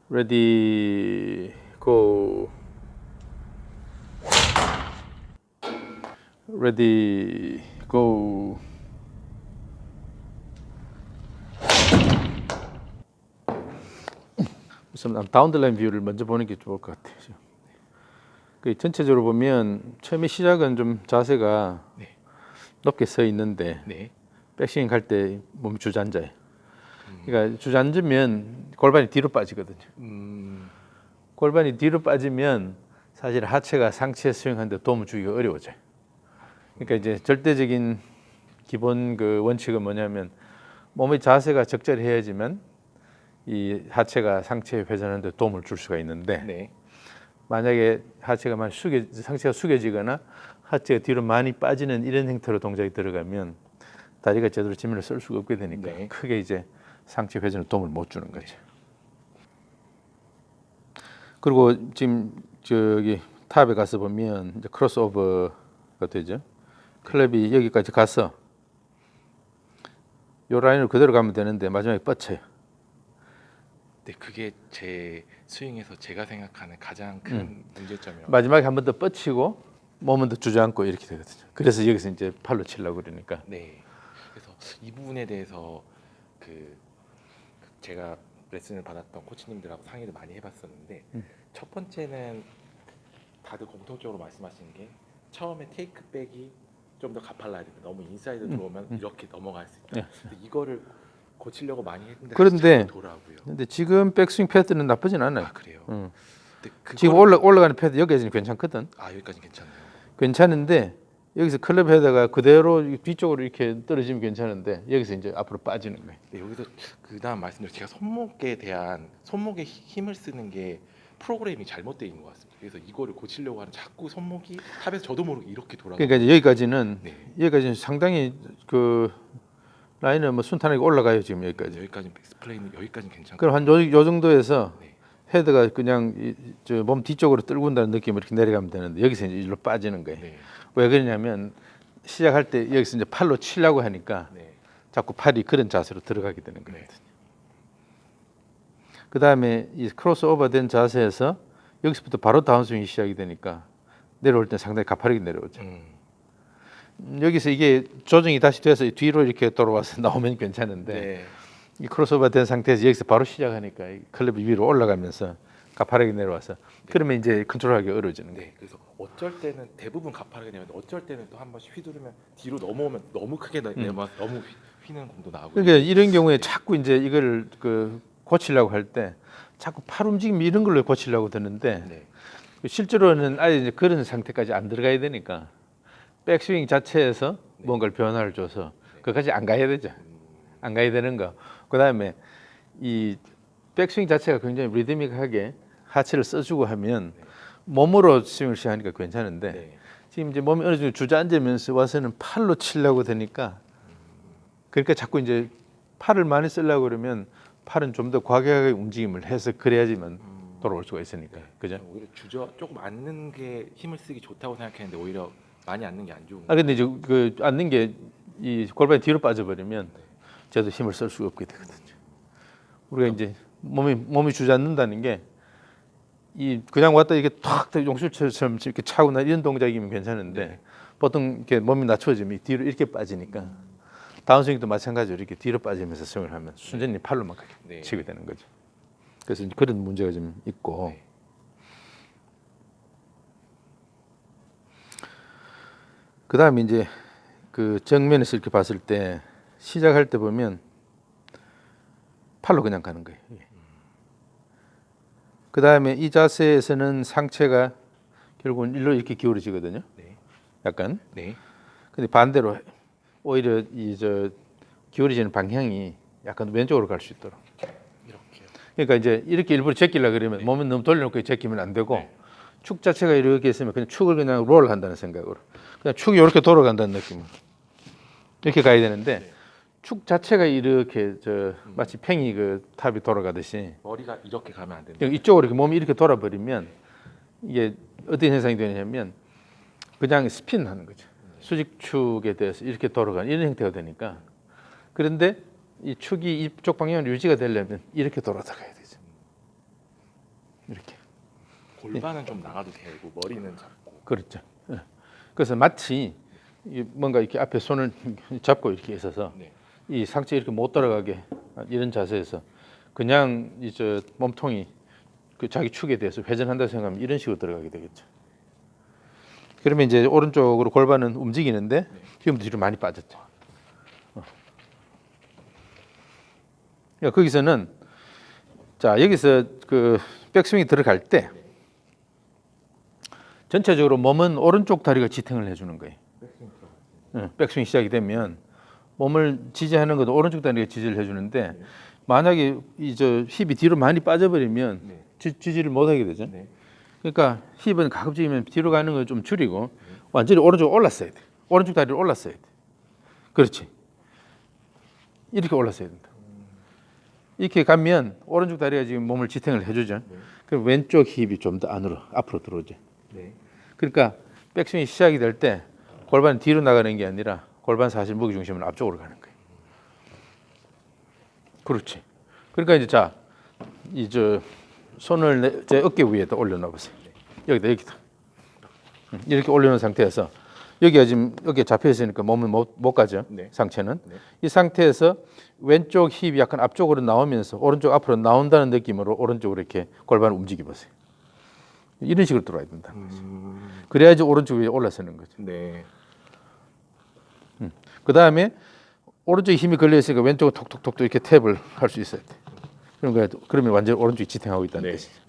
Ready, go. Ready, go. 우선 다운드라인 뷰를 먼저 보는 게 좋을 것 같아요. 그 전체적으로 보면 처음에 시작은 좀 자세가 네. 높게 서 있는데 네. 백스윙 할 때 몸이 주저앉아요. 그러니까 주저앉으면 골반이 뒤로 빠지거든요. 골반이 뒤로 빠지면 사실 하체가 상체 스윙하는데 도움을 주기가 어려워져요. 그러니까 이제 절대적인 기본 그 원칙은 뭐냐면 몸의 자세가 적절해야지만 이 하체가 상체 회전하는데 도움을 줄 수가 있는데 네. 만약에 하체가 많이 상체가 숙여지거나 하체가 뒤로 많이 빠지는 이런 형태로 동작이 들어가면 다리가 제대로 지면을 쓸 수가 없게 되니까 네. 크게 이제 상체 회전에 도움을 못 주는 거죠. 그리고 지금 저기 탑에 가서 보면 이제 크로스오버가 되죠. 클럽이 여기까지 가서 요 라인을 그대로 가면 되는데 마지막에 뻗쳐요. 네, 그게 제 스윙에서 제가 생각하는 가장 큰 문제점이에요. 마지막에 한 번 더 뻗치고 몸은 더 주저앉고 이렇게 되거든요. 그래서 여기서 이제 팔로 치려고 그러니까. 네. 그래서 이 부분에 대해서 제가 레슨을 받았던 코치님들하고 상의를 많이 해봤었는데 첫 번째는 다들 공통적으로 말씀하시는 게 처음에 테이크백이 좀 더 가팔라야 된다. 너무 인사이드 들어오면 이렇게 넘어갈 수 있다. 네. 근데 이거를 고치려고 많이 했는데 그런데 자꾸 돌아오고요. 근데 지금 백스윙 패드는 나쁘진 않아요. 아, 그래요. 응. 근데 지금 그거를 올라가는 패드 여기까지는 괜찮거든. 여기까지 괜찮네요. 괜찮은데 여기서 클럽 헤더가 그대로 뒤쪽으로 이렇게 떨어지면 괜찮은데 여기서 이제 앞으로 빠지는 거예요. 네, 여기서 그다음 말씀드린 제가 손목에 힘을 쓰는 게 프로그램이 잘못되어 있는 것 같습니다. 그래서 이거를 고치려고 하는 자꾸 손목이 탑에서 저도 모르게 이렇게 돌아가고. 그러니까 이제 여기까지는 네. 여기까지는 상당히 그 라인은 뭐 순탄하게 올라가요 지금 여기까지. 여기까지 백스플레이는 여기까지는 괜찮고. 그럼 한 요 정도에서 네. 헤드가 그냥 저 몸 뒤쪽으로 떨고 온다는 느낌으로 이렇게 내려가면 되는데 여기서 이제 일로 빠지는 거예요. 네. 왜 그러냐면 시작할 때 여기서 이제 팔로 치려고 하니까 네. 자꾸 팔이 그런 자세로 들어가게 되는 거예요. 네. 그 다음에 이 크로스오버된 자세에서 여기서부터 바로 다운스윙이 시작이 되니까 내려올 때 상당히 가파르게 내려오죠. 여기서 이게 조정이 다시 돼서 뒤로 이렇게 돌아와서 나오면 괜찮은데 네. 이 크로스오버된 상태에서 여기서 바로 시작하니까 이 클럽이 위로 올라가면서 가파르게 내려와서 그러면 이제 컨트롤하기 어려워지는 거예요. 네. 그래서 어쩔 때는 대부분 가파르게 내는데 어쩔 때는 또 한 번씩 휘두르면 뒤로 넘어오면 너무 크게 내면 너무 휘는 공도 나오고. 그러니까 이런 경우에 자꾸 이제 이걸 그 고치려고 할 때 자꾸 팔 움직임 이런 걸로 고치려고 드는데 네. 실제로는 아예 이제 그런 상태까지 안 들어가야 되니까 백스윙 자체에서 뭔가를 변화를 줘서 그까지 안 가야 되죠. 안 가야 되는 거. 그다음에 이 백스윙 자체가 굉장히 리드믹하게 하체를 써주고 하면 몸으로 스윙을 시작하니까 괜찮은데 네. 지금 이제 몸이 어느 정도 주저앉으면서 와서는 팔로 치려고 되니까 그러니까 자꾸 이제 팔을 많이 쓰려고 그러면 팔은 좀 더 과격하게 움직임을 해서 그래야지만 돌아올 수가 있으니까. 그죠? 오히려 조금 앉는 게 힘을 쓰기 좋다고 생각했는데 오히려 많이 앉는 게 안 좋은. 근데 이제 그 앉는 게 이 골반이 뒤로 빠져버리면 저도 힘을 쓸 수가 없게 되거든요. 우리가 이제 몸이 주저앉는다는 게 이 그냥 왔다 이렇게 탁 용술처럼 이렇게 차거나 이런 동작이면 괜찮은데 보통 이렇게 몸이 낮춰지면 뒤로 이렇게 빠지니까 다운스윙도 마찬가지로 이렇게 뒤로 빠지면서 스윙을 하면 순전히 팔로만 치게 되는 거죠. 그래서 이제 그런 문제가 좀 있고. 네. 그 다음에 이제 그 정면에서 이렇게 봤을 때 시작할 때 보면 팔로 그냥 가는 거예요. 그 다음에 이 자세에서는 상체가 결국은 일로 이렇게 기울어지거든요. 네. 약간. 네. 근데 반대로 오히려 이 저 기울어지는 방향이 약간 왼쪽으로 갈 수 있도록. 이렇게요. 그러니까 이제 이렇게 일부러 제끼려 그러면 몸을 너무 돌려놓고 제끼면 안 되고 축 자체가 이렇게 있으면 그냥 축을 그냥 롤 한다는 생각으로 그냥 축이 이렇게 돌아간다는 느낌으로 이렇게 가야 되는데 축 자체가 이렇게 저 마치 팽이 그 탑이 돌아가듯이 머리가 이렇게 가면 안 된다. 이쪽으로 이렇게 몸이 이렇게 돌아버리면 이게 어떤 현상이 되냐면 그냥 스핀하는 거죠. 수직축에 대해서 이렇게 돌아가는 이런 형태가 되니까 그런데 이 축이 이쪽 방향으로 유지가 되려면 이렇게 돌아가야 되죠. 골반은 좀 나가도 되고 머리는 잡고. 그렇죠. 예. 그래서 마치 뭔가 이렇게 앞에 손을 잡고 이렇게 있어서 네. 이 상체 이렇게 못 따라가게 이런 자세에서 그냥 이제 몸통이 그 자기 축에 대해서 회전한다 생각하면 이런 식으로 들어가게 되겠죠. 그러면 이제 오른쪽으로 골반은 움직이는데 지금 뒤로 많이 빠졌죠. 그러니까 거기서는 자 여기서 그 백스윙이 들어갈 때 전체적으로 몸은 오른쪽 다리가 지탱을 해주는 거예요. 백스윙 시작이 되면 몸을 지지하는 것도 오른쪽 다리가 지지를 해주는데 만약에 이제 힙이 뒤로 많이 빠져버리면 지지를 못하게 되죠. 그러니까 힙은 가급적이면 뒤로 가는 걸 좀 줄이고 완전히 오른쪽 올랐어야 돼. 오른쪽 다리를 올랐어야 돼. 그렇지. 이렇게 올랐어야 된다. 이렇게 가면 오른쪽 다리가 지금 몸을 지탱을 해주죠. 그럼 왼쪽 힙이 좀 더 안으로 앞으로 들어오죠. 그러니까 백스윙이 시작이 될 때 골반이 뒤로 나가는 게 아니라 골반 사실 무게 중심은 앞쪽으로 가는 거예요. 그렇지. 그러니까 이제 자, 이제 손을 제 어깨 위에다 올려놔 보세요. 여기다. 이렇게 올려놓은 상태에서 여기가 지금 어깨 잡혀 있으니까 몸을 못 가죠. 상체는. 이 상태에서 왼쪽 힙이 약간 앞쪽으로 나오면서 오른쪽 앞으로 나온다는 느낌으로 오른쪽으로 이렇게 골반을 움직여 보세요. 이런 식으로 들어와야 된다. 그래야지 오른쪽 위에 올라서는 거죠. 그 다음에 오른쪽에 힘이 걸려 있으니까 왼쪽은 톡톡톡 이렇게 탭을 할 수 있어야 돼. 그러면 완전 오른쪽이 지탱하고 있다는 뜻이죠.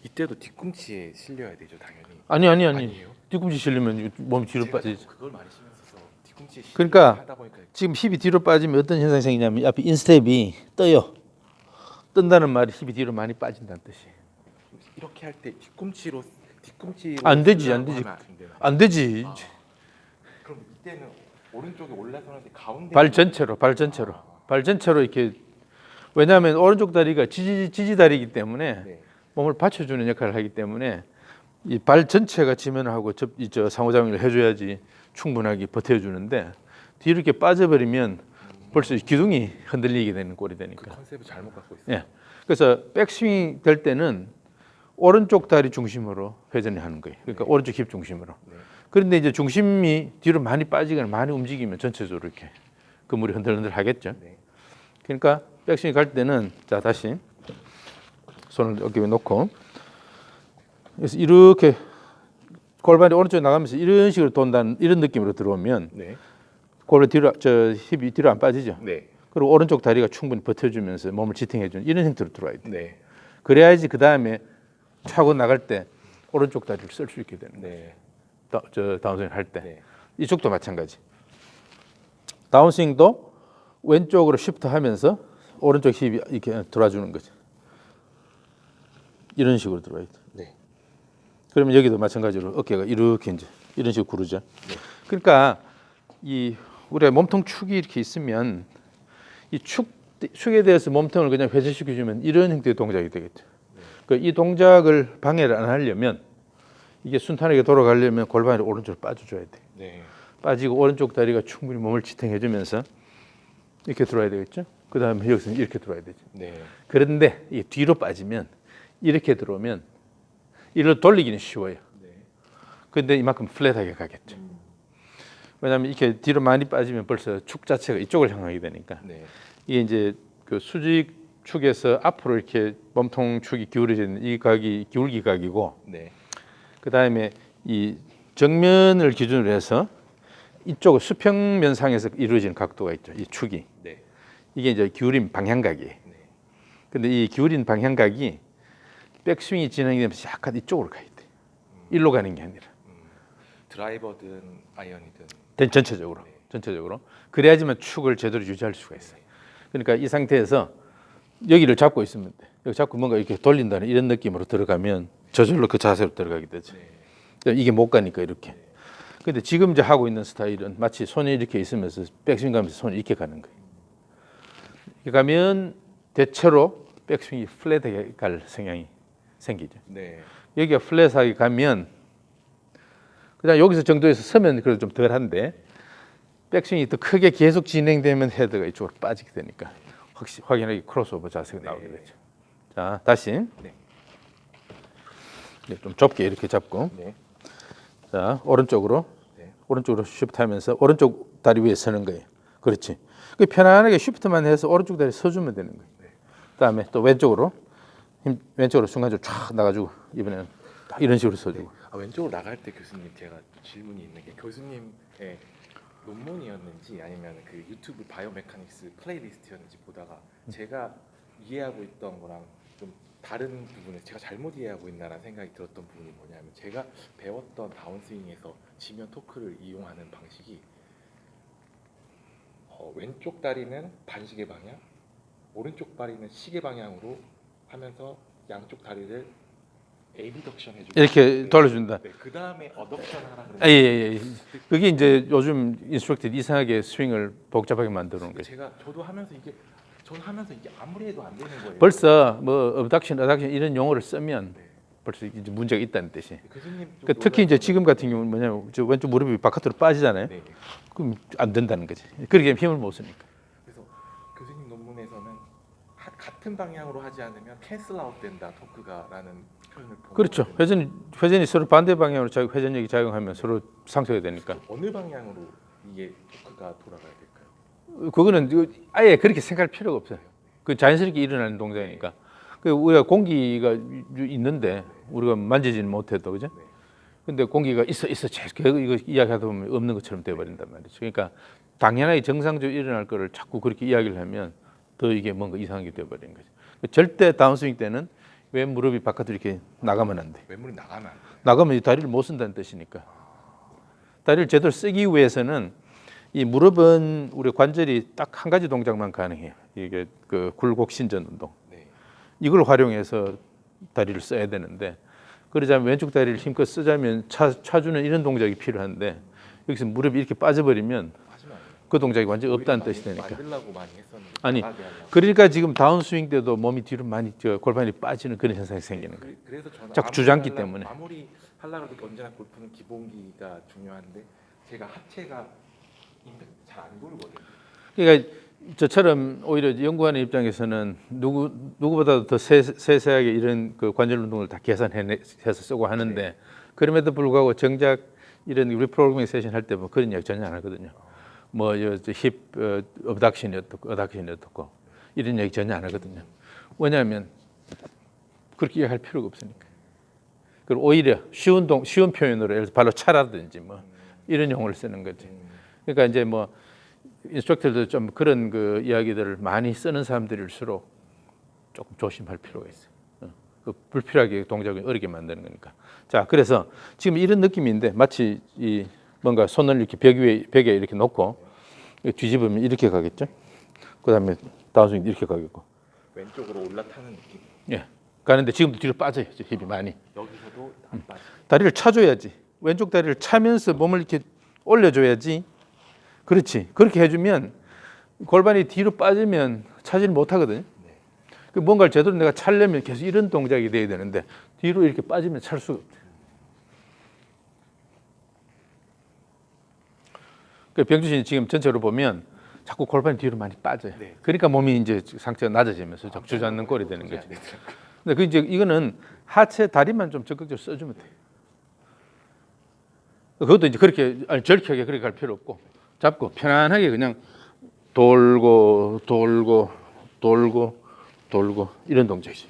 이때도 뒤꿈치에 실려야 되죠, 당연히. 아니. 아니에요? 뒤꿈치 실리면 몸이 뒤로 빠지죠. 그걸 말씀하셔서 뒤꿈치에 그러니까 하다 보니까 지금 힙이 뒤로 빠지면 어떤 현상이 생기냐면 앞에 인스텝이 떠요. 뜬다는 말이 힙이 뒤로 많이 빠진다는 뜻이에요. 이렇게 할 때 뒤꿈치로 안 되지. 쓰려고 하면 안 되나요? 안 되지. 그럼 이때는 오른쪽에 올라서는 가운데 발 전체로 이렇게. 왜냐하면 오른쪽 다리가 지지 다리이기 때문에 몸을 받쳐주는 역할을 하기 때문에 이 발 전체가 지면하고 상호작용을 해줘야지 충분하게 버텨주는데 뒤로 이렇게 빠져버리면 벌써 기둥이 흔들리게 되는 꼴이 되니까. 그 컨셉을 잘못 갖고 있어요. 예. 그래서 백스윙 될 때는 오른쪽 다리 중심으로 회전을 하는 거예요. 그러니까 오른쪽 힙 중심으로. 그런데 이제 중심이 뒤로 많이 빠지거나 많이 움직이면 전체적으로 이렇게 그물이 흔들흔들 하겠죠. 그러니까 백스윙 갈 때는 자 다시 손을 어깨 위에 놓고 그래서 이렇게 골반이 오른쪽에 나가면서 이런 식으로 돈다는 이런 느낌으로 들어오면 골반 뒤로 힙이 뒤로 안 빠지죠. 그리고 오른쪽 다리가 충분히 버텨주면서 몸을 지탱해주는 이런 형태로 들어와야 돼. 그래야지 그 다음에 차고 나갈 때 오른쪽 다리를 쓸 수 있게 되는 거예요. 다운스윙 할 때. 이쪽도 마찬가지. 다운스윙도 왼쪽으로 시프트하면서 오른쪽 힙이 이렇게 들어와주는 거죠. 이런 식으로 들어와야 돼. 그러면 여기도 마찬가지로 어깨가 이렇게 이제 이런 식으로 구르죠. 그러니까 이 우리가 몸통 축이 이렇게 있으면 이 축에 대해서 몸통을 그냥 회전시켜 주면 이런 형태의 동작이 되겠죠. 이 동작을 방해를 안 하려면 이게 순탄하게 돌아가려면 골반이 오른쪽으로 빠져줘야 돼. 빠지고 오른쪽 다리가 충분히 몸을 지탱해 주면서 이렇게 들어와야 되겠죠. 그 다음에 여기서 이렇게 들어와야 되죠. 그런데 이 뒤로 빠지면 이렇게 들어오면 이를 돌리기는 쉬워요. 그런데 이만큼 플랫하게 가겠죠. 왜냐하면 이렇게 뒤로 많이 빠지면 벌써 축 자체가 이쪽을 향하게 되니까 이게 이제 그 수직 축에서 앞으로 이렇게 몸통 축이 기울어지는 이 각이 기울기 각이고, 그 다음에 이 정면을 기준으로 해서 이쪽 수평면상에서 이루어지는 각도가 있죠. 이 축이 이게 이제 기울인 방향각이에요. 근데 이 기울인 방향각이 백스윙이 진행이 되면서 약간 이쪽으로 가야 돼. 일로 가는 게 아니라. 드라이버든 아이언이든 전체적으로. 그래야지만 축을 제대로 유지할 수가 있어요. 그러니까 이 상태에서 여기를 잡고 있으면 돼. 여기 잡고 뭔가 이렇게 돌린다는 이런 느낌으로 들어가면 저절로 그 자세로 들어가게 되죠. 이게 못 가니까 이렇게. 근데 지금 이제 하고 있는 스타일은 마치 손이 이렇게 있으면서 백스윙 가면서 손이 이렇게 가는 거예요. 이렇게 가면 대체로 백스윙이 플랫하게 갈 성향이 생기죠. 여기가 플랫하게 가면 그냥 여기서 정도에서 서면 그래도 좀 덜한데 백스윙이 더 크게 계속 진행되면 헤드가 이쪽으로 빠지게 되니까 확실하게 크로스오버 자세가 나오게 되죠. 자, 다시. 네, 좀 좁게 이렇게 잡고 네. 자 오른쪽으로 네. 오른쪽으로 쉬프트 하면서 오른쪽 다리 위에 서는 거예요. 그렇지. 그 편안하게 쉬프트만 해서 오른쪽 다리 서주면 되는 거예요. 그다음에 또 왼쪽으로 왼쪽으로 순간적으로 쫙 나가지고 이번에는 딱 이런 식으로 서주고. 왼쪽으로 나갈 때 교수님 제가 질문이 있는 게 교수님의 논문이었는지 아니면 그 유튜브 바이오메카닉스 플레이리스트였는지 보다가 제가 이해하고 있던 거랑 좀 다른 부분에 제가 잘못 이해하고 있나라는 생각이 들었던 부분이 뭐냐면 제가 배웠던 다운스윙에서 지면 토크를 이용하는 방식이 왼쪽 다리는 반시계 방향, 오른쪽 다리는 시계 방향으로 하면서 양쪽 다리를 에비덕션 해주고 이렇게 돌려준다. 네, 그 다음에 어덕션 하라 그러면 예. 그게 이제 요즘 인스트럭터들이 이상하게 스윙을 복잡하게 만드는 거죠. 저도 하면서 이게 아무리 해도 안 되는 거예요. 벌써 뭐 어덕션 이런 용어를 쓰면 네. 벌써 이제 문제가 있다는 뜻이. 교수님 그러니까 특히 이제 지금 같은 경우는 뭐냐면 저 왼쪽 무릎이 바깥으로 빠지잖아요. 네. 그럼 안 된다는 거지. 그렇게 힘을 못 쓰니까. 그래서 교수님 논문에서는 같은 방향으로 하지 않으면 캔슬 아웃 된다 토크가라는 표현을 본 그렇죠. 거거든요. 회전이 서로 반대 방향으로 회전력이 작용하면 서로 상쇄가 되니까. 어느 방향으로 이게 토크가 돌아가야 될까요? 그거는 아예 그렇게 생각할 필요가 없어요. 그 자연스럽게 일어나는 동작이니까. 그 우리가 공기가 있는데 우리가 만지지는 못해도 그죠? 네. 근데 공기가 있어 계속 이거 이야기하다 보면 없는 것처럼 돼버린단 말이죠. 그러니까 당연하게 정상적으로 일어날 거를 자꾸 그렇게 이야기를 하면 더 이게 뭔가 이상한 게 돼버리는 거죠. 절대 다운스윙 때는 왼 무릎이 바깥으로 이렇게 나가면 안 돼. 왼물이 나가면 안 돼요. 나가면 이 다리를 못 쓴다는 뜻이니까. 다리를 제대로 쓰기 위해서는 이 무릎은 우리 관절이 딱 한 가지 동작만 가능해요. 이게 그 굴곡신전 운동. 네. 이걸 활용해서 다리를 써야 되는데 그러자면 왼쪽 다리를 힘껏 쓰자면 차주는 이런 동작이 필요한데 여기서 무릎이 이렇게 빠져버리면 하지만 안 돼요. 그 동작이 완전히 없다는 오히려 뜻이 되니까. 만들려고 많이 했었는데 아니, 나가게 하려고. 그러니까 지금 다운스윙 때도 몸이 뒤로 많이 골반이 빠지는 그런 현상이 생기는 거예요. 그래서 저는 자꾸 주장기 때문에. 아무리 하려고 해도 언제나 골프는 기본기가 중요한데 제가 하체가 임팩트 잘안 돌거든요. 그러니까 저처럼 오히려 연구하는 입장에서는 누구보다도 더 세세하게 이런 그 관절 운동을 다 계산해서 쓰고 하는데 그럼에도 불구하고 정작 이런 리프로그래밍 세션 할 때 뭐 그런 이야기 전혀 안 하거든요. 뭐힙 어덕션이 어떻고 이런 얘기 전혀 안 하거든요. 왜냐하면 그렇게 이야기할 필요가 없으니까. 그리고 오히려 쉬운 표현으로 예를 들어 발로 차라든지 뭐 이런 용어를 쓰는 거지. 그러니까 이제 뭐 인스트럭터들도 좀 그런 그 이야기들을 많이 쓰는 사람들일수록 조금 조심할 필요가 있어요. 그 불필요하게 동작을 어렵게 만드는 거니까. 자, 그래서 지금 이런 느낌인데 마치 이 뭔가 손을 이렇게 벽에 이렇게 놓고 뒤집으면 이렇게 가겠죠. 그다음에 다운스윙 이렇게 가겠고. 왼쪽으로 올라타는 느낌. 예. 가는데 지금도 뒤로 빠져요. 힘이 많이. 여기서도 안 빠져. 다리를 차줘야지. 왼쪽 다리를 차면서 몸을 이렇게 올려줘야지. 그렇지. 그렇게 해주면 골반이 뒤로 빠지면 차지를 못하거든요. 그 뭔가를 제대로 내가 차려면 계속 이런 동작이 돼야 되는데 뒤로 이렇게 빠지면 찰 수가 없죠. 그 병주 씨 지금 전체로 보면 자꾸 골반이 뒤로 많이 빠져요. 네. 그러니까 몸이 이제 상체가 낮아지면서 자꾸 주저앉는 꼴이 되는 거죠. 네. 근데 그 이제 이거는 하체 다리만 좀 적극적으로 써주면 돼요. 그것도 이제 그렇게 절벽하게 그렇게 갈 필요 없고 잡고 편안하게 그냥 돌고 이런 동작이죠.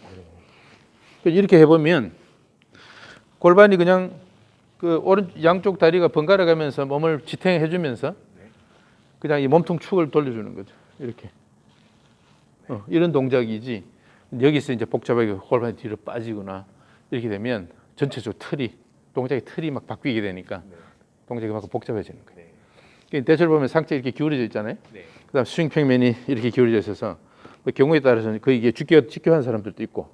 이렇게 해보면 골반이 그냥 그 양쪽 다리가 번갈아 가면서 몸을 지탱해 주면서 그냥 이 몸통 축을 돌려주는 거죠. 이렇게 이런 동작이지. 여기서 이제 복잡하게 골반이 뒤로 빠지거나 이렇게 되면 전체적으로 동작의 틀이 막 바뀌게 되니까 동작이 막 복잡해지는 거예요. 대체로 보면 상체 이렇게 기울어져 있잖아요. 그다음 스윙 평면이 이렇게 기울어져 있어서 그 경우에 따라서는 이게 직교한 사람들도 있고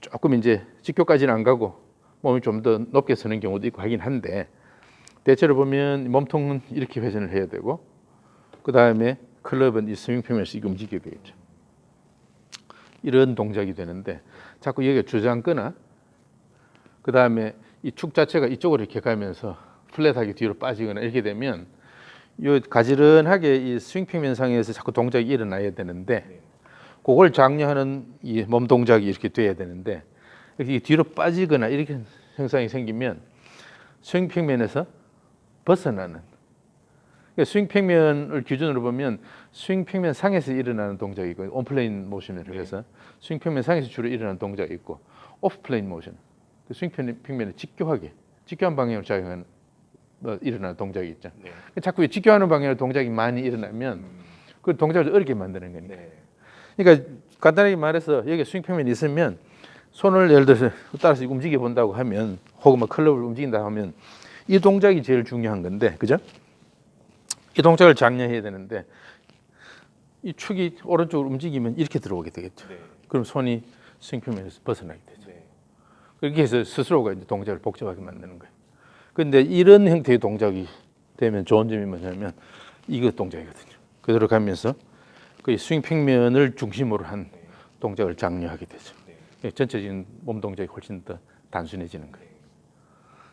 조금 이제 직교까지는 안 가고 몸이 좀 더 높게 서는 경우도 있고 하긴 한데 대체로 보면 몸통은 이렇게 회전을 해야 되고 그 다음에 클럽은 이 스윙 평면에서 이렇게 움직이게 되겠죠. 이런 동작이 되는데 자꾸 여기가 주저앉거나 그 다음에 이 축 자체가 이쪽으로 이렇게 가면서 플랫하게 뒤로 빠지거나 이렇게 되면 요 가지런하게 이 스윙 평면상에서 자꾸 동작이 일어나야 되는데 그걸 장려하는 이 몸 동작이 이렇게 돼야 되는데 이렇게 뒤로 빠지거나 이렇게 현상이 생기면 스윙 평면에서 벗어나는. 그러니까 스윙 평면을 기준으로 보면 스윙 평면 상에서 일어나는 동작이 있고 온플레인 모션을 해서 스윙 평면 상에서 주로 일어나는 동작이 있고 오프플레인 모션, 그 스윙 평면에 직교한 방향으로 작용하는 일어나는 동작이 있죠. 네. 자꾸 직교하는 방향으로 동작이 많이 일어나면 그 동작을 어렵게 만드는 거니까. 네. 그러니까 간단하게 말해서 여기 스윙 평면이 있으면 손을 예를 들어서 따라서 움직여 본다고 하면 혹은 뭐 클럽을 움직인다 하면 이 동작이 제일 중요한 건데, 그죠? 이 동작을 장려해야 되는데 이 축이 오른쪽으로 움직이면 이렇게 들어오게 되겠죠. 네. 그럼 손이 스윙 평면에서 벗어나게 되죠. 네. 그렇게 해서 스스로가 이제 동작을 복잡하게 만드는 거예요. 그런데 이런 형태의 동작이 되면 좋은 점이 뭐냐면 이거 동작이거든요. 그대로 가면서 그 스윙 평면을 중심으로 한 동작을 장려하게 되죠. 전체적인 몸 동작이 훨씬 더 단순해지는 거예요.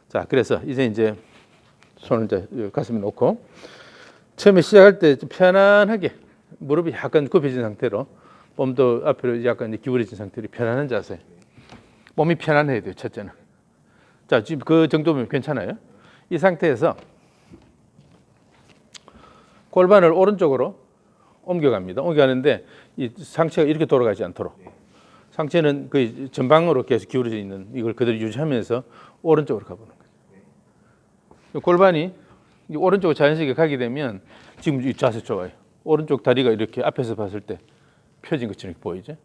자, 그래서 이제 손을 이제 가슴에 놓고 처음에 시작할 때 좀 편안하게 무릎이 약간 굽혀진 상태로 몸도 앞으로 약간 기울어진 상태로 편안한 자세. 몸이 편안해야 돼요, 첫째는. 자, 지금 그 정도면 괜찮아요. 이 상태에서 골반을 오른쪽으로 옮겨갑니다. 옮겨가는데 이 상체가 이렇게 돌아가지 않도록. 상체는 그 전방으로 계속 기울어져 있는 이걸 그대로 유지하면서 오른쪽으로 가보는 거예요. 골반이 오른쪽으로 자연스럽게 가게 되면 지금 이 자세 좋아요. 오른쪽 다리가 이렇게 앞에서 봤을 때 펴진 것처럼 보이죠.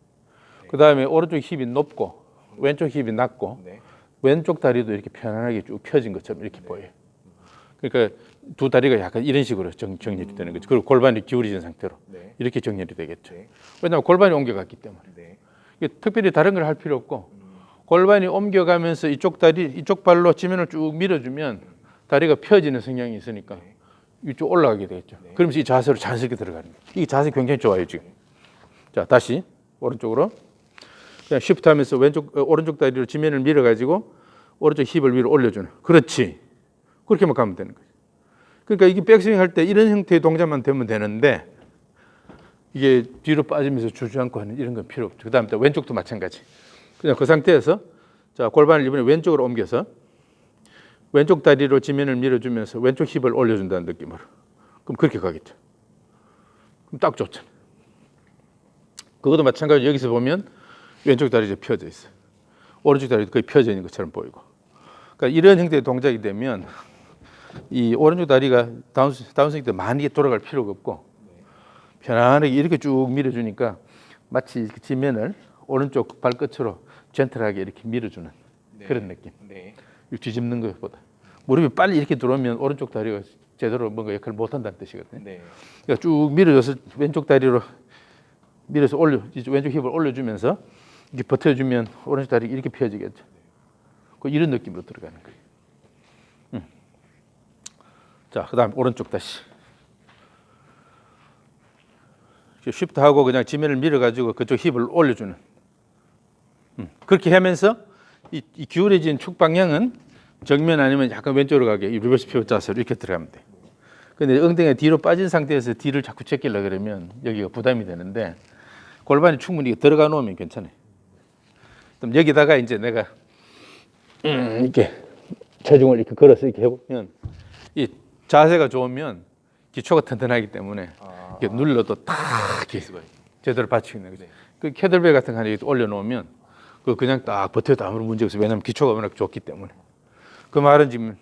그 다음에 오른쪽 힙이 높고 왼쪽 힙이 낮고 왼쪽 다리도 이렇게 편안하게 쭉 펴진 것처럼 이렇게 보여요. 그러니까 두 다리가 약간 이런 식으로 정렬이 되는 거죠. 그리고 골반이 기울어진 상태로 이렇게 정렬이 되겠죠. 왜냐하면 골반이 옮겨갔기 때문에. 특별히 다른 걸 할 필요 없고 골반이 옮겨가면서 이쪽 다리, 이쪽 발로 지면을 쭉 밀어주면 다리가 펴지는 성향이 있으니까 이쪽 올라가게 되겠죠. 그러면서 이 자세로 자연스럽게 들어가는 거예요. 이 자세 굉장히 좋아요 지금. 자, 다시 오른쪽으로 그냥 쉬프트 하면서 오른쪽 다리로 지면을 밀어가지고 오른쪽 힙을 위로 올려주는. 그렇지. 그렇게만 가면 되는 거예요. 그러니까 이게 백스윙 할 때 이런 형태의 동작만 되면 되는데 이게 뒤로 빠지면서 주저앉고 하는 이런 건 필요 없죠. 그 다음에 왼쪽도 마찬가지. 그냥 그 상태에서 자, 골반을 이번에 왼쪽으로 옮겨서 왼쪽 다리로 지면을 밀어주면서 왼쪽 힙을 올려준다는 느낌으로. 그럼 그렇게 가겠죠. 그럼 딱 좋잖아요. 그것도 마찬가지로 여기서 보면 왼쪽 다리가 펴져 있어요. 오른쪽 다리도 거의 펴져 있는 것처럼 보이고. 그러니까 이런 형태의 동작이 되면 이 오른쪽 다리가 다운스윙 때 많이 돌아갈 필요가 없고 편안하게 이렇게 쭉 밀어주니까 마치 지면을 오른쪽 발끝으로 젠틀하게 이렇게 밀어주는 그런 느낌. 뒤집는 것보다 무릎이 빨리 이렇게 들어오면 오른쪽 다리가 제대로 뭔가 역할을 못한다는 뜻이거든요. 그러니까 쭉 밀어줘서 왼쪽 다리로 밀어서 왼쪽 힙을 올려주면서 이렇게 버텨주면 오른쪽 다리가 이렇게 펴지겠죠. 이런 느낌으로 들어가는 거예요. 자, 그다음 오른쪽 다시. 쉬프트하고 그냥 지면을 밀어가지고 그쪽 힙을 올려주는. 그렇게 하면서 이 기울어진 축 방향은 정면 아니면 약간 왼쪽으로 가게 이 리버스 피벗 자세로 이렇게 들어가면 돼. 근데 엉덩이가 뒤로 빠진 상태에서 뒤를 자꾸 제끼려고 그러면 여기가 부담이 되는데 골반이 충분히 들어가 놓으면 괜찮아요. 그럼 여기다가 이제 내가 이렇게 체중을 이렇게 걸어서 이렇게 해보면 이 자세가 좋으면 기초가 튼튼하기 때문에 이렇게 눌러도 딱 제대로 받치고 있는 거죠. 그 캐들벨 같은 거 하나 올려놓으면 그냥 딱 버텨도 아무런 문제 없어요. 왜냐하면 기초가 워낙 좋기 때문에. 그 말은 지금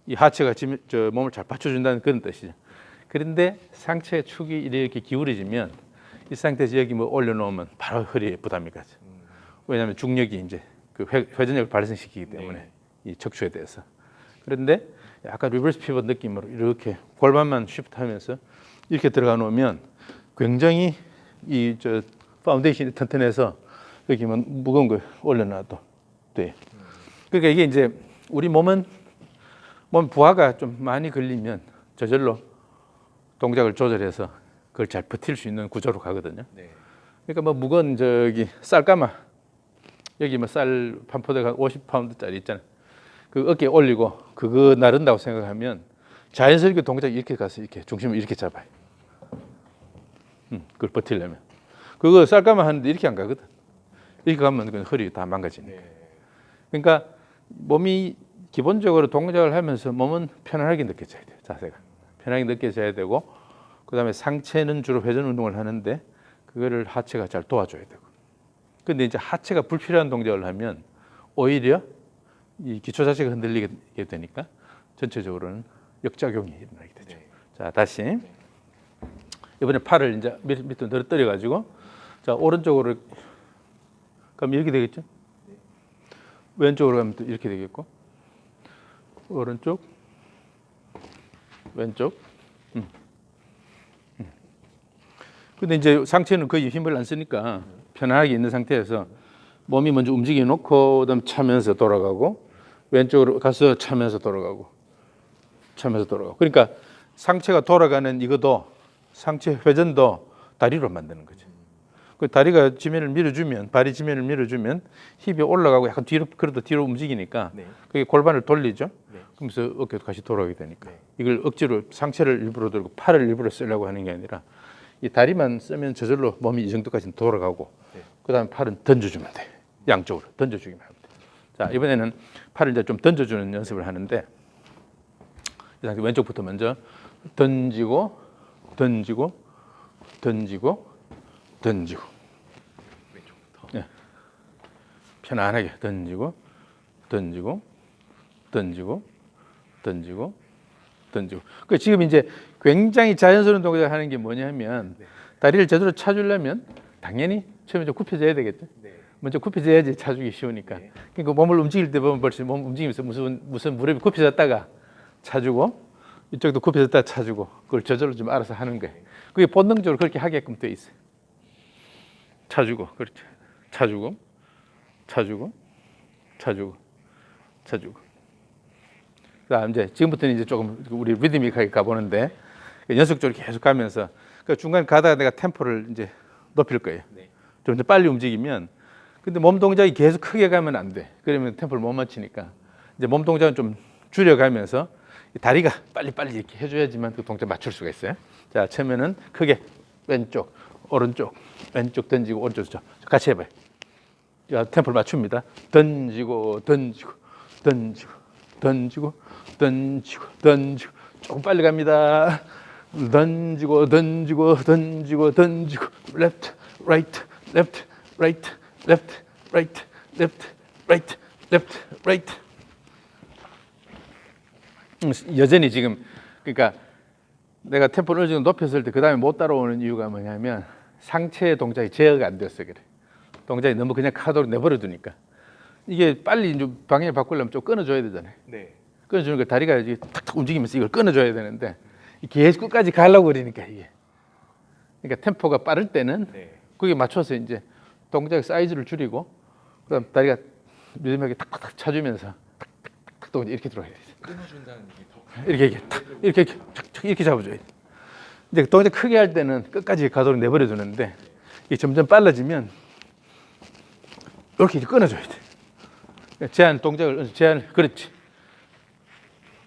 이 하체가 저 몸을 잘 받쳐준다는 그런 뜻이죠. 그런데 상체 축이 이렇게 기울어지면 이 상태에서 여기 뭐 올려놓으면 바로 허리에 부담이 가죠. 왜냐하면 중력이 이제 그 회전력을 발생시키기 때문에 이 척추에 대해서. 그런데 약간 리버스 피벗 느낌으로 이렇게 골반만 쉬프트하면서 이렇게 들어가 놓으면 굉장히 이 저 파운데이션이 튼튼해서 여기 뭐 무거운 거 올려놔도 돼. 그러니까 이게 이제 우리 몸은 몸 부하가 좀 많이 걸리면 저절로 동작을 조절해서 그걸 잘 버틸 수 있는 구조로 가거든요. 그러니까 뭐 무거운 저기 쌀가마 여기 뭐 쌀 한 포대가 50파운드짜리 있잖아요. 그 어깨에 올리고 그거 나른다고 생각하면 자연스럽게 동작이 이렇게 가서 이렇게 중심을 이렇게 잡아요. 그걸 버틸려면 쌀가마 하는데 이렇게 안 가거든. 이렇게 가면 그냥 허리 다 망가지니까. 그러니까 몸이 기본적으로 동작을 하면서 몸은 편안하게 느껴져야 돼요. 자세가 편하게 느껴져야 되고, 그다음에 상체는 주로 회전 운동을 하는데 그거를 하체가 잘 도와줘야 되고. 근데 이제 하체가 불필요한 동작을 하면 오히려 이 기초 자체가 흔들리게 되니까 전체적으로는 역작용이 일어나게 되죠. 네. 자, 다시 이번에 팔을 이제 밑으로 늘어뜨려 가지고, 자, 오른쪽으로 가면 이렇게 되겠죠. 왼쪽으로 가면 또 이렇게 되겠고, 오른쪽, 왼쪽. 근데 이제 상체는 거의 힘을 안 쓰니까 편안하게 있는 상태에서 몸이 먼저 움직여 놓고 그다음 차면서 돌아가고, 왼쪽으로 가서 차면서 돌아가고, 차면서 돌아가고. 그러니까 상체가 돌아가는 이것도, 상체 회전도 다리로 만드는 거죠. 그 다리가 지면을 밀어주면, 발이 지면을 밀어주면 힙이 올라가고 약간 뒤로, 그래도 뒤로 움직이니까 네. 그게 골반을 돌리죠. 네. 그러면서 어깨도 같이 돌아가게 되니까. 네. 이걸 억지로 상체를 일부러 들고 팔을 일부러 쓰려고 하는 게 아니라 이 다리만 쓰면 저절로 몸이 이 정도까지는 돌아가고, 네. 그다음에 팔은 던져주면 돼. 양쪽으로 던져주기만 하면 돼. 자, 이번에는 팔을 이제 좀 던져주는 연습을 하는데, 이 상태 왼쪽부터 먼저 던지고, 던지고, 던지고, 던지고. 왼쪽부터. 네. 편안하게 던지고, 던지고, 던지고, 던지고, 던지고. 그 지금 이제 굉장히 자연스러운 동작을 하는 게 뭐냐면, 네. 다리를 제대로 차주려면 당연히 처음에 좀 굽혀져야 되겠죠. 네. 먼저 굽혀져야지 차주기 쉬우니까. 네. 그러니까 몸을 움직일 때 보면 벌써 몸 움직이면서 무슨 무릎이 굽혀졌다가 차주고, 이쪽도 굽혀졌다가 차주고, 그걸 저절로 좀 알아서 하는 거예요. 그게 본능적으로 그렇게 하게끔 돼 있어요. 차주고, 그렇죠. 차주고, 차주고, 차주고, 차주고. 그다음 이제 지금부터는 이제 조금 우리 리드믹하게 가보는데, 연속적으로 계속 가면서 그 중간 가다가 내가 템포를 이제 높일 거예요. 네. 좀 이제 빨리 움직이면, 근데 몸 동작이 계속 크게 가면 안 돼. 그러면 템포를 못 맞추니까 이제 몸 동작은 좀 줄여가면서 다리가 빨리 이렇게 해줘야지만 그 동작 맞출 수가 있어요. 자, 처음에는 크게 왼쪽, 오른쪽, 왼쪽 던지고 오른쪽 저 같이 해봐요. 자, 템포를 맞춥니다. 던지고, 던지고, 던지고, 던지고, 던지고, 던지고. 조금 빨리 갑니다. 던지고, 던지고, 던지고, 던지고. left, right, left, right, left, right, left, right, left, right. 여전히 지금, 그러니까 내가 템포를 어느 정도 높였을 때 그 다음에 못 따라오는 이유가 뭐냐면 상체의 동작이 제어가 안 됐어. 그래. 동작이 너무 그냥 카드로 내버려 두니까. 이게 빨리 이제 방향을 바꾸려면 좀 끊어줘야 되잖아요. 네. 끊어주는 거 다리가 이제 탁탁 움직이면서 이걸 끊어줘야 되는데 계속 끝까지 가려고 그러니까 이게. 그러니까 템포가 빠를 때는 네. 그게 맞춰서 이제 동작 사이즈를 줄이고, 그다음 다리가 리듬하게 탁탁탁 차주면서 탁탁탁 또 이렇게 들어가야 돼. 끊어준다는 게 더. 이렇게 잡아줘야 돼. 이제 동작 크게 할 때는 끝까지 가도록 내버려 두는데, 이게 점점 빨라지면 이렇게 끊어줘야 돼. 그렇지.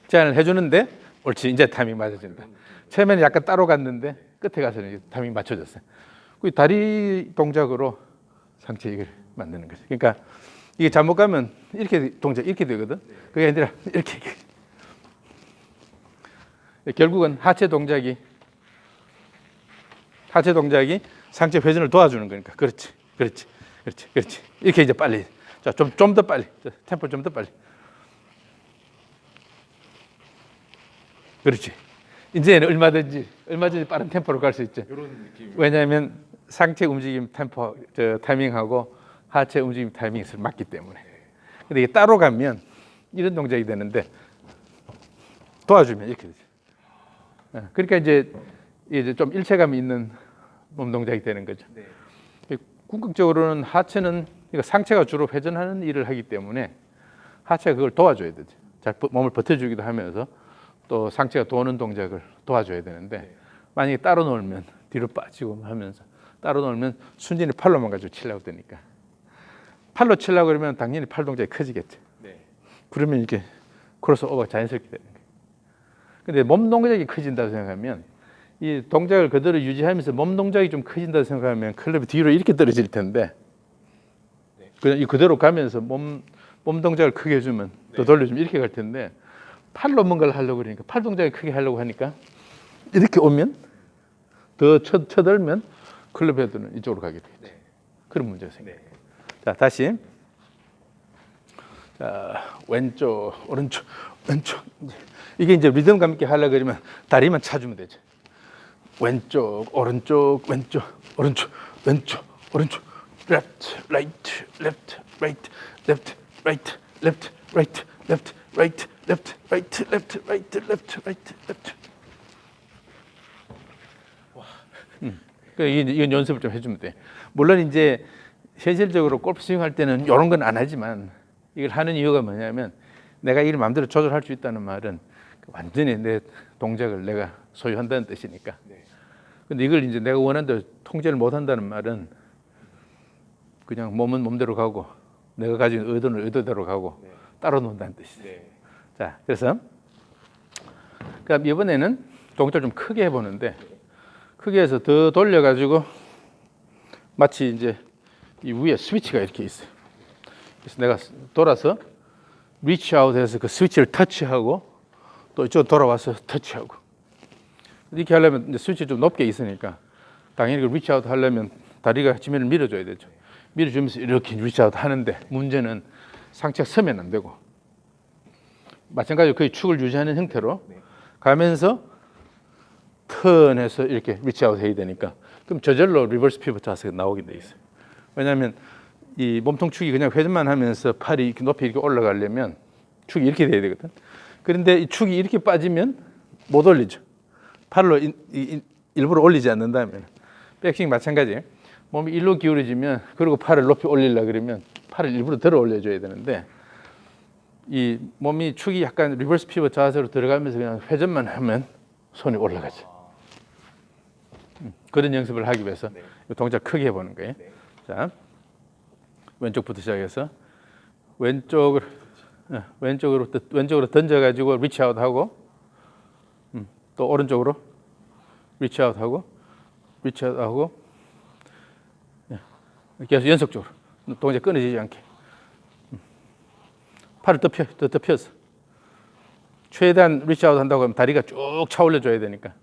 제한을 해주는데, 옳지. 이제 타이밍 맞아진다. 처음에는 약간 따로 갔는데 끝에 가서는 이제 타이밍 맞춰졌어요. 그 다리 동작으로 상체 이걸 만드는 거죠. 그러니까 이게 잘못 가면 이렇게 동작 이렇게 되거든. 그게 아니라 이렇게. 결국은 하체 동작이 상체 회전을 도와주는 거니까. 그렇지. 이렇게 이제 빨리. 자, 좀 더 빨리. 자, 템포 좀 더 빨리. 그렇지. 이제는 얼마든지 빠른 템포로 갈 수 있죠. 이런 느낌. 왜냐하면 상체 움직임 템포, 타이밍하고 하체 움직임 타이밍이 맞기 때문에. 근데 이게 따로 가면 이런 동작이 되는데 도와주면 이렇게 되죠. 그러니까 이제 좀 일체감이 있는 몸 동작이 되는 거죠. 네. 궁극적으로는 하체는, 그러니까 상체가 주로 회전하는 일을 하기 때문에 하체가 그걸 도와줘야 되죠. 잘 몸을 버텨주기도 하면서 또 상체가 도는 동작을 도와줘야 되는데, 만약에 따로 놀면 뒤로 빠지고 하면서 따로 놀면 순전히 팔로만 가지고 치려고 되니까, 팔로 치려고 그러면 당연히 팔 동작이 커지겠죠. 네. 그러면 이렇게 크로스오버가 자연스럽게 되는 거예요. 근데 몸 동작이 커진다고 생각하면, 이 동작을 그대로 유지하면서 몸 동작이 좀 커진다고 생각하면 클럽이 뒤로 이렇게 떨어질 텐데, 그냥 이 그대로 가면서 몸 몸 동작을 크게 해주면 더 돌려주면 이렇게 갈 텐데 팔로 뭔가를 하려고 그러니까 팔 동작을 크게 하려고 하니까 이렇게 오면 더 쳐들면 클럽 헤드는 이쪽으로 가게 되겠죠. 네. 그런 문제가 생겨요. 네. 자, 다시. 자, 왼쪽, 오른쪽, 왼쪽. 이게 이제 리듬감 있게 하려고 그러면 다리만 차주면 되죠. 왼쪽, 오른쪽, 왼쪽, 오른쪽, 왼쪽, 오른쪽, left, right, left, right, left, right, left, right, left, right, left, right, left, right, left, right, left. 그러니까 이건 연습을 좀 해주면 돼. 물론 이제 현실적으로 골프 스윙할 때는 이런 건 안 하지만 이걸 하는 이유가 뭐냐면 내가 이를 마음대로 조절할 수 있다는 말은 완전히 내 동작을 내가 소유한다는 뜻이니까. 네. 근데 이걸 이제 내가 원하는 대로 통제를 못 한다는 말은 그냥 몸은 몸대로 가고 내가 가진 의도는 의도대로 가고 네. 따로 논다는 뜻이죠. 네. 자, 그래서 그럼 이번에는 동작을 좀 크게 해보는데 크게 해서 더 돌려가지고 마치 이제 이 위에 스위치가 이렇게 있어요. 그래서 내가 돌아서 리치 아웃해서 그 스위치를 터치하고 또 이쪽 돌아와서 터치하고 이렇게 하려면 이제 스위치 좀 높게 있으니까 당연히 그 리치 아웃 하려면 다리가 지면을 밀어줘야 되죠. 밀어주면서 이렇게 리치 아웃 하는데 문제는 상체가 서면 안 되고 마찬가지로 거의 축을 유지하는 형태로 가면서 턴해서 이렇게 리치 아웃 해야 되니까 그럼 저절로 리버스 피벗 자세가 나오게 돼 있어요. 왜냐하면 이 몸통축이 그냥 회전만 하면서 팔이 이렇게 높이 이렇게 올라가려면 축이 이렇게 돼야 되거든. 그런데 이 축이 이렇게 빠지면 못 올리죠. 팔로 일부러 올리지 않는다면 백스윙 마찬가지. 몸이 일로 기울어지면 그리고 팔을 높이 올리려 그러면 팔을 일부러 들어 올려줘야 되는데 이 몸이 축이 약간 리버스 피벗 자세로 들어가면서 그냥 회전만 하면 손이 올라가죠. 그런 연습을 하기 위해서 네. 이 동작 크게 해보는 거예요. 네. 자, 왼쪽부터 시작해서 왼쪽으로 던져가지고 리치아웃하고 또 오른쪽으로 리치아웃하고 리치아웃하고 계속 연속적으로 동작 끊어지지 않게 팔을 더 펴서 최대한 리치아웃 한다고 하면 다리가 쭉 차올려 줘야 되니까.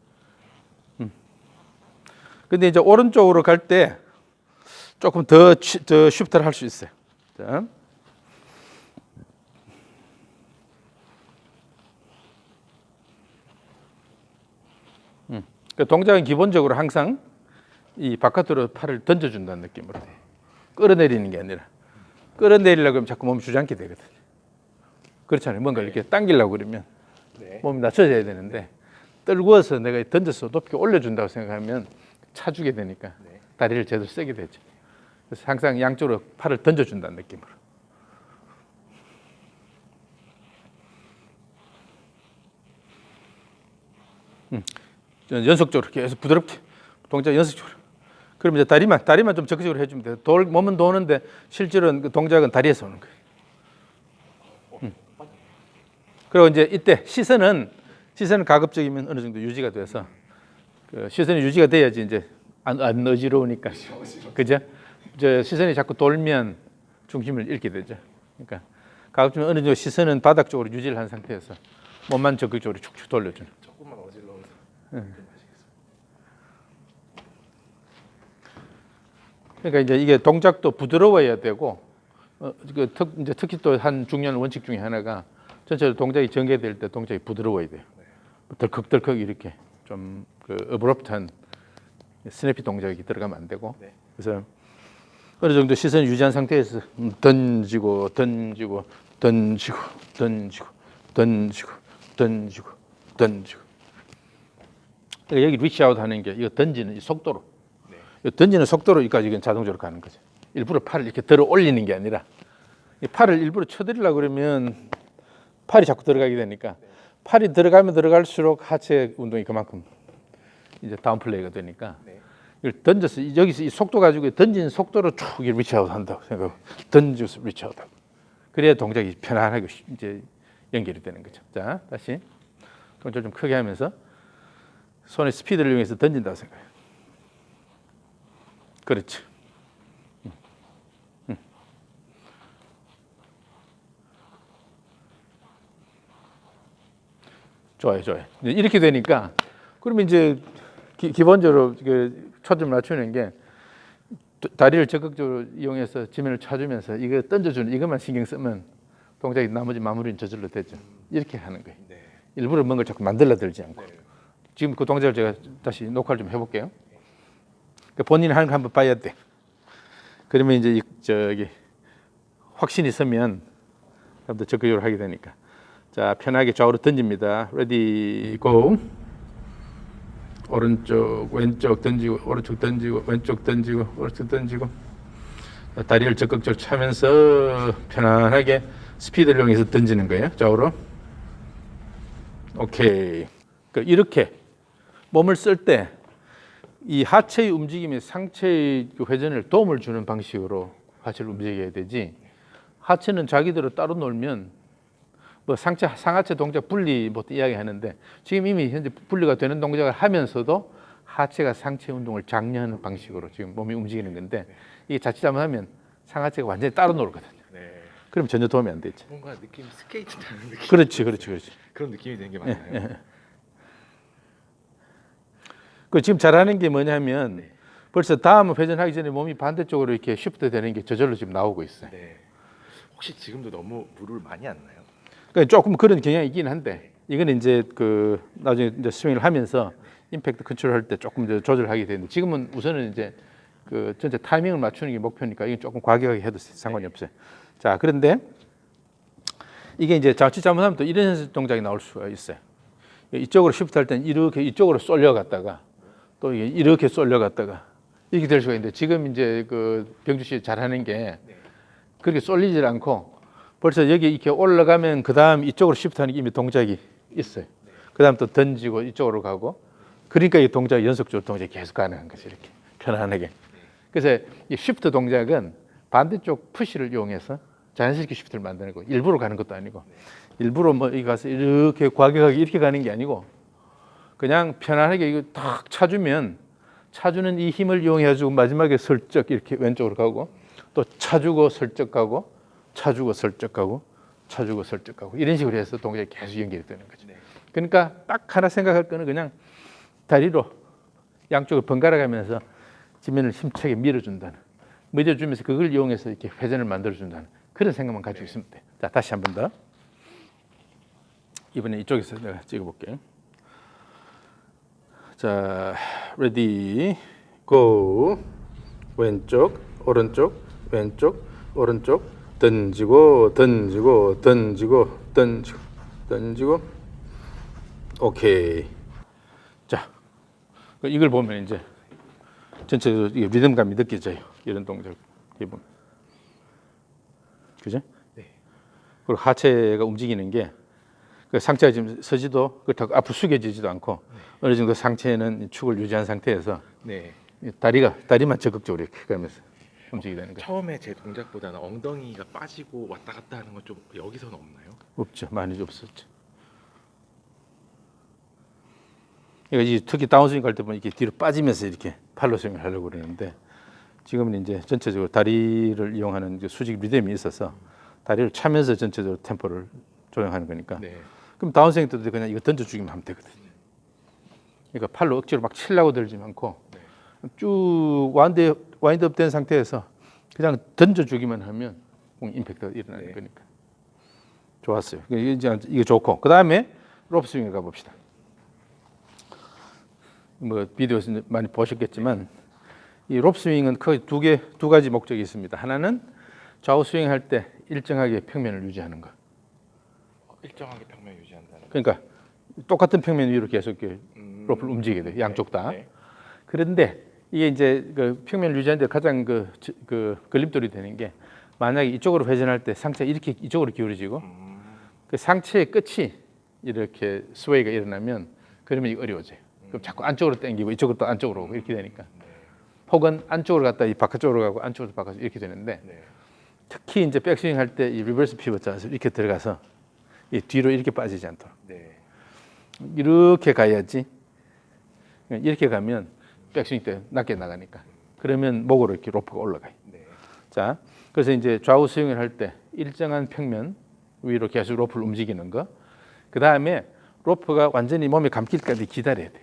근데 이제 오른쪽으로 갈 때 조금 더 쉬프트를 할 수 있어요. 자. 그 동작은 기본적으로 항상 이 바깥으로 팔을 던져준다는 느낌으로 돼. 끌어내리는 게 아니라 끌어내리려고 하면 자꾸 몸이 주저앉게 되거든요. 그렇잖아요. 뭔가 이렇게 당기려고 그러면 네. 몸이 낮춰져야 되는데 떨구어서 내가 던져서 높이 올려준다고 생각하면 차주게 되니까 네. 다리를 제대로 쓰게 되죠. 그래서 항상 양쪽으로 팔을 던져준다는 느낌으로. 연속적으로 계속 부드럽게 동작 연속적으로. 그럼 이제 다리만 좀 적극적으로 해주면 돼요. 몸은 도는데 실제로는 그 동작은 다리에서 오는 거예요. 그리고 이제 이때 시선은 가급적이면 어느 정도 유지가 돼서 그 시선이 유지가 돼야지 이제 안 어지러우니까. 그죠? 저 시선이 자꾸 돌면 중심을 잃게 되죠. 그러니까 가급적이면 어느 정도 시선은 바닥 쪽으로 유지를 한 상태에서 몸만 적극적으로 축축 돌려주는. 조금만 어질러서. 그러니까 이제 이게 동작도 부드러워야 되고 이제 특히 또 한 중요한 원칙 중에 하나가 전체적으로 동작이 전개될 때 동작이 부드러워야 돼요. 덜컥덜컥 이렇게 좀 그 어브럽트한 스냅피 동작이 들어가면 안 되고. 네. 그래서 어느 정도 시선을 유지한 상태에서 던지고 던지고 던지고 던지고 던지고 던지고 던지고. 그러니까 여기 리치아웃 하는 게 이거 던지는 이 속도로. 이 던지는 속도로 여기까지 이건 자동적으로 가는 거죠. 일부러 팔을 이렇게 들어 올리는 게 아니라 이 팔을 일부러 쳐드리려고 그러면 팔이 자꾸 들어가게 되니까 팔이 들어가면 들어갈수록 하체 운동이 그만큼 이제 다운플레이가 되니까 이걸 던져서 여기서 이 속도 가지고 던지는 속도로 쭉 리치아웃 한다고 생각하고 던져서 리치아웃하고 그래야 동작이 편안하게 이제 연결이 되는 거죠. 자, 다시 동작 좀 크게 하면서 손의 스피드를 이용해서 던진다고 생각해요. 그렇지. 좋아요. 이제 이렇게 되니까 그러면 이제 기본적으로 그 초점 맞추는 게 다리를 적극적으로 이용해서 지면을 찾으면서 이거 던져주는 이것만 신경 쓰면 동작이 나머지 마무리는 저절로 되죠. 이렇게 하는 거예요. 네. 일부러 뭔가 자꾸 만들어 들지 않고. 네. 지금 그 동작을 제가 다시 녹화를 좀 해볼게요. 그러니까 본인이 하는 거 한번 봐야 돼. 그러면 이제 저기 확신이 서면 좀 더 적극적으로 하게 되니까. 자, 편하게 좌우로 던집니다. 레디 고. 오른쪽 왼쪽 던지고 오른쪽 던지고 왼쪽 던지고 오른쪽 던지고 다리를 적극적으로 차면서 편안하게 스피드를 이용해서 던지는 거예요. 좌우로. 오케이. 그러니까 이렇게 몸을 쓸 때 이 하체의 움직임에 상체의 회전을 도움을 주는 방식으로 하체를 움직여야 되지. 하체는 자기대로 따로 놀면 뭐 상하체 동작 분리 뭐 이야기하는데 지금 이미 현재 분리가 되는 동작을 하면서도 하체가 상체 운동을 장려하는 방식으로 지금 몸이 움직이는 건데 이게 자칫 잘못하면 상하체가 완전히 따로 놀거든요. 네. 그럼 전혀 도움이 안 되죠. 뭔가 느낌이 스케이트 타는 느낌. 그렇지. 그런 느낌이 드는 게 맞나요? 그 지금 잘하는 게 뭐냐면 벌써 다음 회전하기 전에 몸이 반대쪽으로 이렇게 쉬프트 되는 게 저절로 지금 나오고 있어요. 네. 혹시 지금도 너무 무릎을 많이 안 나요? 그러니까 조금 그런 경향이 있긴 한데 이건 이제 그 나중에 이제 스윙을 하면서 임팩트 컨트롤할 때 조금 이제 조절하게 되는데 지금은 우선은 이제 그 전체 타이밍을 맞추는 게 목표니까 이게 조금 과격하게 해도 상관이 없어요. 자, 그런데 이게 이제 자칫 잘못하면 또 이런 동작이 나올 수가 있어요. 이쪽으로 쉬프트 할 때는 이렇게 이쪽으로 쏠려갔다가 또 이렇게 쏠려갔다가 이렇게 될 수가 있는데 지금 이제 그 병주 씨 잘하는 게 그렇게 쏠리질 않고 벌써 여기 이렇게 올라가면 그 다음 이쪽으로 시프트하는 게 이미 동작이 있어요. 그 다음 또 던지고 이쪽으로 가고 그러니까 이 동작이 연속적으로 동작이 계속 가능한 거죠. 이렇게 편안하게. 그래서 이 시프트 동작은 반대쪽 푸시를 이용해서 자연스럽게 시프트를 만드는 거. 일부러 가는 것도 아니고 일부러 뭐 여기 가서 이렇게 과격하게 이렇게 가는 게 아니고 그냥 편안하게 이거 탁 차주면 차주는 이 힘을 이용해가지고 마지막에 슬쩍 이렇게 왼쪽으로 가고 또 차주고 슬쩍 가고 차주고 슬쩍 가고 차주고 슬쩍 가고 이런 식으로 해서 동작이 계속 연결이 되는 거죠. 그러니까 딱 하나 생각할 거는 그냥 다리로 양쪽을 번갈아 가면서 지면을 힘차게 밀어준다는 밀어주면서 그걸 이용해서 이렇게 회전을 만들어준다는 그런 생각만 가지고 있으면 돼요. 자, 다시 한 번 더. 이번에 이쪽에서 내가 찍어볼게요. 자, 레디 고. 왼쪽 오른쪽 왼쪽 오른쪽 던지고 던지고 던지고 던지고 던지고 오케이. 자, 이걸 보면 이제 전체적으로 이게 리듬감이 느껴져요. 이런 동작 해보면, 그죠? 네. 그리고 하체가 움직이는 게 그 상체가 지금 서지도 그렇다고 앞으로 숙여지지도 않고 어느 정도 상체는 축을 유지한 상태에서 네. 다리만 적극적으로 이렇게 가면서 움직이게 되는 거예요. 처음에 제 동작보다는 엉덩이가 빠지고 왔다 갔다 하는 건 좀 여기서는 없나요? 없죠. 많이 없었죠. 그러니까 이제 특히 다운스윙 갈 때 보면 이렇게 뒤로 빠지면서 이렇게 팔로 스윙을 하려고 그러는데 지금은 이제 전체적으로 다리를 이용하는 수직 리듬이 있어서 다리를 차면서 전체적으로 템포를 조정하는 거니까. 네. 그럼 다운스윙 때도 그냥 이거 던져주기만 하면 되거든요. 그러니까 팔로 억지로 막 치려고 들지 않고 쭉 와인드업 된 상태에서 그냥 던져주기만 하면 공 임팩트가 일어나는 거니까. 좋았어요. 이게 좋고 그 다음에 로프 스윙에 가봅시다. 뭐 비디오에서 많이 보셨겠지만 이 로프 스윙은 거의 두 가지 목적이 있습니다. 하나는 좌우 스윙할 때 일정하게 평면을 유지하는 거. 일정하게 평면 유지한다는 거. 그러니까 똑같은 평면 위로 계속 로프를 움직이게 돼요. 양쪽 다. 네. 그런데 이게 이제 그 평면을 유지하는데 가장 그 걸림돌이 되는 게 만약에 이쪽으로 회전할 때 상체가 이렇게 이쪽으로 기울어지고 그 상체의 끝이 이렇게 스웨이가 일어나면 그러면 이게 어려워져요. 그럼 자꾸 안쪽으로 당기고 이쪽으로 또 안쪽으로 오고 이렇게 되니까 혹은 안쪽으로 갔다 이 바깥쪽으로 가고 안쪽으로 바깥으로 이렇게 되는데 특히 이제 백스윙 할 때 이 리버스 피벗 자세 이렇게 들어가서 이 뒤로 이렇게 빠지지 않도록 이렇게 가야지. 이렇게 가면 백스윙 때 낮게 나가니까 그러면 목으로 이렇게 로프가 올라가요. 자, 그래서 이제 좌우 스윙을 할 때 일정한 평면 위로 계속 로프를 움직이는 거. 그 다음에 로프가 완전히 몸에 감길 때까지 기다려야 돼.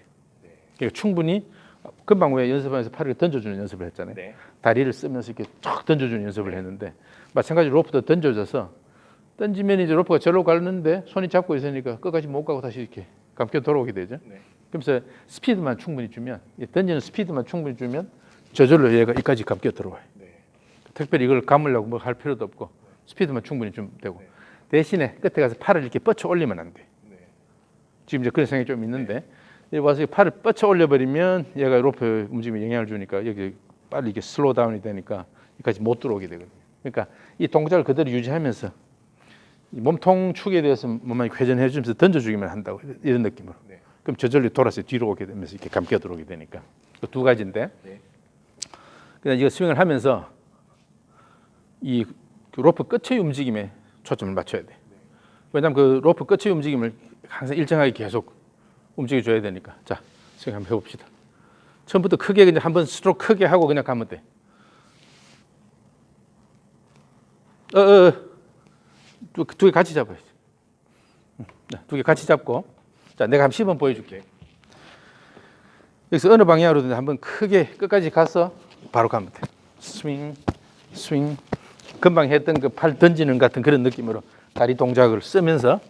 그러니까 충분히 금방 왜 연습하면서 팔을 던져주는 연습을 했잖아요. 네. 다리를 쓰면서 이렇게 쫙 던져주는 연습을 했는데 마찬가지로 로프도 던져져서 던지면 이제 로프가 절로 가는데 손이 잡고 있으니까 끝까지 못 가고 다시 이렇게 감겨 돌아오게 되죠. 네. 그러면서 스피드만 충분히 주면 던지는 스피드만 충분히 주면 저절로 얘가 이까지 감겨 들어와요. 네. 특별히 이걸 감으려고 뭐 할 필요도 없고 스피드만 충분히 주면 되고 네. 대신에 끝에 가서 팔을 이렇게 뻗쳐 올리면 안 돼. 네. 지금 이제 그런 생각이 좀 있는데 여기 와서 팔을 뻗쳐 올려버리면 얘가 로프 움직임에 영향을 주니까 여기 빨리 이게 슬로우 다운이 되니까 여기까지 못 들어오게 되거든요. 그러니까 이 동작을 그대로 유지하면서 이 몸통 축에 대해서 몸만 회전해 주면서 던져주기만 한다고 이런 느낌으로. 네. 그럼 저절로 돌아서 뒤로 오게 되면서 이렇게 감겨 들어오게 되니까 그 두 가지인데. 네. 그냥 이거 스윙을 하면서 이 로프 끝의 움직임에 초점을 맞춰야 돼. 왜냐하면 그 로프 끝의 움직임을 항상 일정하게 계속 움직여줘야 되니까. 자, 스윙 한번 해봅시다. 처음부터 크게 그냥 한번 스트로크 크게 하고 그냥 가면 돼. 두 개 같이 잡아야지. 두 개 같이 잡고. 자, 내가 한번 시범 보여줄게. 여기서 어느 방향으로든 한번 크게 끝까지 가서 바로 가면 돼. 스윙, 스윙. 금방 했던 그 팔 던지는 같은 그런 느낌으로 다리 동작을 쓰면서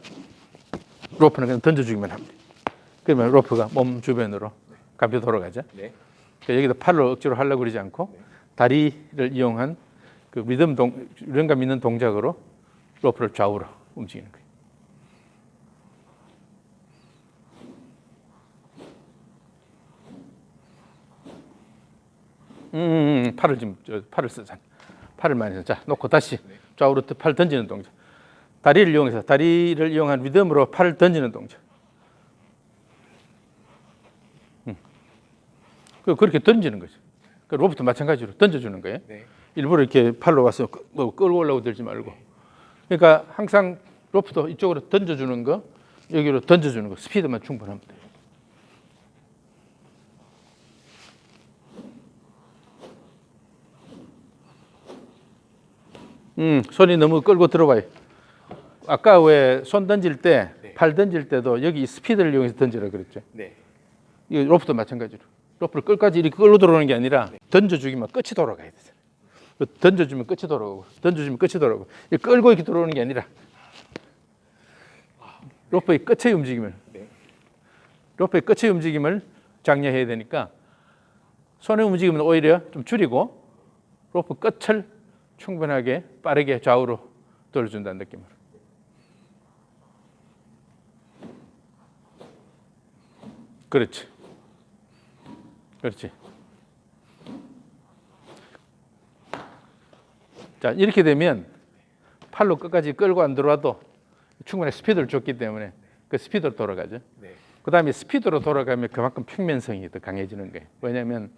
로프는 그냥 던져주기만 합니다. 그러면 로프가 몸 주변으로 감겨 돌아가죠. 네. 그러니까 여기다 팔로 억지로 하려고 그러지 않고 다리를 이용한 그 리듬감 있는 동작으로 로프를 좌우로 움직이는 거예요. 팔을 지금 팔을 쓰자. 팔을 많이 써. 자, 놓고 다시 좌우로 팔 던지는 동작. 다리를 이용한 리듬으로 팔을 던지는 동작. 그렇게 던지는 거죠. 그 로프도 마찬가지로 던져주는 거예요. 네. 일부러 이렇게 팔로 와서 뭐 끌고 올라고 들지 말고. 그러니까 항상 로프도 이쪽으로 던져주는 거, 여기로 던져주는 거, 스피드만 충분하면 돼요. 손이 너무 끌고 들어와요. 아까 왜 손 던질 때, 팔 던질 때도 여기 스피드를 이용해서 던지라 그랬죠. 네. 이 로프도 마찬가지로. 로프를 끝까지 이렇게 끌고 들어오는 게 아니라 던져주기만 끝이 돌아가야 되잖아요. 던져주면 끝이 돌아오고, 던져주면 끝이 돌아오고. 끌고 이렇게 들어오는 게 아니라 로프의 끝의 움직임을, 로프의 끝의 움직임을 장려해야 되니까 손의 움직임은 오히려 좀 줄이고 로프 끝을 충분하게 빠르게 좌우로 돌려준다는 느낌으로. 그렇지. 그렇지. 자, 이렇게 되면 팔로 끝까지 끌고 안 들어와도 충분히 스피드를 줬기 때문에 그 스피드로 돌아가죠. 네. 그 다음에 스피드로 돌아가면 그만큼 평면성이 더 강해지는 거예요. 왜냐하면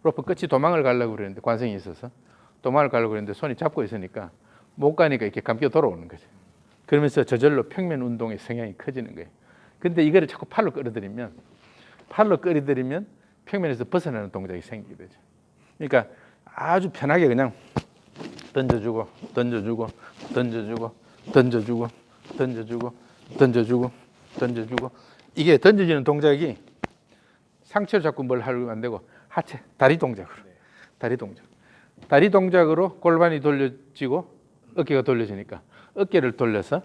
로프 끝이 도망을 가려고 그러는데 관성이 있어서 도망을 가려고 그러는데 손이 잡고 있으니까 못 가니까 이렇게 감겨 돌아오는 거죠. 그러면서 저절로 평면 운동의 성향이 커지는 거예요. 근데 이거를 자꾸 팔로 끌어들이면 평면에서 벗어나는 동작이 생기게 되죠. 그러니까 아주 편하게 그냥 던져주고 던져주고 던져주고 던져주고 던져주고 던져주고 던져주고 이게 던져지는 동작이 상체로 자꾸 뭘 하려면 안 되고 하체, 다리 동작으로 다리 동작으로 골반이 돌려지고 어깨가 돌려지니까 어깨를 돌려서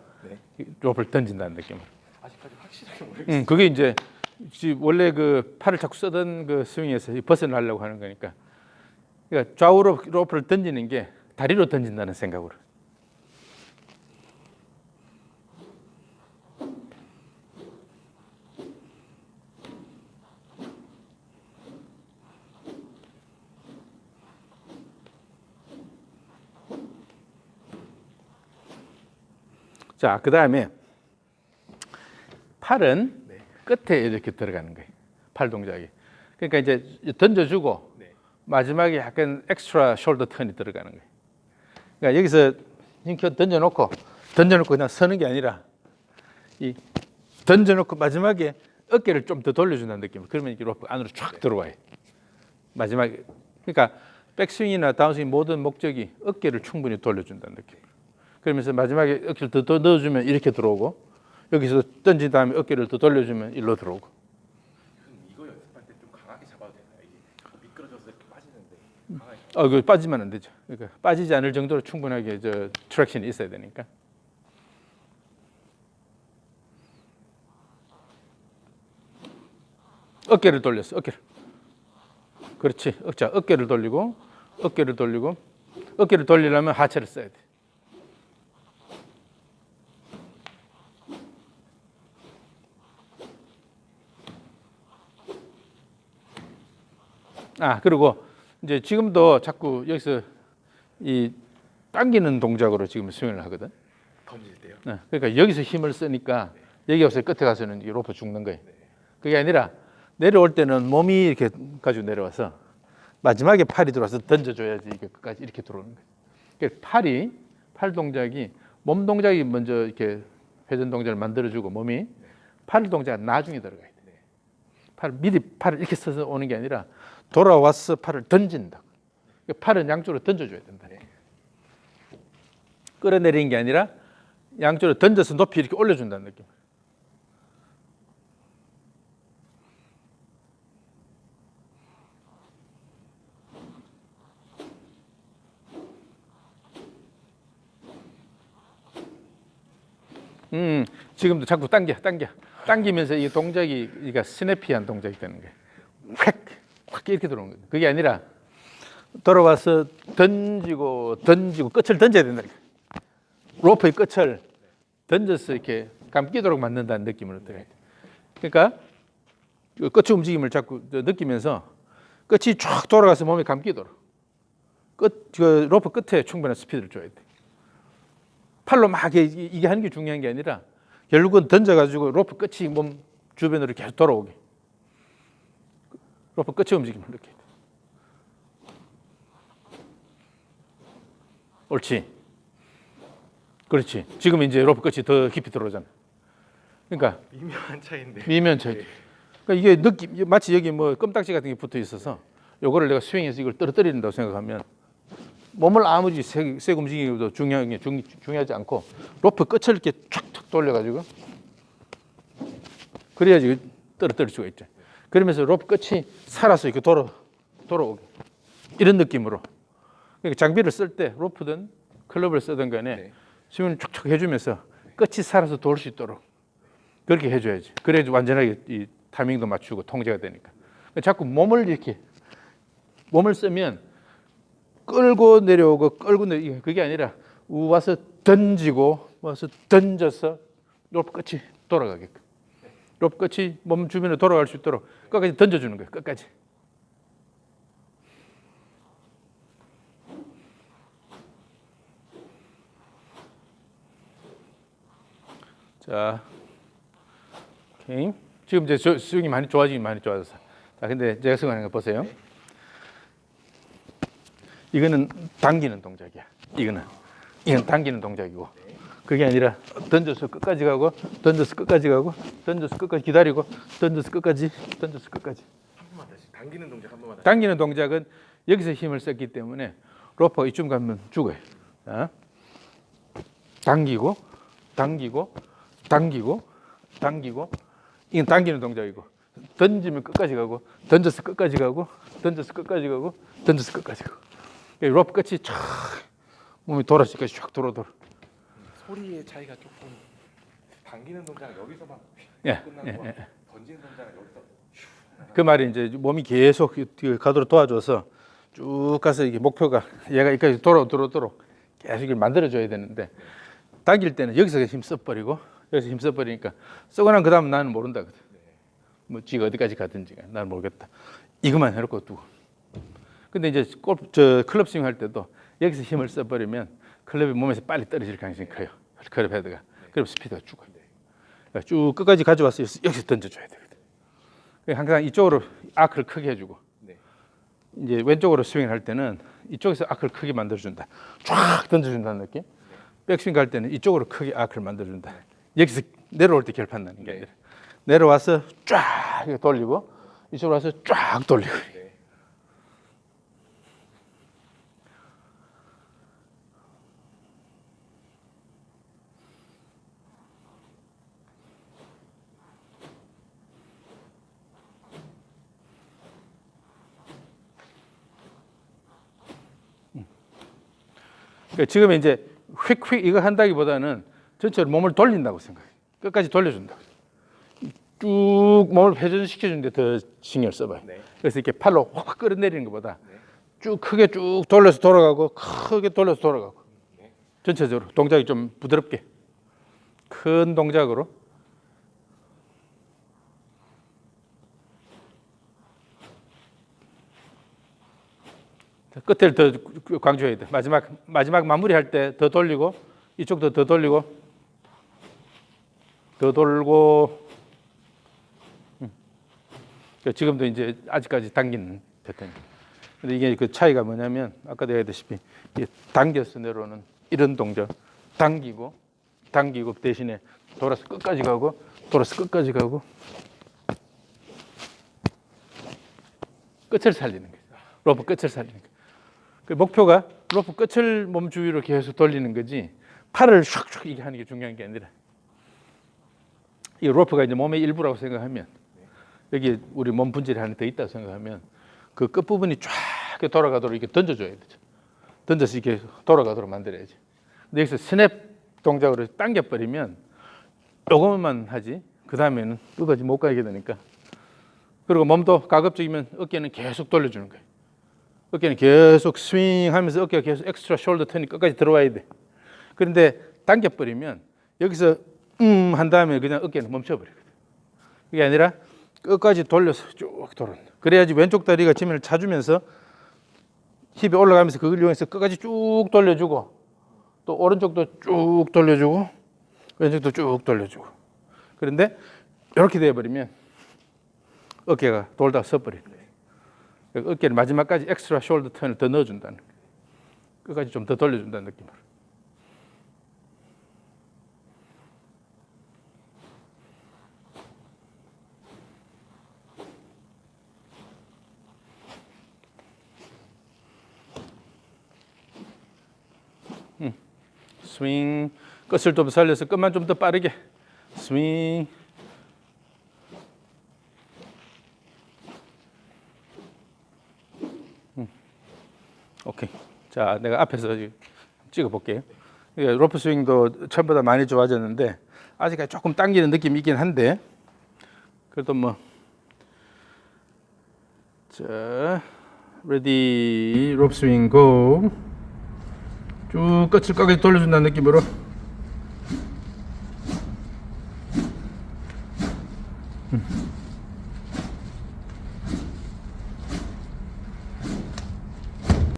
로프를 던진다는 느낌으로. 아직까지 확실하게 모르겠어요. 그게 이제 원래 그 팔을 자꾸 쓰던 그 스윙에서 벗어나려고 하는 거니까. 그러니까 좌우로 로프를 던지는 게 다리로 던진다는 생각으로. 자, 그 다음에 팔은 끝에 이렇게 들어가는 거예요. 팔 동작이. 그러니까 이제 던져주고 마지막에 약간 엑스트라 숄더 턴이 들어가는 거예요. 그러니까 여기서 이렇게 던져놓고 그냥 서는 게 아니라 이 던져놓고 마지막에 어깨를 좀 더 돌려준다는 느낌으로. 그러면 이렇게 로프 안으로 쫙 들어와요. 마지막에. 그러니까 백스윙이나 다운스윙 모든 목적이 어깨를 충분히 돌려준다는 느낌. 그러면서 마지막에 어깨를 더 넣어주면 이렇게 들어오고 여기서 던진 다음에 어깨를 더 돌려주면 일로 들어오고. 이거 연습할 때 좀 강하게 잡아도 되나요? 이게 미끄러져서 이렇게 빠지는데 강하게. 그 빠지면 안 되죠. 그러니까 빠지지 않을 정도로 충분하게 트랙션이 있어야 되니까. 어깨를 돌렸어. 어깨를. 그렇지. 자, 어깨를 돌리고, 어깨를 돌리고, 어깨를 돌리려면 하체를 써야 돼. 그리고 이제 지금도 자꾸 여기서 이 당기는 동작으로 지금 스윙을 하거든. 던질 때요? 네. 그러니까 여기서 힘을 쓰니까 여기 가서 끝에 가서는 이 로프 죽는 거예요. 그게 아니라 내려올 때는 몸이 이렇게 가지고 내려와서 마지막에 팔이 들어와서 던져줘야지 이게 끝까지 이렇게 들어오는 거예요. 그러니까 팔 동작이 몸 동작이 먼저 이렇게 회전 동작을 만들어주고 몸이 팔 동작은 나중에 들어가야 돼. 미리 팔을 이렇게 써서 오는 게 아니라 돌아와서 팔을 던진다. 팔은 양쪽으로 던져줘야 된다. 끌어내리는 게 아니라 양쪽으로 던져서 높이 이렇게 올려준다는 느낌. 지금도 자꾸 당기면서 이 동작이 그러니까 스냅피한 동작이 되는 거예요. 확 이렇게 들어오는 거예요. 그게 아니라 돌아와서 던지고 끝을 던져야 된다. 로프의 끝을 던져서 이렇게 감기도록 만든다는 느낌으로 들어야 돼. 그러니까 끝의 움직임을 자꾸 느끼면서 끝이 쫙 돌아가서 몸에 감기도록 로프 끝에 충분한 스피드를 줘야 돼. 팔로 막 이게 하는 게 중요한 게 아니라 결국은 던져가지고 로프 끝이 몸 주변으로 계속 돌아오게. 로프 끝의 움직임을 느껴야 돼. 옳지. 그렇지. 지금 이제 로프 끝이 더 깊이 들어오잖아. 그러니까 미묘한 차이인데. 미면 차이. 그러니까 이게 느낌 마치 여기 뭐 껌딱지 같은 게 붙어 있어서 요거를 내가 스윙해서 이걸 떨어뜨린다고 생각하면 몸을 아무리 세게 움직이기도 중요하지 않고 로프 끝을 이렇게 촥촥 돌려가지고 그래야지 떨어뜨릴 수가 있죠. 그러면서 로프 끝이 살아서 이렇게 돌아오게 이런 느낌으로. 그러니까 장비를 쓸 때 로프든 클럽을 쓰든 간에 스윙을 촉촉 해주면서 끝이 살아서 돌 수 있도록 그렇게 해줘야지. 그래야지 완전하게 이 타이밍도 맞추고 통제가 되니까. 자꾸 몸을 쓰면 끌고 내려오고 그게 아니라 와서 던지고 와서 던져서 로프 끝이 돌아가게끔. 로프 끝이 몸 주변으로 돌아갈 수 있도록 끝까지 던져주는 거예요. 끝까지. 자, 오케이. 지금 이제 스윙이 많이 좋아졌어. 자, 근데 제가 스윙하는 거 보세요. 이거는 당기는 동작이야. 이건 당기는 동작이고, 그게 아니라 던져서 끝까지 가고, 던져서 끝까지 가고, 던져서 끝까지 기다리고, 던져서 끝까지. 한 번만 다시 당기는 동작 한 번만 다시. 당기는 동작은 여기서 힘을 썼기 때문에 로퍼가 이쯤 가면 죽어요. 자, 당기고, 이건 당기는 동작이고, 던지면 끝까지 가고, 던져서 끝까지 가고, 던져서 끝까지 가고, 던져서 끝까지 가고. 로프 끝이 촥 몸이 돌아서 끝이 쫙 돌아. 소리의 차이가 조금 당기는 동작은 여기서만 끝나고 던지는 동작은 여기서 그 말이 이제 몸이 계속 가도록 도와줘서 쭉 가서 이게 목표가 얘가 여기까지 돌아오도록 계속 이걸 만들어줘야 되는데 당길 때는 여기서 힘 써버리고 여기서 힘 써버리니까 쓰고 나면 그 다음 나는 모른다. 뭐 지가 어디까지 가든지 나는 모르겠다. 이것만 해놓고 두고. 근데 이제 클럽 스윙 할 때도 여기서 힘을 써버리면 클럽이 몸에서 빨리 떨어질 가능성이 커요. 클럽 헤드가. 그럼 스피드가 죽어요. 쭉 끝까지 가져와서 여기서 던져줘야 되거든. 항상 이쪽으로 아크를 크게 해주고 이제 왼쪽으로 스윙을 할 때는 이쪽에서 아크를 크게 만들어준다. 쫙 던져준다는 느낌. 백스윙 갈 때는 이쪽으로 크게 아크를 만들어준다. 여기서 내려올 때 결판나는 게 아니라 내려와서 쫙 돌리고 이쪽으로 와서 쫙 돌리고. 그러니까 지금 이제 휙휙 이거 한다기보다는 전체로 몸을 돌린다고 생각해. 끝까지 돌려준다고. 쭉 몸을 회전시켜주는데 더 신경을 써봐요. 네. 그래서 이렇게 팔로 확 끌어내리는 것보다 네. 쭉 크게 쭉 돌려서 돌아가고 크게 돌려서 돌아가고 네. 전체적으로 동작이 좀 부드럽게 큰 동작으로 끝을 더 강조해야 돼. 마지막 마무리할 때 더 돌리고 이쪽도 더 돌리고 더 돌고 지금도 이제 아직까지 당기는 패턴이에요. 근데 이게 그 차이가 뭐냐면 아까도 얘기했다시피 당겨서 내려오는 이런 동작 당기고 대신에 돌아서 끝까지 가고 돌아서 끝까지 가고 끝을 살리는 거예요. 로프 끝을 살리는 거예요. 그 목표가 로프 끝을 몸 주위로 계속 돌리는 거지 팔을 슉슉 이게 하는 게 중요한 게 아니라 이 로프가 이제 몸의 일부라고 생각하면 여기 우리 몸 분질이 하나 더 있다고 생각하면 그 끝부분이 쫙 돌아가도록 이렇게 던져줘야 되죠. 던져서 이렇게 돌아가도록 만들어야지. 근데 여기서 스냅 동작으로 당겨버리면 요것만 하지 그 다음에는 끝까지 못 가게 되니까 그리고 몸도 가급적이면 어깨는 계속 돌려주는 거예요. 어깨는 계속 스윙하면서 어깨가 계속 엑스트라 숄더 턴이 끝까지 들어와야 돼. 그런데 당겨버리면 여기서 한 다음에 그냥 어깨는 멈춰버리거든. 그게 아니라 끝까지 돌려서 쭉 돌아온다. 그래야지 왼쪽 다리가 지면을 차주면서 힙이 올라가면서 그걸 이용해서 끝까지 쭉 돌려주고 또 오른쪽도 쭉 돌려주고 왼쪽도 쭉 돌려주고 그런데 이렇게 돼버리면 어깨가 돌다 서버리는 거예요. 어깨를 마지막까지 엑스트라 숄더 턴을 더 넣어준다는 거예요. 끝까지 좀 더 돌려준다는 느낌으로. 스윙 끝을 좀 살려서 끝만 좀 더 빠르게 스윙 오케이. 자, 내가 앞에서 찍어 볼게요. 로프 스윙도 처음보다 많이 좋아졌는데 아직까지 조금 당기는 느낌이 있긴 한데 그래도 뭐 자, 레디 로프 스윙 고 쭉 끝을 끝까지 돌려준다는 느낌으로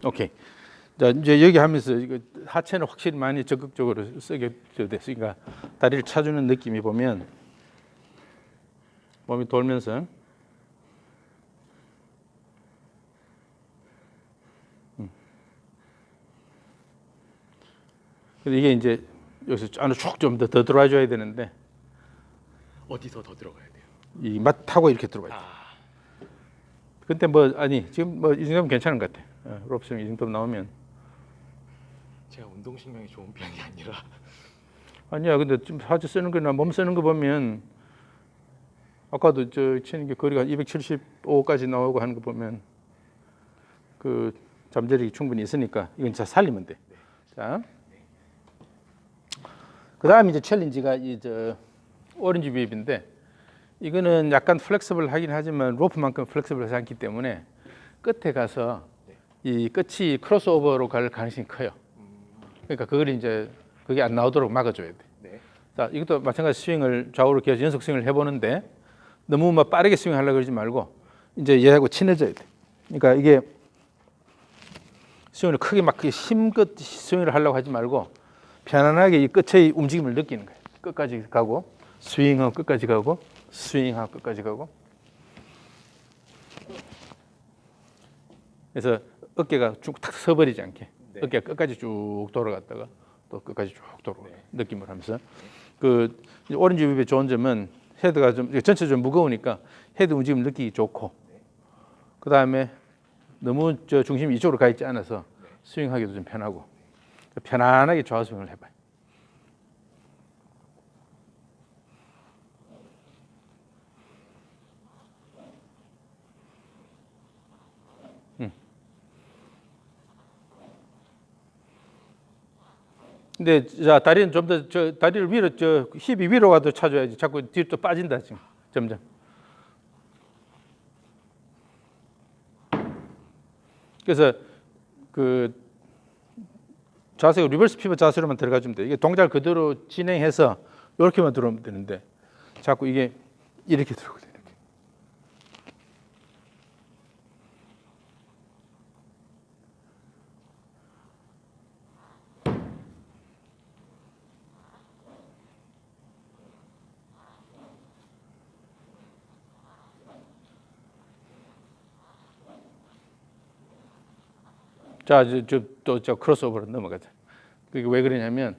오케이. 자, 이제 여기 하면서 이거 하체는 확실히 많이 적극적으로 쓰게 됐으니까 다리를 차주는 느낌이 보면 몸이 돌면서 근데 이게 이제 여기서 안으로 쭉 좀 더 들어와줘야 되는데 어디서 더 들어가야 돼요? 이 맛하고 이렇게 들어가야 돼. 근데 뭐 아니 지금 뭐 이 정도면 괜찮은 것 같아. 롭스윙 이 정도 나오면 제가 운동신경이 좋은 편이 아니라 아니야. 근데 지금 하체 쓰는 거나 몸 쓰는 거 보면 아까도 저 치는 게 거리가 275까지 나오고 하는 거 보면 그 잠재력이 충분히 있으니까 이건 진짜 살리면 돼. 네. 자, 그 다음 이제 챌린지가 이 저 오렌지 윕인데 이거는 약간 플렉서블 하긴 하지만 로프만큼 플렉서블하지 않기 때문에 끝에 가서 이 끝이 크로스오버로 갈 가능성이 커요. 그러니까 그걸 이제 그게 안 나오도록 막아줘야 돼. 네. 자, 이것도 마찬가지 스윙을 좌우로 계속 연속 스윙을 해보는데 너무 막 빠르게 스윙하려고 그러지 말고 이제 얘하고 친해져야 돼. 그러니까 이게 스윙을 크게 막 힘껏 스윙을 하려고 하지 말고 편안하게 이 끝의 움직임을 느끼는 거예요. 끝까지 가고 스윙하고 끝까지 가고 스윙하고 끝까지 가고 그래서 어깨가 쭉 탁 서버리지 않게 네. 어깨가 끝까지 쭉 돌아갔다가 또 끝까지 쭉 돌아가 네. 느낌을 하면서 그 오렌지 윕의 좋은 점은 헤드가 좀 전체적으로 무거우니까 헤드 움직임을 느끼기 좋고 그 다음에 너무 저 중심이 이쪽으로 가 있지 않아서 스윙하기도 좀 편하고 편안하게 좌우 스윙을 해봐요. 근데 자 다리는 좀 더 저 다리를 위로 저 힙이 위로 가도 차줘야지. 자꾸 뒤로 또 빠진다 지금 점점. 그래서 그 자세가 리버스 피벗 자세로만 들어가주면 돼. 이게 동작을 그대로 진행해서 이렇게만 들어오면 되는데 자꾸 이게 이렇게 들어오거든. 이렇게. 자, 또 크로스오버로 넘어가자. 그게 왜 그러냐면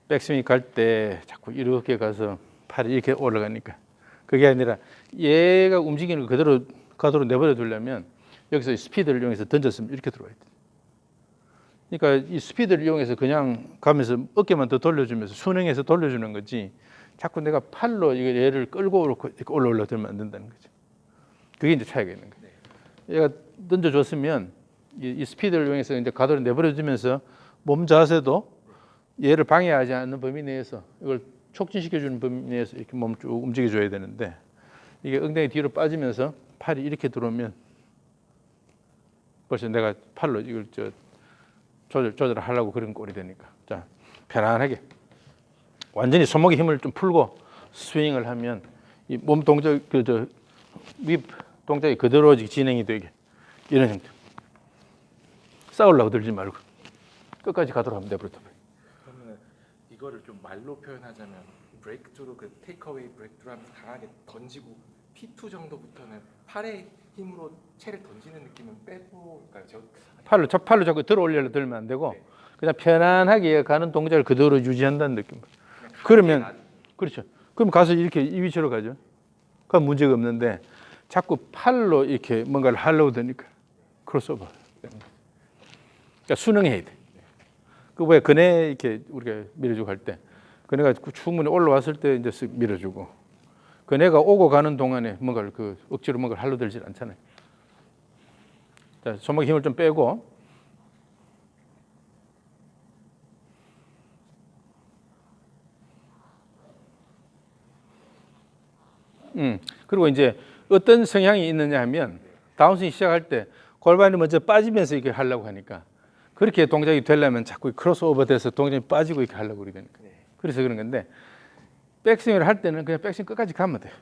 백스윙이 갈 때 자꾸 이렇게 가서 팔이 이렇게 올라가니까 그게 아니라 얘가 움직이는 거 그대로 가도록 내버려 두려면 여기서 스피드를 이용해서 던졌으면 이렇게 들어와야 돼. 그러니까 이 스피드를 이용해서 그냥 가면서 어깨만 더 돌려주면서 순행해서 돌려주는 거지 자꾸 내가 팔로 이거 얘를 끌고 이렇게 올라 들면 안 된다는 거죠. 그게 이제 차이가 있는 거예요. 얘가 던져줬으면 이 스피드를 이용해서 이제 가도록 내버려주면서 몸 자세도 얘를 방해하지 않는 범위 내에서 이걸 촉진시켜주는 범위 내에서 이렇게 몸을 쭉 움직여줘야 되는데 이게 엉덩이 뒤로 빠지면서 팔이 이렇게 들어오면 벌써 내가 팔로 이걸 조절하려고 그런 꼴이 되니까 자 편안하게 완전히 손목에 힘을 좀 풀고 스윙을 하면 이 몸 동작 윗 동작이 그대로 진행이 되게 이런 형태. 싸우려고 들지 말고 끝까지 가도록 하면 돼버려. 그러면 이거를 좀 말로 표현하자면 브레이크트로 그 테이크어웨이 브레이크트로 하면서 강하게 던지고 P2 정도부터는 팔의 힘으로 채를 던지는 느낌은 빼고 그러니까 팔로 자꾸 들어 올려서 들면 안 되고 네. 그냥 편안하게 가는 동작을 그대로 유지한다는 느낌. 그러면 그렇죠. 그럼 가서 이렇게 이 위치로 가죠. 그럼 문제가 없는데 자꾸 팔로 이렇게 뭔가를 하려고 드니까 크로스오버. 그러니까 순응해야 돼. 그 왜 그네 이렇게 우리가 밀어주고 할 때 그네가 충분히 올라왔을 때 이제 쓱 밀어주고 그네가 오고 가는 동안에 뭔가를 억지로 뭔가를 하려 들지 않잖아요. 자, 손목에 힘을 좀 빼고 그리고 이제 어떤 성향이 있느냐 하면 다운스윙 시작할 때 골반이 먼저 빠지면서 이렇게 하려고 하니까 그렇게 동작이 되려면 자꾸 크로스오버 돼서 동작이 빠지고 이렇게 하려고 그러니까 그래서 그런 건데 백스윙을 할 때는 그냥 백스윙 끝까지 가면 돼요.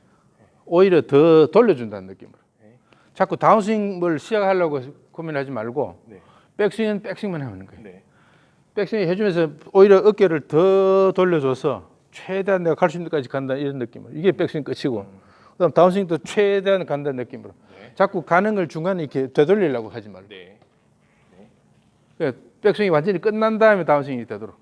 오히려 더 돌려준다는 느낌으로. 자꾸 다운스윙을 시작하려고 고민하지 말고 백스윙은 백스윙만 하는 거예요. 백스윙 해주면서 오히려 어깨를 더 돌려줘서 최대한 내가 갈 수 있는 데까지 간다 이런 느낌으로. 이게 백스윙 끝이고 그다음 다운스윙도 최대한 간다는 느낌으로. 자꾸 가는 걸 중간에 이렇게 되돌리려고 하지 말고. 그러니까 백스윙이 완전히 끝난 다음에 다운스윙이 되도록.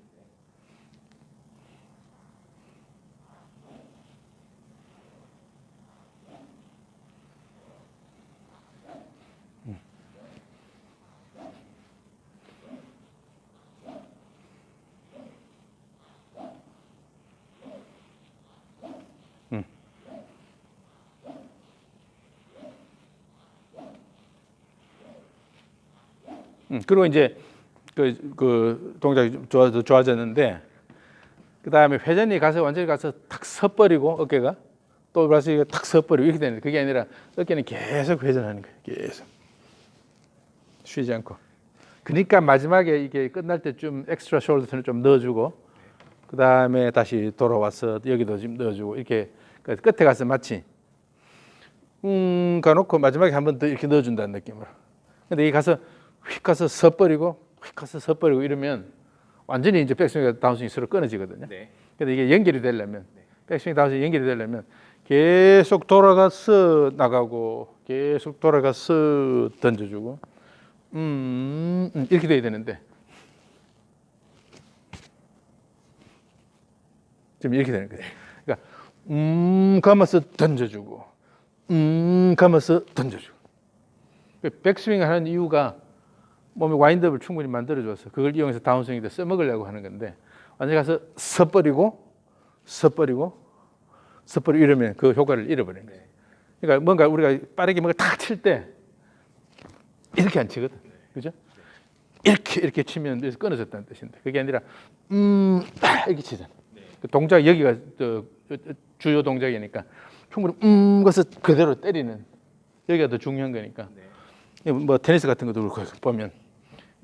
그리고 이제 그 동작이 좀 좋아졌는데 그 다음에 회전이 가서 완전히 가서 탁 서버리고 어깨가 또 다시 탁 서버리고 이렇게 되는데 그게 아니라 어깨는 계속 회전하는 거예요. 계속 쉬지 않고. 그러니까 마지막에 이게 끝날 때 좀 엑스트라 숄더를 좀 넣어주고 그 다음에 다시 돌아와서 여기도 좀 넣어주고 이렇게 끝에 가서 마치 가놓고 마지막에 한 번 더 이렇게 넣어준다는 느낌으로. 근데 이 가서 휙 가서 서버리고 휙 가서 서버리고 이러면 완전히 이제 백스윙과 다운스윙이 서로 끊어지거든요. 근데 이게 연결이 되려면 백스윙 다운스윙 연결이 되려면 계속 돌아가서 나가고 계속 돌아가서 던져주고 이렇게 돼야 되는데 지금 이렇게 되는 거예요. 그러니까 가면서 던져주고 가면서 던져주고 백스윙을 하는 이유가 몸에 와인드업을 충분히 만들어줘서 그걸 이용해서 다운스윙에 써먹으려고 하는 건데 완전히 가서 서버리고 이러면 그 효과를 잃어버리는 거예요. 그러니까 뭔가 우리가 빠르게 뭔가 탁 칠 때 이렇게 안 치거든. 그죠? 이렇게 치면 여기서 끊어졌다는 뜻인데 그게 아니라 이렇게 치잖아. 그 동작 여기가 주요 동작이니까 충분히 것을 그대로 때리는 여기가 더 중요한 거니까. 뭐 테니스 같은 것도 그렇고 보면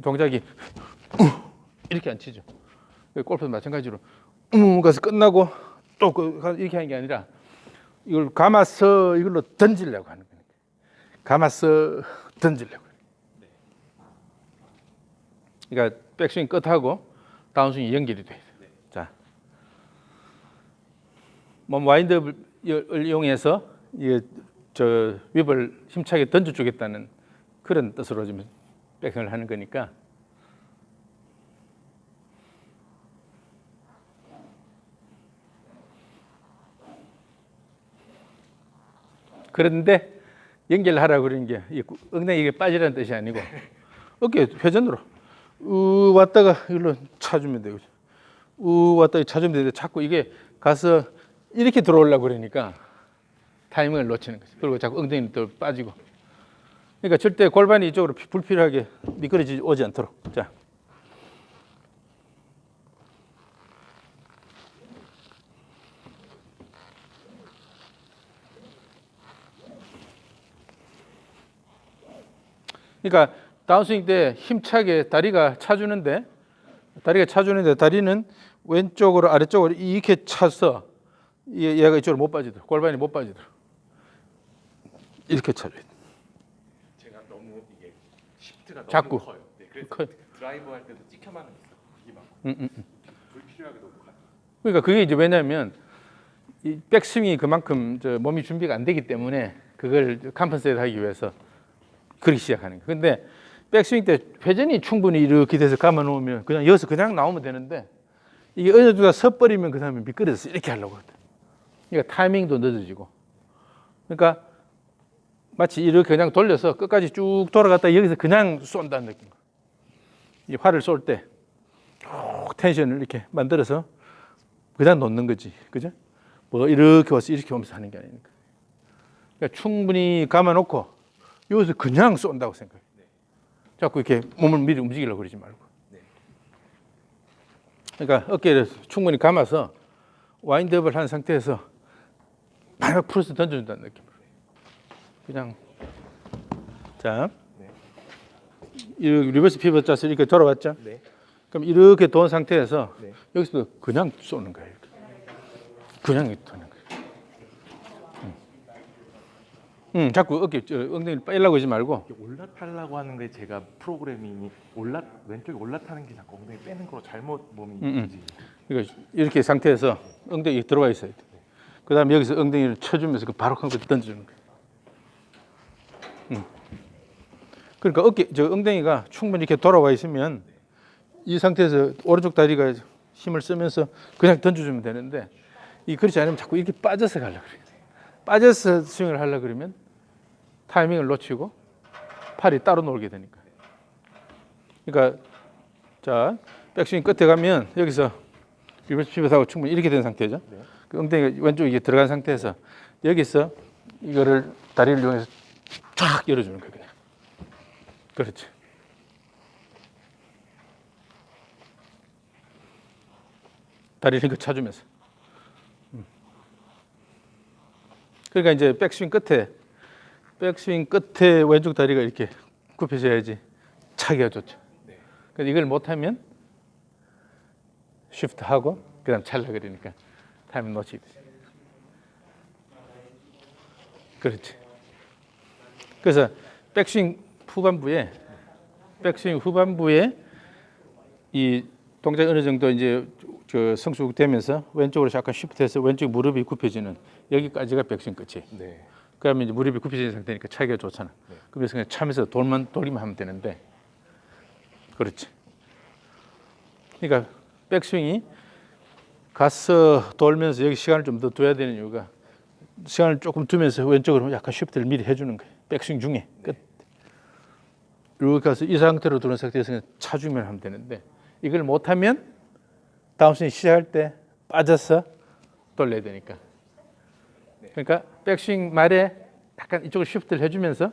동작이 이렇게 안 치죠. 골프도 마찬가지로 것을 끝나고 또 이렇게 하는 게 아니라 이걸 감아서 이걸로 던지려고 하는 거니까. 감아서 던지려고. 그러니까 백스윙 끝하고 다운스윙이 연결이 돼. 자, 몸 와인드업을 이용해서 저 윕을 힘차게 던져주겠다는 그런 뜻으로 지금 백스윙을 하는 거니까. 그런데 연결하라고 그러는 게 엉덩이 이게 빠지라는 뜻이 아니고 어깨 회전으로 왔다가 이걸로 차주면 되고 왔다가 차주면 되는데 자꾸 이게 가서 이렇게 들어오려고 그러니까 타이밍을 놓치는 거죠. 그리고 자꾸 엉덩이는 또 빠지고. 그러니까 절대 골반이 이쪽으로 불필요하게 미끄러지지 오지 않도록. 자. 그러니까 다운스윙 때 힘차게 다리가 차주는데 다리는 왼쪽으로 아래쪽으로 이렇게 차서 얘가 이쪽으로 못 빠지도록 골반이 못 빠지도록 이렇게 차줘야 돼. 제가 너무 이게 시프트가 너무 자꾸 커요. 네, 그래서 커요. 드라이브 할 때도 찍혀만 있어요. 이게 막 불필요하게 너무 가요. 그러니까 그게 이제 왜냐하면 이 백스윙이 그만큼 몸이 준비가 안 되기 때문에 그걸 컴pen세이트 하기 위해서 그렇게 시작하는 거예요. 근데 백스윙 때 회전이 충분히 이렇게 돼서 감아 놓으면 그냥 여기서 그냥 나오면 되는데 이게 어느 정도 서버리면 그 다음에 미끄러져서 이렇게 하려고 하거든. 그러니까 타이밍도 늦어지고. 그러니까 마치 이렇게 그냥 돌려서 끝까지 쭉 돌아갔다 여기서 그냥 쏜다는 느낌. 이 활을 쏠 때 텐션을 이렇게 만들어서 그냥 놓는 거지. 그죠? 뭐 이렇게 와서 이렇게 오면서 하는 게 아니니까. 그러니까 충분히 감아 놓고 여기서 그냥 쏜다고 생각해. 자꾸 이렇게 몸을 미리 움직이려고 그러지 말고. 그러니까 어깨를 충분히 감아서 와인드업을 한 상태에서 막 풀어서 던져준다는 느낌으로. 그냥 자, 리버스 피벗 자세 이렇게 돌아왔죠. 네. 그럼 이렇게 도는 상태에서 네. 여기서 그냥 쏘는 거예요. 이렇게. 그냥 이렇게 도는 거예요. 자꾸 어깨 엉덩이를 빼려고 하지 말고. 올라타려고 하는 게 제가 프로그래밍이 왼쪽에 올라타는 게 자꾸 엉덩이 빼는 거로 잘못 몸이 움직이죠. 그러니까 이렇게 상태에서 엉덩이 들어가 있어야 돼. 그다음에 여기서 엉덩이를 쳐주면서 그 바로 한 거 던져주는 거예요. 그러니까 엉덩이가 충분히 이렇게 돌아와 있으면 이 상태에서 오른쪽 다리가 힘을 쓰면서 그냥 던져주면 되는데 그렇지 않으면 자꾸 이렇게 빠져서 가려고 그래요. 빠져서 스윙을 하려고 그러면 타이밍을 놓치고 팔이 따로 놀게 되니까. 그러니까 자 백스윙 끝에 가면 여기서 리버스 피벗하고 충분히 이렇게 된 상태죠. 그 엉덩이가 왼쪽 이게 들어간 상태에서 여기서 이거를 다리를 이용해서 쫙 열어주는 거예요. 그냥. 그렇지. 다리를 이렇게 차주면서. 그러니까 이제 백스윙 끝에 왼쪽 다리가 이렇게 굽혀져야지 차기가 좋죠. 그래서 이걸 못하면 쉬프트하고 그다음 찰라 그러니까 타이밍 놓치게 되죠. 그렇지. 그래서 백스윙 후반부에 이 동작이 어느 정도 이제 성숙되면서 왼쪽으로 약간 쉬프트해서 왼쪽 무릎이 굽혀지는 여기까지가 백스윙 끝이에요. 네. 그러면 이제 무릎이 굽혀진 상태니까 차기가 좋잖아. 그래서 그냥 차면서 돌기만 하면 되는데, 그렇지. 그러니까 백스윙이 가서 돌면서 여기 시간을 좀 더 둬야 되는 이유가 시간을 조금 두면서 왼쪽으로 약간 쉬프트를 미리 해주는 거예요. 백스윙 중에 끝. 이렇게 가서 이 상태로 두는 상태에서 그냥 차주면 하면 되는데 이걸 못하면 다운스윙 시작할 때 빠져서 돌려야 되니까. 그러니까 백스윙 말에 약간 이쪽을 쉬프트를 해주면서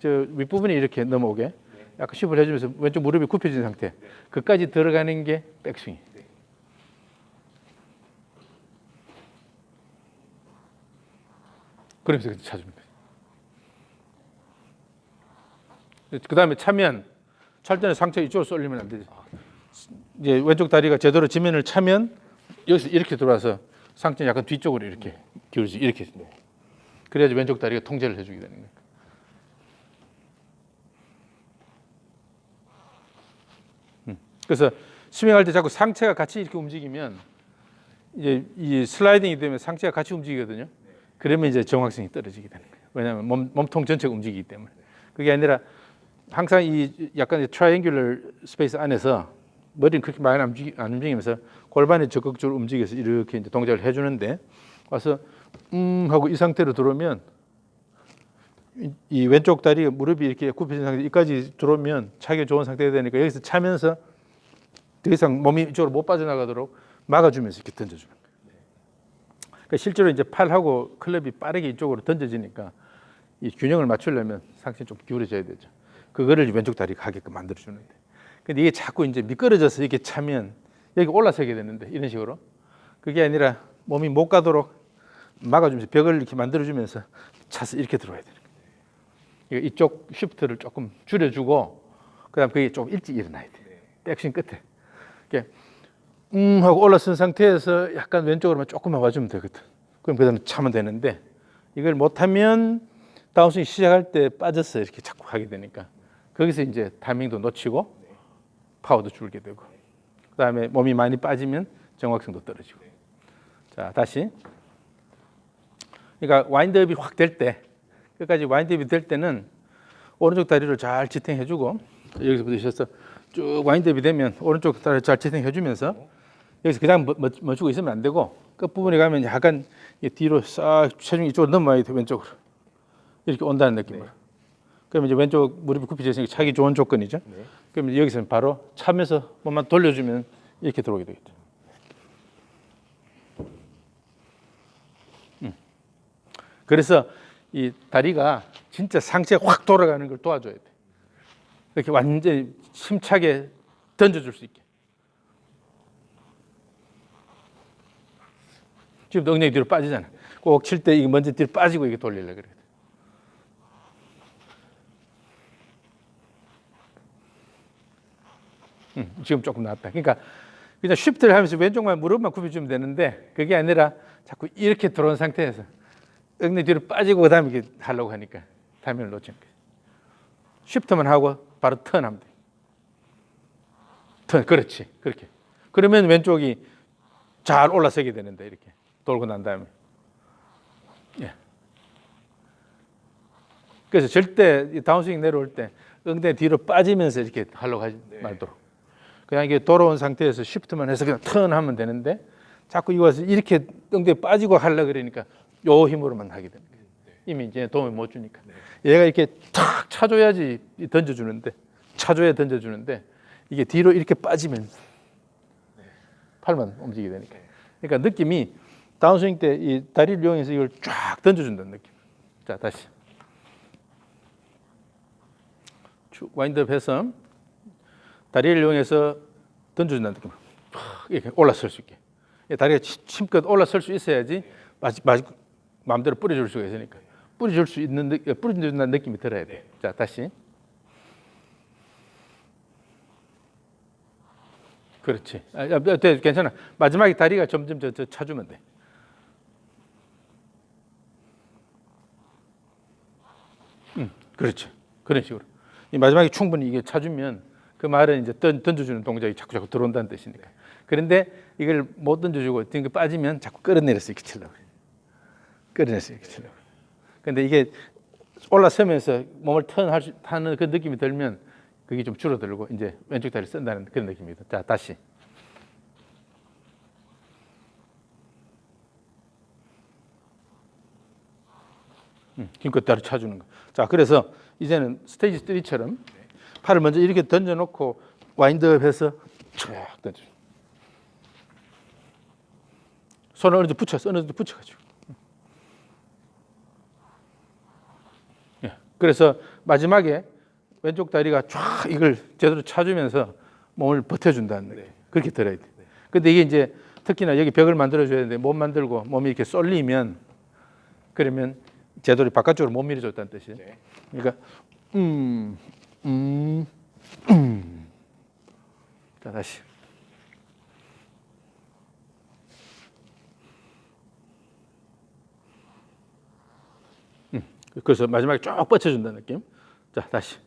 윗부분이 이렇게 넘어오게 약간 힙을 해주면서 왼쪽 무릎이 굽혀진 상태. 그까지 들어가는 게 백스윙. 그러면서 차줍니다. 그 다음에 차면 찰 때는 상체 이쪽으로 쏠리면 안 되지. 이제 왼쪽 다리가 제대로 지면을 차면 여기서 이렇게 들어와서 상체 약간 뒤쪽으로 이렇게 기울지 이렇게. 그래야지 왼쪽 다리가 통제를 해주게 되는 거예요. 그래서 스윙할 때 자꾸 상체가 같이 이렇게 움직이면 이제 이 슬라이딩이 되면 상체가 같이 움직이거든요. 그러면 이제 정확성이 떨어지게 되는 거예요. 왜냐하면 몸통 전체가 움직이기 때문에. 그게 아니라 항상 이 약간 트라이앵귤러 스페이스 안에서 머리는 그렇게 많이 안 움직이면서 골반이 적극적으로 움직여서 이렇게 이제 동작을 해주는데 와서 하고 이 상태로 들어오면 이 왼쪽 다리 무릎이 이렇게 굽혀진 상태 여기까지 들어오면 차기 좋은 상태가 되니까 여기서 차면서 더 이상 몸이 이쪽으로 못 빠져나가도록 막아주면서 이렇게 던져주는 거예요. 그러니까 실제로 이제 팔하고 클럽이 빠르게 이쪽으로 던져지니까 이 균형을 맞추려면 상체는 좀 기울어져야 되죠. 그거를 왼쪽 다리가 하게끔 만들어주는데. 근데 이게 자꾸 이제 미끄러져서 이렇게 차면 여기 올라서게 되는데 이런 식으로 그게 아니라 몸이 못 가도록 막아주면서 벽을 이렇게 만들어주면서 차서 이렇게 들어와야 되는 거예요. 이쪽 쉬프트를 조금 줄여주고 그다음 그게 좀 일찍 일어나야 돼. 백스윙 끝에. 이렇게 하고 올라선 상태에서 약간 왼쪽으로만 조금만 와주면 되거든. 그럼 그다음에 차면 되는데 이걸 못하면 다운스윙 시작할 때 빠져서 이렇게 자꾸 하게 되니까 거기서 이제 타이밍도 놓치고 파워도 줄게 되고 그다음에 몸이 많이 빠지면 정확성도 떨어지고. 자 다시. 그러니까 와인드업이 확 될 때 끝까지 와인드업이 될 때는 오른쪽 다리를 잘 지탱해주고 여기서부터 있어서 쭉 와인드업이 되면 오른쪽 다리를 잘 지탱해주면서 여기서 그냥 멈추고 있으면 안 되고 끝부분에 가면 약간 뒤로 싹 체중이 이쪽으로 넘어와야 돼. 왼쪽으로 이렇게 온다는 느낌으로. 그러면 이제 왼쪽 무릎이 굽혀져 있으니까 차기 좋은 조건이죠. 그러면 여기서는 바로 차면서 몸만 돌려주면 이렇게 들어오게 되겠죠. 그래서 이 다리가 진짜 상체가 확 돌아가는 걸 도와줘야 돼. 이렇게 완전히 힘차게 던져줄 수 있게. 지금 엉덩이 뒤로 빠지잖아. 꼭 칠 때 이게 먼저 뒤로 빠지고 이게 돌리려고 그래. 지금 조금 나왔다. 그러니까 그냥 쉬프트를 하면서 왼쪽만 무릎만 굽혀주면 되는데 그게 아니라 자꾸 이렇게 들어온 상태에서 엉덩이 뒤로 빠지고 그다음에 이렇게 하려고 하니까 타이밍을 놓치는 거예요. 쉬프트만 하고 바로 턴하면 돼. 턴, 그렇지. 그렇게. 그러면 왼쪽이 잘 올라서게 되는데 이렇게 돌고 난 다음에. 예. 그래서 절대 다운스윙 내려올 때 엉덩이 뒤로 빠지면서 이렇게 하려고 하지 말도록. 그냥 이게 돌아온 상태에서 쉬프트만 해서 그냥 턴하면 되는데 자꾸 이거 와서 이렇게 엉덩이 빠지고 하려고 그러니까 요 힘으로만 하게 되는 거예요. 이미 이제 도움을 못 주니까. 얘가 이렇게 탁 차줘야지 던져주는데 차줘야 던져주는데 이게 뒤로 이렇게 빠지면 팔만 움직이게 되니까. 그러니까 느낌이 다운스윙 때 이 다리를 이용해서 이걸 쫙 던져준다는 느낌. 자 다시. 와인드업 해서 다리를 이용해서 던져준다는 느낌. 이렇게 올라설 수 있게. 다리가 힘껏 올라설 수 있어야지 마음대로 뿌려줄 수가 있으니까. 뿌려줄 수 있는 뿌려준다는 느낌이 들어야 돼. 자 다시. 그렇지. 돼, 괜찮아. 마지막에 다리가 점점 저 차주면 돼. 그렇지. 그런 식으로. 이 마지막에 충분히 이게 차주면 그 말은 이제 던져주는 동작이 자꾸 들어온다는 뜻이니까. 그런데 이걸 못 던져주고 등이 빠지면 자꾸 끌어내려서 이렇게 치려고 그래. 끌어내서 이렇게 치려고. 근데 이게 올라서면서 몸을 타는 그 느낌이 들면 그게 좀 줄어들고 이제 왼쪽 다리를 쓴다는 그런 느낌입니다. 자, 다시. 힘껏 다리 차주는 거. 자, 그래서 이제는 스테이지 3처럼 팔을 먼저 이렇게 던져놓고 와인드업해서 쫙 던져. 손을 어느 정도 붙여가지고. 예. 그래서 마지막에 왼쪽 다리가 쫙 이걸 제대로 차주면서 몸을 버텨준다는 느낌. 네. 그렇게 들어야 돼. 근데 이게 이제 특히나 여기 벽을 만들어줘야 되는데 못 만들고 몸이 이렇게 쏠리면 그러면 제대로 바깥쪽으로 못 밀어줬다는 뜻이에요. 네. 그러니까 자 다시. 그래서 마지막에 쭉 뻗쳐준다는 느낌. 자 다시.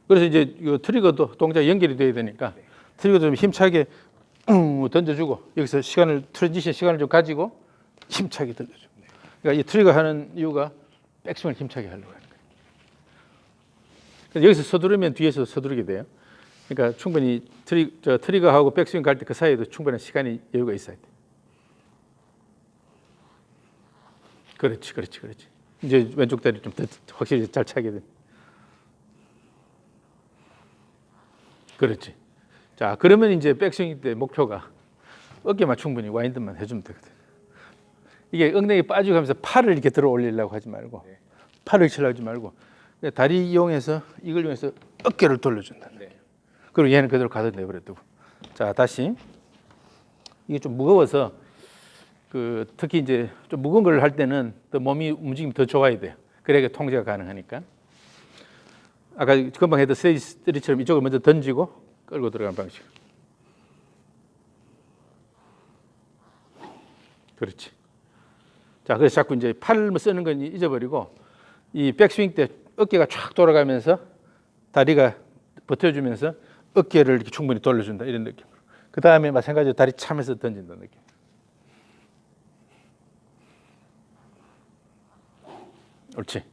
그래서 이제 이 트리거도 동작 연결이 돼야 되니까 트리거도 좀 힘차게 던져주고 여기서 트랜지션 시간을 좀 가지고 힘차게 던져주고. 그러니까 이 트리거 하는 이유가 백스윙을 힘차게 하려고 하는 거예요. 그래서 여기서 서두르면 뒤에서 서두르게 돼요. 그러니까 충분히 트리거하고 백스윙 갈 때 그 사이에도 충분한 시간이 여유가 있어야 돼. 그렇지. 이제 왼쪽 다리 좀 더 확실히 잘 차게 돼. 그렇지. 자, 그러면 이제 백스윙 때 목표가 어깨만 충분히 와인드만 해주면 되거든. 이게 엉덩이 빠지고 하면서 팔을 이렇게 들어 올리려고 하지 말고, 팔을 치려고 하지 말고, 다리 이용해서 이걸 이용해서 어깨를 돌려준다. 그리고 얘는 그대로 가서 내버려두고. 자, 다시. 이게 좀 무거워서 특히 이제 좀 무거운 걸 할 때는 더 몸이 움직임이 더 좋아야 돼요. 그래야 통제가 가능하니까. 아까 금방 했던 스트리처럼 이쪽을 먼저 던지고 끌고 들어가는 방식. 그렇지. 자, 그래서 자꾸 이제 팔을 쓰는 건 잊어버리고 이 백스윙 때 어깨가 쫙 돌아가면서 다리가 버텨주면서 어깨를 이렇게 충분히 돌려준다 이런 느낌. 그 다음에 마찬가지로 다리 차면서 던진다는 느낌. 옳지.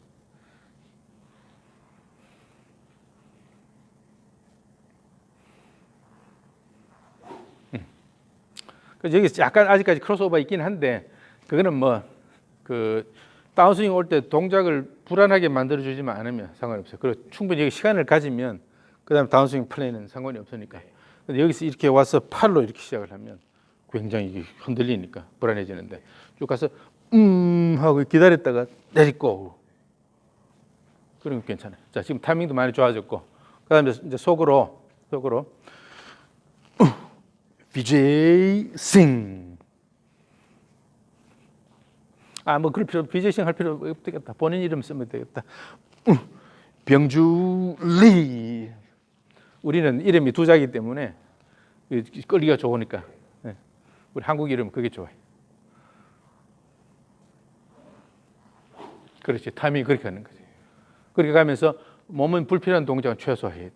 그래서 여기 약간 아직까지 크로스오버 있긴 한데 그거는 다운스윙 올 때 동작을 불안하게 만들어주지만 않으면 상관없어요. 그리고 충분히 여기 시간을 가지면 그다음 다운스윙 플레이는 상관이 없으니까. 근데 여기서 이렇게 와서 팔로 이렇게 시작을 하면 굉장히 흔들리니까 불안해지는데 쭉 가서 하고 기다렸다가 내딛고 그러면 괜찮아요. 자, 지금 타이밍도 많이 좋아졌고 그다음에 이제 속으로 BJ 싱. 그럴 필요 BJ 싱 할 필요 없겠다. 본인 이름 쓰면 되겠다. 병주리. 우리는 이름이 두 자이기 때문에 끌기가 좋으니까. 우리 한국 이름 그게 좋아요. 그렇지. 타이밍이 그렇게 하는 거지. 그렇게 가면서 몸은 불필요한 동작은 최소화해야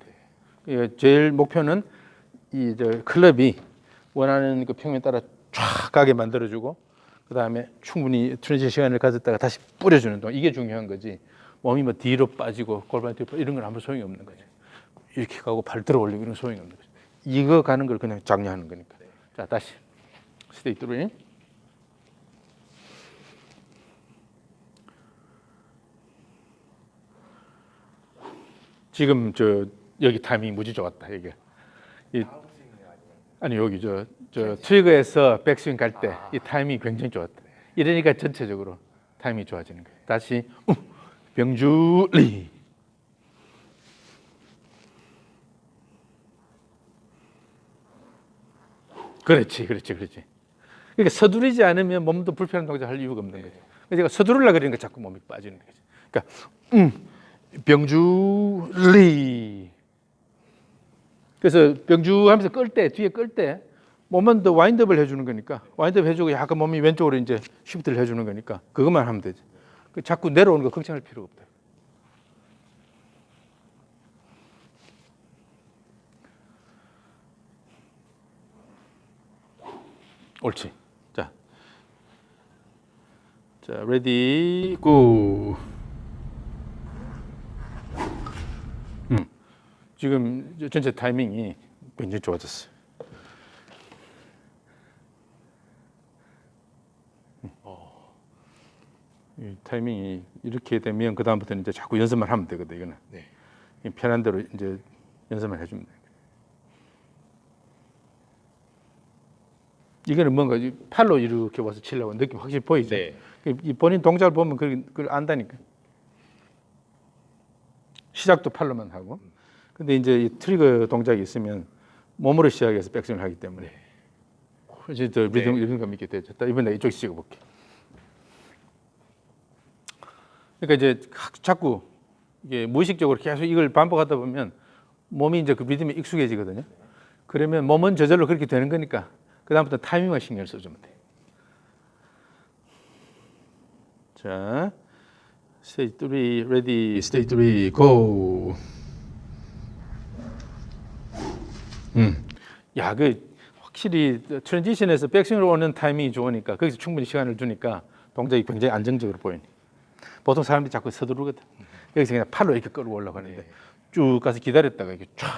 돼. 제일 목표는 클럽이 원하는 그 평면 따라 쫙 가게 만들어주고 그 다음에 충분히 트랜지션 시간을 가졌다가 다시 뿌려주는 동안 이게 중요한 거지. 몸이 뒤로 빠지고 골반 뒤로 빠지고 이런 건 아무 소용이 없는 거죠. 이렇게 가고 발 들어 올리고 이런 소용이 없는 거죠. 이거 가는 걸 그냥 장려하는 거니까. 자, 다시 스테이 트루. 지금 여기 타이밍 무지 좋았다. 이게 아니 여기 트리거에서 백스윙 갈 때 이 타이밍이 굉장히 좋았다. 이러니까 전체적으로 타이밍이 좋아지는 거예요. 다시 병주리. 그렇지. 그러니까 서두르지 않으면 몸도 불편한 동작 할 이유가 없는 거죠. 그래서 제가 서두르려고 그러니까 자꾸 몸이 빠지는 거죠. 그러니까 병주리. 그래서 병주 하면서 뒤에 끌 때 몸만 더 와인드업을 해주는 거니까 와인드업 해주고 약간 몸이 왼쪽으로 이제 쉬프트를 해주는 거니까 그것만 하면 되지. 자꾸 내려오는 거 걱정할 필요가 없다. 옳지. 자, 레디 고. 지금 전체 타이밍이 굉장히 좋아졌어요. 이 타이밍이 이렇게 되면 그 다음부터는 이제 자꾸 연습만 하면 되거든. 이거는 편한 대로 이제 연습만 해주면 돼. 이거는 뭔가 팔로 이렇게 와서 치려고 느낌 확실히 보이죠. 네. 이 본인 동작을 보면 그걸 안다니까. 시작도 팔로만 하고. 근데 이제 이 트리거 동작이 있으면 몸으로 시작해서 백스윙을 하기 때문에 훨씬 더 리듬감 있게 되죠. 이번에 이쪽 찍어볼게. 그러니까 이제 자꾸 이게 무의식적으로 계속 이걸 반복하다 보면 몸이 이제 그 리듬에 익숙해지거든요. 그러면 몸은 저절로 그렇게 되는 거니까 그 다음부터 타이밍만 신경을 써주면 돼. 자, 스테이지 3, ready, 스테이지 3, go. 야, 확실히 트랜지션에서 백스윙으로 오는 타이밍이 좋으니까 거기서 충분히 시간을 주니까 동작이 굉장히 안정적으로 보이네. 보통 사람들이 자꾸 서두르거든. 여기서 그냥 팔로 이렇게 끌고 올라가는데 쭉 가서 기다렸다가 이렇게 쫙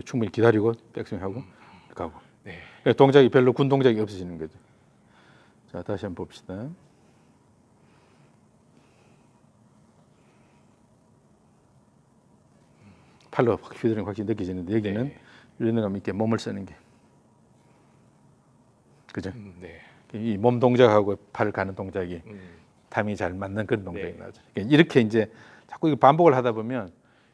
충분히 기다리고 백스윙하고 가고. 네. 동작이 별로 군 동작이 없어지는 거죠. 자, 다시 한번 봅시다. 팔로 확 휘두르는 확실히 느껴지는데 여기는 리듬감 있게 몸을 쓰는 게 그죠? 네. 이 몸 동작하고 팔을 가는 동작이 타이밍이 잘 맞는 그런 동작이 나죠. 그러니까 이렇게 이제 자꾸 이거 반복을 하다 보면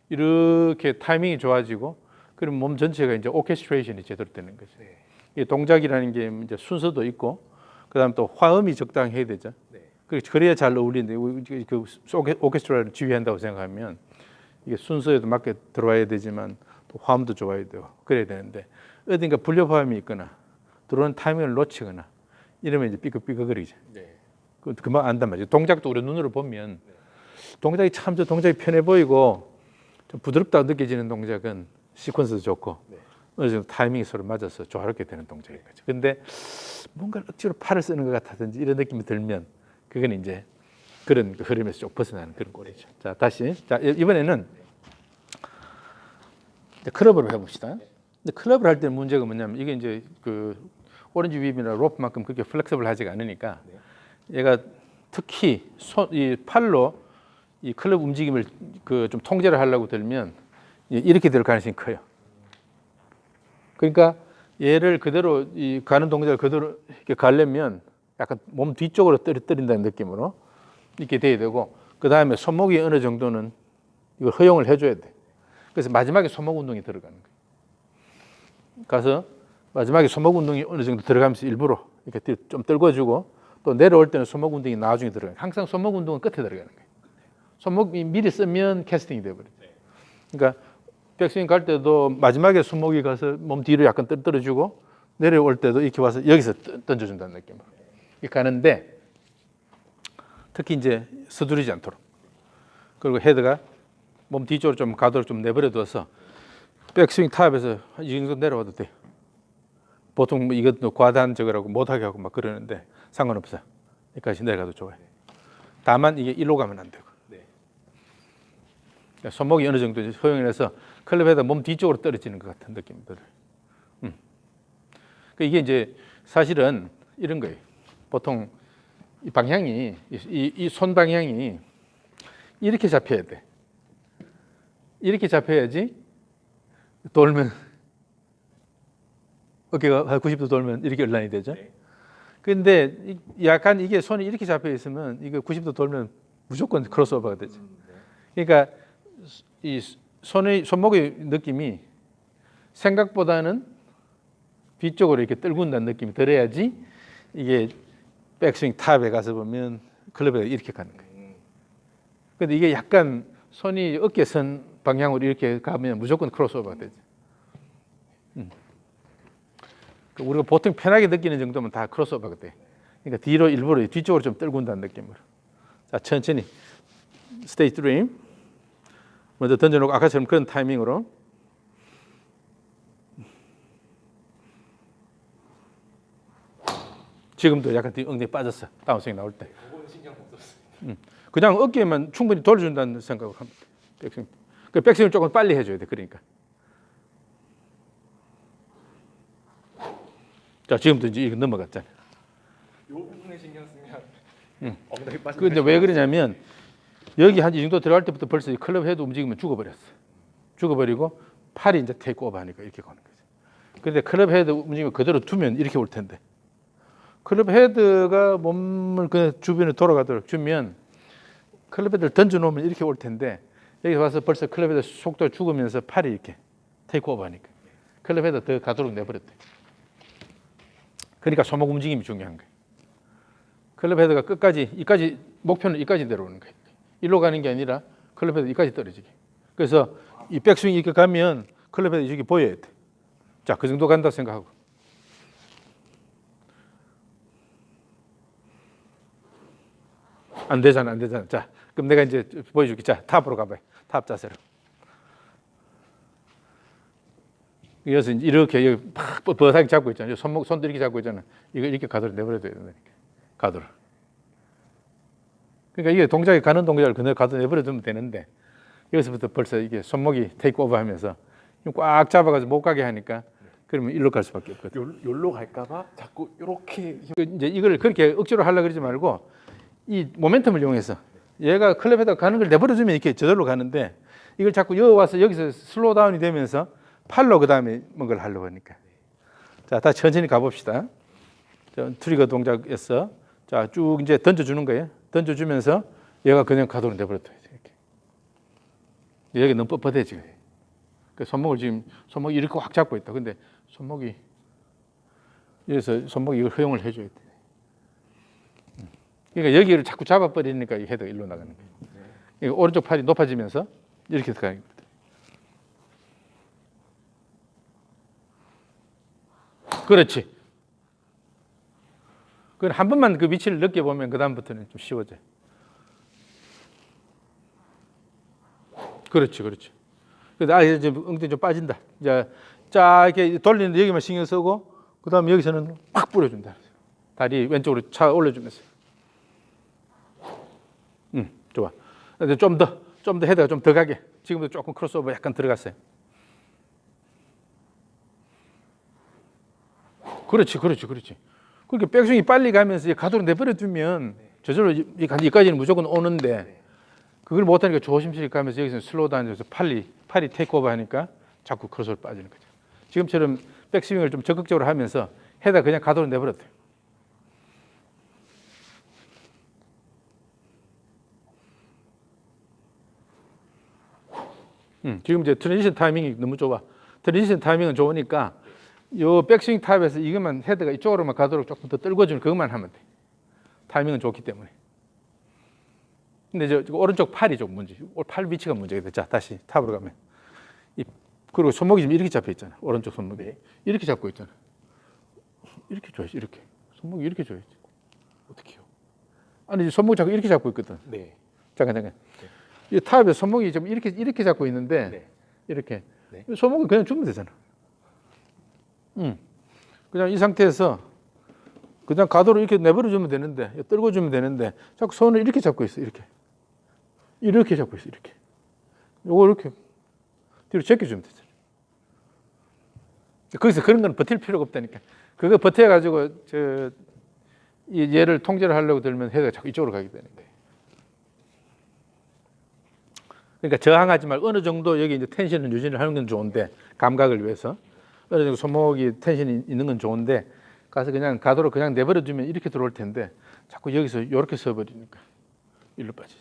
이렇게 타이밍이 좋아지고 그럼 몸 전체가 이제 오케스트레이션이 제대로 되는 거죠. 네. 이 동작이라는 게 이제 순서도 있고 그다음 또 화음이 적당해야 되죠. 네. 그래야 잘 어울리는데 그 오케스트라를 지휘한다고 생각하면 이게 순서에도 맞게 들어와야 되지만 또 화음도 좋아야 되고 그래야 되는데 어딘가 불협화음이 있거나 들어오는 타이밍을 놓치거나 이러면 이제 삐걱삐걱거리죠. 네. 금방 안단 말이죠. 동작도 우리 눈으로 보면 동작이 참 동작이 편해 보이고 좀 부드럽다고 느껴지는 동작은 시퀀스도 좋고 어느 정도 타이밍이 서로 맞아서 조화롭게 되는 동작인 거죠. 근데 뭔가 억지로 팔을 쓰는 것 같다든지 이런 느낌이 들면 그건 이제 그런 흐름에서 좀 벗어나는 그런 꼴이죠. 자, 다시. 자, 이번에는 클럽으로 해봅시다. 근데 클럽을 할 때는 문제가 뭐냐면 이게 이제 그 오렌지 윕이나 로프만큼 그렇게 플렉서블하지가 않으니까 얘가 특히 이 팔로 이 클럽 움직임을 그 좀 통제를 하려고 들면 이렇게 될 가능성이 커요. 그러니까 얘를 그대로 이 가는 동작을 그대로 이렇게 가려면 약간 몸 뒤쪽으로 떨어뜨린다는 느낌으로 이렇게 돼야 되고 그 다음에 손목이 어느 정도는 이걸 허용을 해줘야 돼. 그래서 마지막에 손목 운동이 들어가는 거예요. 가서 마지막에 손목 운동이 어느 정도 들어가면서 일부러 이렇게 좀 떨궈주고 또 내려올 때는 손목 운동이 나중에 들어가요. 항상 손목 운동은 끝에 들어가는 거예요. 손목이 미리 쓰면 캐스팅이 돼버리죠. 그러니까 백스윙 갈 때도 마지막에 손목이 가서 몸 뒤로 약간 떨어주고 내려올 때도 이렇게 와서 여기서 던져준다는 느낌으로 이렇게 가는데 특히 이제 서두르지 않도록 그리고 헤드가 몸 뒤쪽으로 좀 가도록 좀 내버려둬서 백스윙 탑에서 이 정도 내려와도 돼요. 보통 뭐 이것도 과다한 저거라고 못하게 하고 막 그러는데 상관없어요. 여기까지 내려가도 좋아요. 다만 이게 일로 가면 안 되고 그러니까 손목이 어느 정도 허용을 해서 클럽에다 몸 뒤쪽으로 떨어지는 것 같은 느낌이 들어요. 그러니까 이게 이제 사실은 이런 거예요. 보통 이 방향이 이 손 방향이 이렇게 잡혀야 돼. 이렇게 잡혀야지 돌면 어깨가 90도 돌면 이렇게 얼라인이 되죠. 근데 약간 이게 손이 이렇게 잡혀 있으면 이거 90도 돌면 무조건 크로스오버가 되죠. 그러니까 이 손목의 느낌이 생각보다는 뒤쪽으로 이렇게 떨군다는 느낌이 들어야지 이게 백스윙 탑에 가서 보면 클럽에 이렇게 가는 거예요. 근데 이게 약간 손이 어깨선 방향으로 이렇게 가면 무조건 크로스오버가 되죠. 우리가 보통 편하게 느끼는 정도면 다 크로스오버가 돼. 그러니까 뒤로 일부러 뒤쪽으로 좀 떨군다는 느낌으로. 자, 천천히 스테이지 3 먼저 던져놓고 아까처럼 그런 타이밍으로 지금도 약간 뒤 엉덩이 빠졌어. 다운스윙 나올 때. 그거는 신경 못 썼어요. 그냥 어깨만 충분히 돌려준다는 생각으로 하면 돼. 백스윙. 그 백스윙을 조금 빨리 해줘야 돼. 그러니까. 자, 지금도 이제 이거 넘어갔잖아. 이 부분에 신경 쓰면 엉덩이 빠져. 근데 왜 그러냐면 여기 한 이 정도 들어갈 때부터 벌써 이 클럽 헤드 움직이면 죽어버렸어. 죽어버리고 팔이 이제 테이크 오버 하니까 이렇게 가는 거죠. 그런데 클럽 헤드 움직임을 그대로 두면 이렇게 올 텐데 클럽 헤드가 몸을 그 주변에 돌아가도록 주면 클럽 헤드를 던져 놓으면 이렇게 올 텐데 여기 와서 벌써 클럽 헤드 속도가 죽으면서 팔이 이렇게 테이크 오버 하니까 클럽 헤드 더 가도록 내버렸대. 그러니까 손목 움직임이 중요한 거예요. 클럽 헤드가 끝까지 이까지 목표는 이까지 내려오는 거예요. 일로 가는 게 아니라 클럽 헤드 이까지 떨어지게. 그래서 이 백스윙이 이렇게 가면 클럽 헤드 이쪽이 보여야 돼. 자, 그 정도 간다 생각하고. 안 되잖아. 자, 그럼 내가 이제 보여줄게. 자, 탑으로 가봐요. 탑 자세로. 그래서 이렇게 여기 팍 버사기 잡고 있잖아요. 손도 이렇게 잡고 있잖아. 이거 이렇게 가도록 내버려둬야 된다니까. 가도록. 그러니까 이게 동작이 가는 동작을 그대로 가도 내버려두면 되는데 여기서부터 벌써 이게 손목이 테이크 오버 하면서 꽉 잡아가지고 못 가게 하니까 그러면 일로 갈 수밖에 없거든. 요로 갈까봐 자꾸 이렇게 이제 이걸 그렇게 억지로 하려고 그러지 말고 이 모멘텀을 이용해서 얘가 클럽에다 가는 걸 내버려주면 이렇게 저절로 가는데 이걸 자꾸 여기 와서 여기서 슬로우 다운이 되면서 팔로 그 다음에 뭔가를 하려고 하니까. 자, 다시 천천히 가봅시다. 트리거 동작에서 자, 쭉 이제 던져주는 거예요. 던져주면서 얘가 그냥 가도록 내버려둬요. 이렇게. 여기 너무 뻣뻣해 지금. 그 손목을 지금 손목이 이렇게 확 잡고 있다. 근데 손목이 여기서 손목이 이걸 허용을 해줘야 돼. 그러니까 여기를 자꾸 잡아버리니까 이 헤드가 일로 나가는 거예요. 그러니까 오른쪽 팔이 높아지면서 이렇게 들어가는 거예요. 그렇지. 그건 한 번만 그 위치를 느껴보면 그 다음부터는 좀 쉬워져요. 그렇지. 그래서 이제 엉덩이 좀 빠진다. 이제 쫙 이렇게 돌리는데 여기만 신경 쓰고 그 다음에 여기서는 팍 뿌려준다. 다리 왼쪽으로 차 올려주면서. 좋아. 좀 더 헤드가 좀 더 가게. 지금도 조금 크로스오버 약간 들어갔어요. 그렇지. 그렇게 백스윙이 빨리 가면서 가도로 내버려두면 저절로 여기까지는 무조건 오는데 그걸 못하니까 조심스럽게 가면서 여기서 슬로우 다운해서 팔이 테이크오버 하니까 자꾸 크로스로 빠지는 거죠. 지금처럼 백스윙을 좀 적극적으로 하면서 헤드가 그냥 가도로 내버려둬요. 지금 이제 트랜지션 타이밍이 너무 좋아. 트랜지션 타이밍은 좋으니까 요 백스윙 탑에서 이것만 헤드가 이쪽으로만 가도록 조금 더 떨궈주는 그것만 하면 돼. 타이밍은 좋기 때문에. 근데 저 오른쪽 팔이 좀 문제. 팔 위치가 문제가 돼. 자, 다시 탑으로 가면. 그리고 손목이 지금 이렇게 잡혀 있잖아. 오른쪽 손목이. 이렇게 잡고 있잖아. 이렇게 줘야지. 이렇게. 손목이 이렇게 줘야지. 어떻게요? 아니, 손목 잡고 이렇게 잡고 있거든. 네. 잠깐. 이 탑에 손목이 좀 이렇게 잡고 있는데 네. 이렇게. 네. 손목을 그냥 주면 되잖아. 그냥 이 상태에서 그냥 가도로 이렇게 내버려주면 되는데, 떨궈주면 되는데, 자꾸 손을 이렇게 잡고 있어, 이렇게 잡고 있어, 이렇게. 요거 이렇게 뒤로 제껴주면 되잖아. 거기서 그런 건 버틸 필요가 없다니까. 그거 버텨가지고 얘를 통제를 하려고 들면 헤드가 자꾸 이쪽으로 가게 되는 거예요. 그러니까 저항하지 말고 어느 정도 여기 이제 텐션을 유지를 하는 건 좋은데, 감각을 위해서. 어느 정도 손목이 텐션이 있는 건 좋은데 가서 그냥 가도록 그냥 내버려두면 이렇게 들어올 텐데 자꾸 여기서 이렇게 서버리니까 일로 빠지지.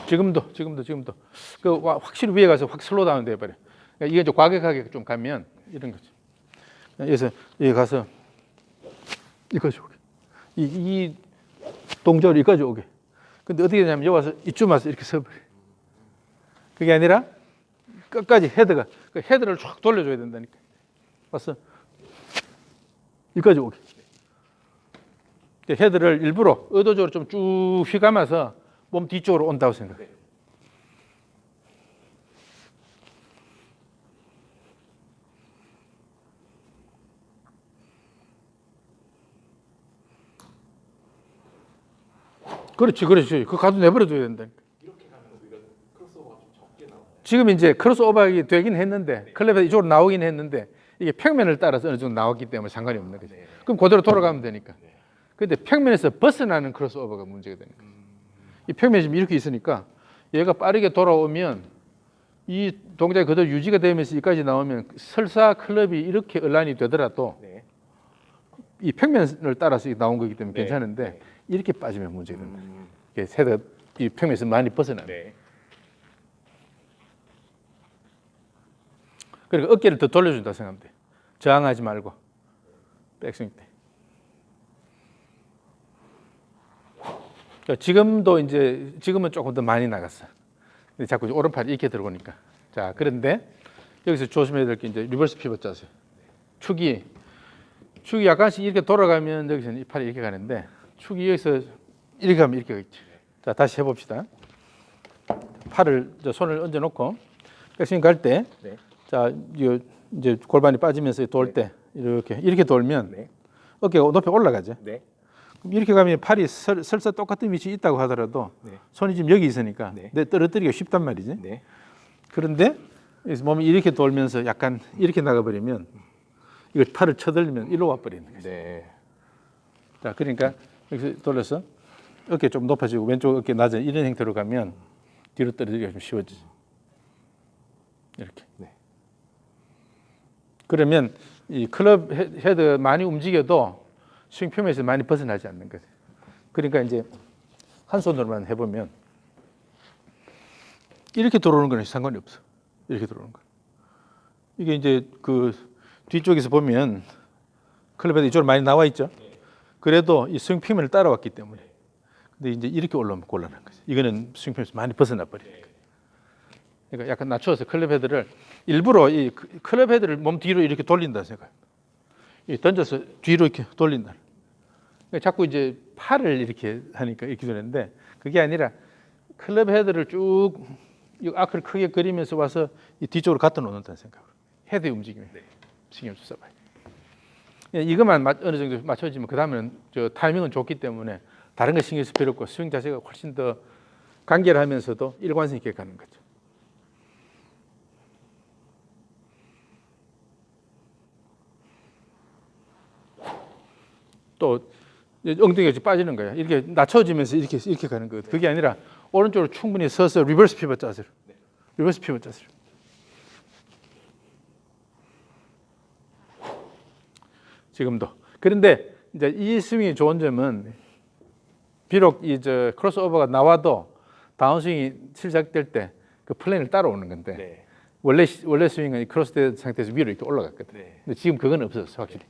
지금도 그 확실히 위에 가서 확 슬로우 다운 돼버려. 그러니까 이게 좀 과격하게 좀 가면 이런 거죠. 그래서 여기 가서 여기까지 오게. 이 동작으로 여기까지 오게. 근데 어떻게 되냐면 여기 와서 이쯤 와서 이렇게 서버려. 그게 아니라 끝까지 헤드가 그 헤드를 쫙 돌려줘야 된다니까. 봤어? 여기까지 오게. 헤드를 일부러 의도적으로 좀 쭉 휘감아서 몸 뒤쪽으로 온다고 생각해. 그렇지. 그 가도 내버려둬야 된다니까. 이렇게 가면 우리가 크로스오버가 좀 적게 나와요. 지금 이제 크로스오버가 되긴 했는데 클럽에서 이쪽으로 나오긴 했는데 이게 평면을 따라서 어느 정도 나왔기 때문에 상관이 없는 거죠. 네. 그럼 그대로 돌아가면 되니까. 네. 근데 평면에서 벗어나는 크로스오버가 문제가 되는 거예요. 이 평면이 지금 이렇게 있으니까 얘가 빠르게 돌아오면 이 동작이 그대로 유지가 되면서 여기까지 나오면 설사 클럽이 이렇게 얼라인이 되더라도 네. 이 평면을 따라서 나온 거기 때문에 네. 괜찮은데 네. 이렇게 빠지면 문제가 된다. 이게 헤드가 이 평면에서 많이 벗어나는. 네. 그러니까 어깨를 더 돌려준다 생각하면 돼. 저항하지 말고 백스윙 때. 지금도 이제 지금은 조금 더 많이 나갔어. 근데 자꾸 오른팔이 이렇게 들어오니까. 자, 그런데 여기서 조심해야 될 게 이제 리버스 피벗 자세. 축이 약간씩 이렇게 돌아가면 여기서는 이 팔이 이렇게 가는데 축이 여기서 이렇게 가면 이렇게 가겠지. 자, 다시 해봅시다. 팔을 손을 얹어 놓고 백스윙 갈 때, 네. 자, 이제 골반이 빠지면서 돌 때 이렇게 돌면 네. 어깨가 높이 올라가죠. 네. 그럼 이렇게 가면 팔이 설사 똑같은 위치에 있다고 하더라도 네. 손이 지금 여기 있으니까 네. 내 떨어뜨리기가 쉽단 말이지. 네. 그런데 여기서 몸이 이렇게 돌면서 약간 이렇게 나가버리면 이거 팔을 쳐들리면 일로 와버리는 거죠. 네. 자, 그러니까 여기서 돌려서 어깨 좀 높아지고 왼쪽 어깨 낮아 이런 형태로 가면 뒤로 떨어지기가 좀 쉬워지죠. 이렇게. 네. 그러면 이 클럽 헤드 많이 움직여도 스윙 표면에서 많이 벗어나지 않는 거죠. 그러니까 이제 한 손으로만 해보면 이렇게 들어오는 거는 상관이 없어. 이렇게 들어오는 거. 이게 이제 그 뒤쪽에서 보면 클럽 헤드 이쪽으로 많이 나와 있죠. 그래도 이 스윙 표면을 따라왔기 때문에. 근데 이제 이렇게 올라오면 곤란한 거죠. 이거는 스윙 표면에서 많이 벗어나 버리는 거예요. 그러니까 약간 낮춰서 클럽 헤드를 일부러 이 클럽 헤드를 몸 뒤로 이렇게 돌린다 생각해요. 던져서 뒤로 이렇게 돌린다. 그러니까 자꾸 이제 팔을 이렇게 하니까 이렇게 되는데 그게 아니라 클럽 헤드를 쭉 아크를 크게 그리면서 와서 이 뒤쪽으로 갖다 놓는다는 생각으로 헤드의 움직임에 신경 좀 써봐요. 이것만 어느 정도 맞춰지면 그 다음에는 저 타이밍은 좋기 때문에 다른 거 신경 쓸 필요 없고 스윙 자세가 훨씬 더 간결하면서도 일관성 있게 가는 거죠. 또 엉덩이가 빠지는 거야. 이렇게 낮춰지면서 이렇게 가는 거거든. 그게 아니라 오른쪽으로 충분히 서서 리버스 피벗 자세로. 리버스 피벗 자세로. 지금도. 그런데 이제 이 스윙이 좋은 점은 비록 이제 크로스오버가 나와도 다운스윙이 시작될 때 그 플레인을 따라오는 건데 네. 원래 스윙은 크로스된 상태에서 위로 이렇게 올라갔거든. 네. 근데 지금 그건 없었어, 확실히.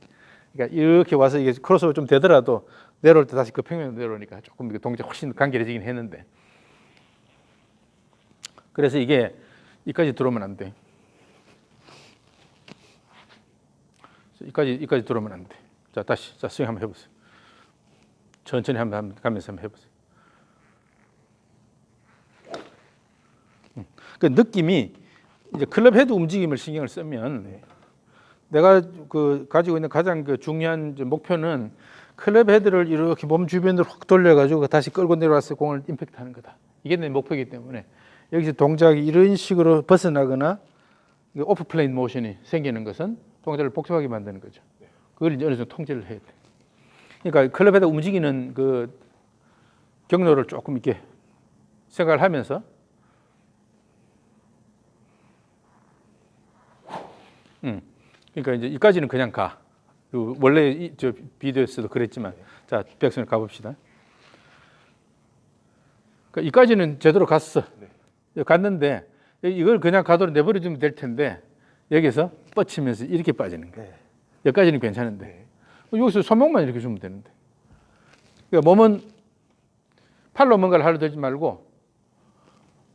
그러니까 이렇게 와서 이게 크로스오버 좀 되더라도 내려올 때 다시 그 평면으로 내려오니까 조금 동작 훨씬 간결해지긴 했는데. 그래서 이게 이까지 들어오면 안 돼. 이까지 들어오면 안 돼. 자, 다시 스윙 한번 해보세요. 천천히 한번 가면서 한번 해보세요. 그 느낌이 이제 클럽 헤드 움직임을 신경을 쓰면 내가 그 가지고 있는 가장 그 중요한 목표는 클럽 헤드를 이렇게 몸 주변으로 확 돌려가지고 다시 끌고 내려와서 공을 임팩트하는 거다. 이게 내 목표이기 때문에 여기서 동작이 이런 식으로 벗어나거나 오프 플레인 모션이 생기는 것은 동작을 복잡하게 만드는 거죠. 그걸 이제 어느 정도 통제를 해야 돼. 그러니까 클럽 헤드 움직이는 그 경로를 조금 이렇게 생각을 하면서 그러니까 이제 이까지는 그냥 가. 원래 저 비디오에서도 그랬지만, 자, 백스윙 가봅시다. 그러니까 이까지는 제대로 갔어. 갔는데 이걸 그냥 가도록 내버려두면 될 텐데 여기서 뻗치면서 이렇게 빠지는 거예요. 여기까지는 괜찮은데 여기서 손목만 이렇게 주면 되는데. 그러니까 몸은 팔로 뭔가를 하려 들지 말고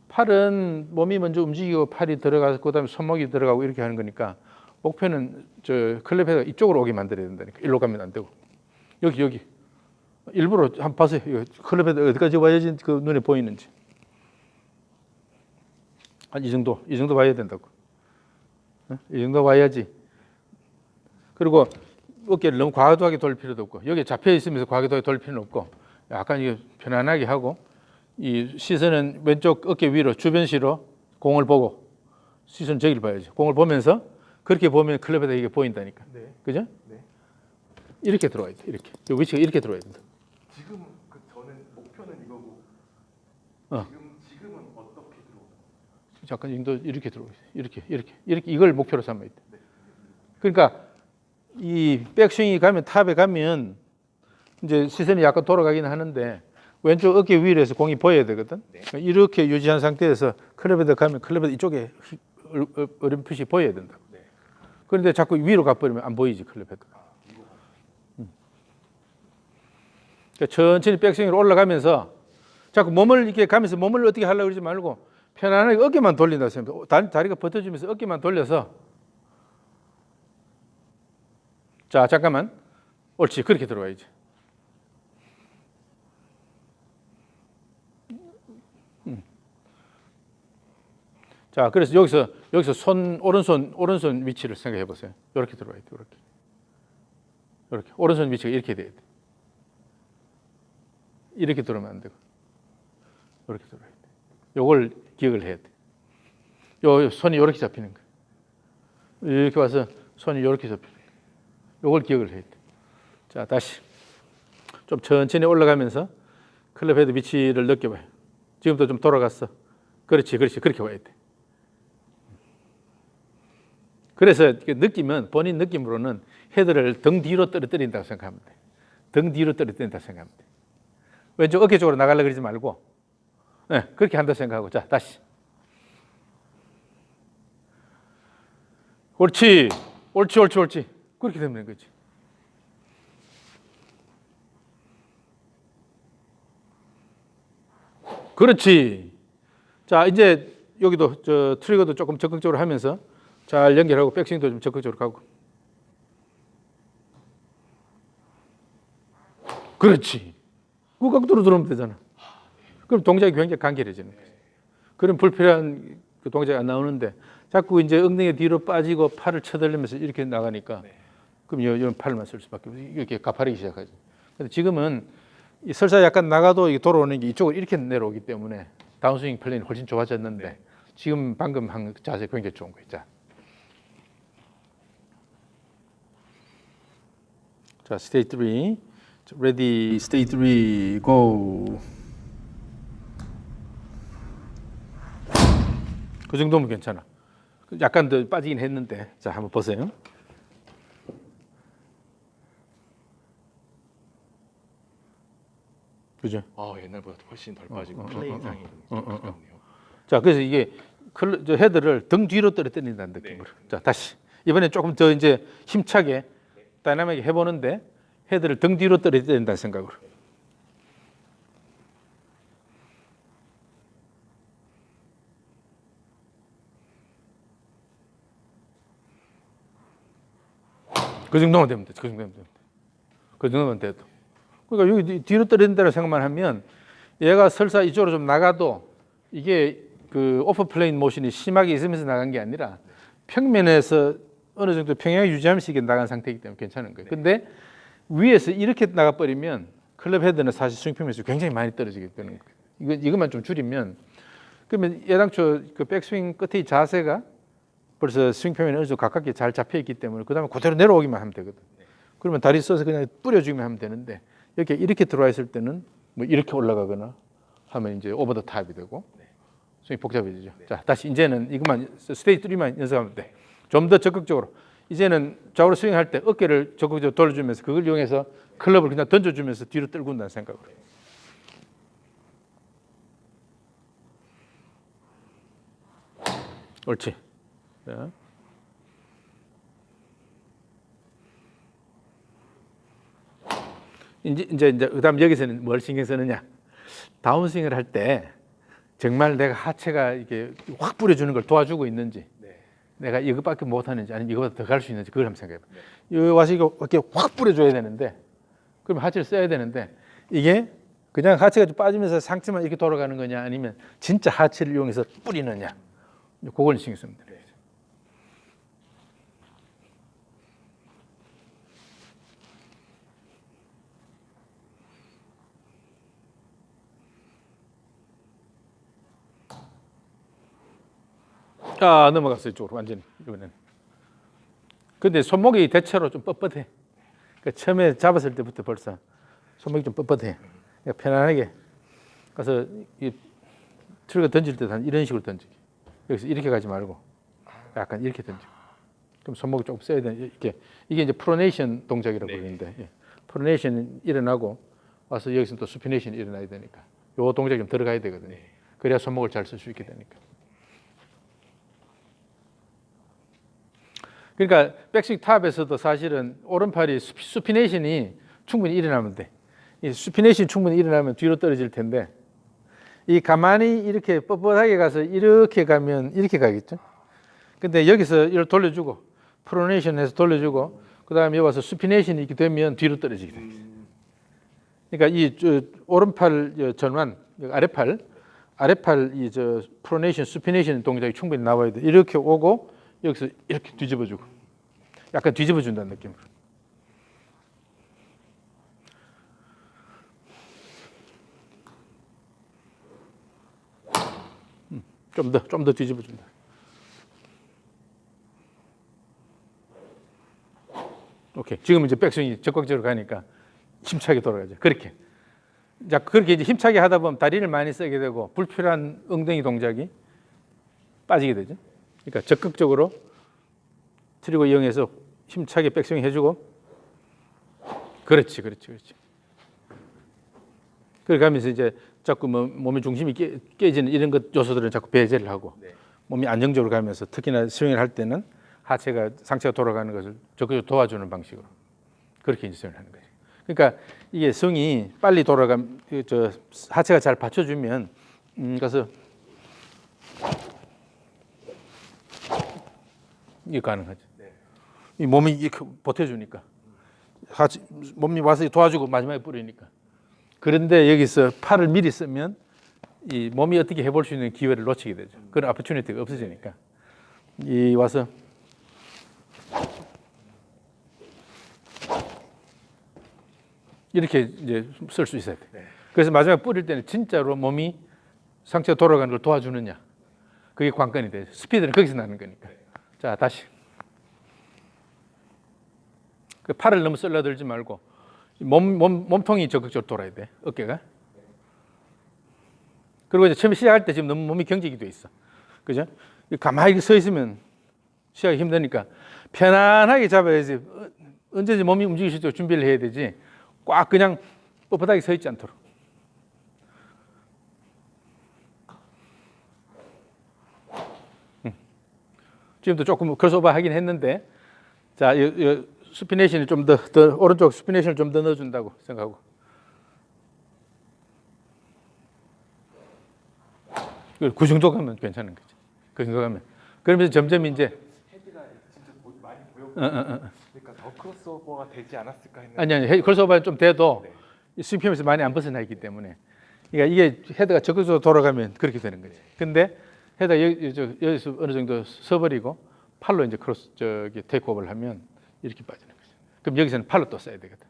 팔은 몸이 먼저 움직이고 팔이 들어가서 그다음에 손목이 들어가고 이렇게 하는 거니까. 목표는 저 클럽 헤드가 이쪽으로 오게 만들어야 된다니까. 일로 가면 안 되고 여기 일부러 한번 봐세요. 클럽 헤드 어디까지 와야지 그 눈에 보이는지. 한 이 정도 와야 된다고. 이 정도 와야지. 그리고 어깨를 너무 과도하게 돌 필요도 없고 여기 잡혀 있으면서 과도하게 돌 필요는 없고 약간 이게 편안하게 하고 이 시선은 왼쪽 어깨 위로 주변시로 공을 보고 시선 저기를 봐야지. 공을 보면서 그렇게 보면 클럽 헤드 이게 보인다니까. 그죠? 이렇게 들어와야 돼. 이렇게. 이 위치가 이렇게 들어와야 된다. 지금은 저는 목표는 이거고 어. 지금은 어떻게 들어오는 잠깐 인도 이렇게 들어오야 돼. 이렇게 이걸 목표로 삼아야 돼. 그러니까 이 백스윙이 가면 탑에 가면 이제 시선이 약간 돌아가긴 하는데 왼쪽 어깨 위에서 공이 보여야 되거든. 네. 그러니까 이렇게 유지한 상태에서 클럽에다 가면 클럽에다 이쪽에 어렴풋이 보여야 된다. 네. 그런데 자꾸 위로 가버리면 안 보이지 클럽에다. 그러니까 천천히 백스윙으로 올라가면서 자꾸 몸을 이렇게 가면서 몸을 어떻게 하려고 그러지 말고 편안하게 어깨만 돌린다 생각해. 다리가 버텨주면서 어깨만 돌려서 자 잠깐만 옳지 그렇게 들어와야지. 자 그래서 여기서 오른손 위치를 생각해 보세요. 이렇게 들어와야 돼. 이렇게 오른손 위치가 이렇게 돼야 돼. 이렇게 들어오면 안 되고 이렇게 들어야 돼. 요걸 기억을 해야 돼. 요 손이 이렇게 잡히는 거야. 이렇게 와서 손이 이렇게 잡히는 거야. 요걸 기억을 해야 돼. 자 다시 좀 천천히 올라가면서 클럽 헤드 위치를 느껴봐요. 지금도 좀 돌아갔어. 그렇지 그렇게 와야 돼. 그래서 느끼면 본인 느낌으로는 헤드를 등 뒤로 떨어뜨린다고 생각하면 돼. 등 뒤로 떨어뜨린다고 생각하면 돼. 왼쪽 어깨 쪽으로 나가려고 그러지 말고 네, 그렇게 한다 생각하고 자 다시 옳지 그렇게 되면 거지. 그렇지. 자 이제 여기도 저 트리거도 조금 적극적으로 하면서 잘 연결하고 백스윙도 좀 적극적으로 가고 그렇지. 그 각도로 들어오면 되잖아. 그럼 동작이 굉장히 간결해지는 거지. 그럼 불필요한 그 동작이 안 나오는데 자꾸 이제 엉덩이 뒤로 빠지고 팔을 쳐들리면서 이렇게 나가니까 그럼 이런 팔만 쓸 수밖에 없어. 이렇게 가파르기 시작하지. 근데 지금은 이 설사 약간 나가도 이게 돌아오는 게 이쪽으로 이렇게 내려오기 때문에 다운스윙 플레이는 훨씬 좋아졌는데 지금 방금 한 자세 굉장히 좋은 거예요. 자, 스테이지 3. 레디, 스테이지 3, 고. 그 정도면 괜찮아. 약간 더 빠지긴 했는데. 자, 한번 보세요. 그죠? 옛날보다 훨씬 덜 빠지고 플레이상이 가깝네요. 자, 그래서 이게 저 헤드를 등 뒤로 떨어뜨린다는 느낌으로. 자, 다시. 이번에 조금 더 이제 힘차게 다이나믹하게 해보는데 헤드를 등 뒤로 떨어뜨린다는 생각으로. 그 정도만 되면 돼. 그 정도만 돼도. 그러니까 여기 뒤로 떨어진다고 생각만 하면 얘가 설사 이쪽으로 좀 나가도 이게 그 오프플레인 모션이 심하게 있으면서 나간 게 아니라 평면에서 어느 정도 평행을 유지하면서 이게 나간 상태이기 때문에 괜찮은 거예요. 근데 위에서 이렇게 나가버리면 클럽 헤드는 사실 스윙 평면에서 굉장히 많이 떨어지게 되는 거예요. 이것만 좀 줄이면 그러면 애당초 그 백스윙 끝의 자세가 벌써 스윙 평면에 어느 정도 가깝게 잘 잡혀 있기 때문에 그 다음에 그대로 내려오기만 하면 되거든. 그러면 다리 써서 그냥 뿌려주기만 하면 되는데 이렇게 들어와 있을 때는 뭐 이렇게 올라가거나 하면 이제 오버 더 탑이 되고 스윙이 복잡해지죠. 자, 다시 이제는 이것만 스테이지 3만 연습하면 돼. 좀 더 적극적으로. 이제는 좌우로 스윙할 때 어깨를 적극적으로 돌려주면서 그걸 이용해서 클럽을 그냥 던져주면서 뒤로 떨고 온다는 생각으로. 옳지. 자. 이제 그다음 여기서는 뭘 신경 쓰느냐? 다운스윙을 할 때 정말 내가 하체가 이게 확 뿌려주는 걸 도와주고 있는지, 내가 이것밖에 못하는지, 아니면 이거보다 더 갈 수 있는지 그걸 한번 생각해봐. 여기 와서 이렇게 확 뿌려줘야 되는데, 그럼 하체를 써야 되는데 이게 그냥 하체가 좀 빠지면서 상체만 이렇게 돌아가는 거냐, 아니면 진짜 하체를 이용해서 뿌리느냐, 그걸 신경 쓰면 돼요. 넘어갔어요. 이쪽으로 완전히. 이번에는. 근데 손목이 대체로 좀 뻣뻣해. 그러니까 처음에 잡았을 때부터 벌써 손목이 좀 뻣뻣해. 그러니까 편안하게 가서 이 트리거 던질 때도 한 이런 식으로 던지기. 여기서 이렇게 가지 말고 약간 이렇게 던지고. 그럼 손목을 조금 써야 돼. 이렇게 이게 이제 프로네이션 동작이라고 부르는데 예. 프로네이션 일어나고 와서 여기서 또 수피네이션 일어나야 되니까 요 동작이 좀 들어가야 되거든요. 그래야 손목을 잘 쓸 수 있게 되니까. 그러니까 백스윙 탑에서도 사실은 오른팔이 수피네이션이 충분히 일어나면 돼. 이 수피네이션이 충분히 일어나면 뒤로 떨어질 텐데 이 가만히 이렇게 뻣뻣하게 가서 이렇게 가면 이렇게 가겠죠. 근데 여기서 이걸 돌려주고 프로네이션해서 돌려주고 그 다음에 여기 와서 수피네이션이 이렇게 되면 뒤로 떨어지게 돼. 그러니까 이 오른팔 전완 아래팔 이 프로네이션 수피네이션 동작이 충분히 나와야 돼. 이렇게 오고 여기서 이렇게 뒤집어주고 약간 뒤집어준다는 느낌으로. 좀 더 뒤집어준다. 오케이. 지금 이제 백스윙이 적극적으로 가니까 힘차게 돌아가죠. 그렇게. 자, 그렇게 이제 힘차게 하다 보면 다리를 많이 쓰게 되고 불필요한 엉덩이 동작이 빠지게 되죠. 그러니까 적극적으로 트리거 이용해서 힘차게 백스윙 해주고, 그렇지. 그렇게 하면서 이제 자꾸 몸의 중심이 깨지는 이런 것 요소들은 자꾸 배제를 하고 몸이 안정적으로 가면서 특히나 스윙을 할 때는 상체가 돌아가는 것을 적극적으로 도와주는 방식으로 그렇게 이제 스윙을 하는 거죠. 그러니까 이게 성이 빨리 하체가 잘 받쳐주면 그래서 이게 가능하죠. 이 몸이 이렇게 버텨주니까 몸이 와서 도와주고 마지막에 뿌리니까. 그런데 여기서 팔을 미리 쓰면 이 몸이 어떻게 해볼 수 있는 기회를 놓치게 되죠. 그런 어퍼튜니티가 없어지니까 이 와서 이렇게 이제 쓸 수 있어야 돼. 그래서 마지막에 뿌릴 때는 진짜로 몸이 상체가 돌아가는 걸 도와주느냐, 그게 관건이 되죠. 스피드는 거기서 나는 거니까. 자, 다시. 그 팔을 너무 쓸려들지 말고 몸통이 적극적으로 돌아야 돼. 어깨가. 그리고 이제 처음에 시작할 때 지금 너무 몸이 경직이 돼 있어. 그죠? 가만히 서 있으면 시작이 힘드니까 편안하게 잡아야지. 언제든지 몸이 움직일 수 있도록 준비를 해야 되지. 꽉 그냥 뻣뻣하게 서 있지 않도록. 지금도 조금 크로스오버 하긴 했는데, 자, 수피네이션이 좀 더 오른쪽 수피네이션을 좀 더 넣어준다고 생각하고. 그 정도 가면 괜찮은 거지. 그 정도 가면. 그러면서 점점 이제 헤드가 진짜 많이 보였거든요. 그러니까 더 크로스오버가 되지 않았을까 했는데 아니 크로스오버는 좀 돼도 스윙피임에서 많이 안 벗어나 있기 때문에. 그러니까 이게 헤드가 적극적으로 돌아가면 그렇게 되는 거지. 근데 헤드가 여기서 어느 정도 서버리고 팔로 이제 테이크오버를 하면 이렇게 빠지는 거죠. 그럼 여기서는 팔로 또 써야 되거든.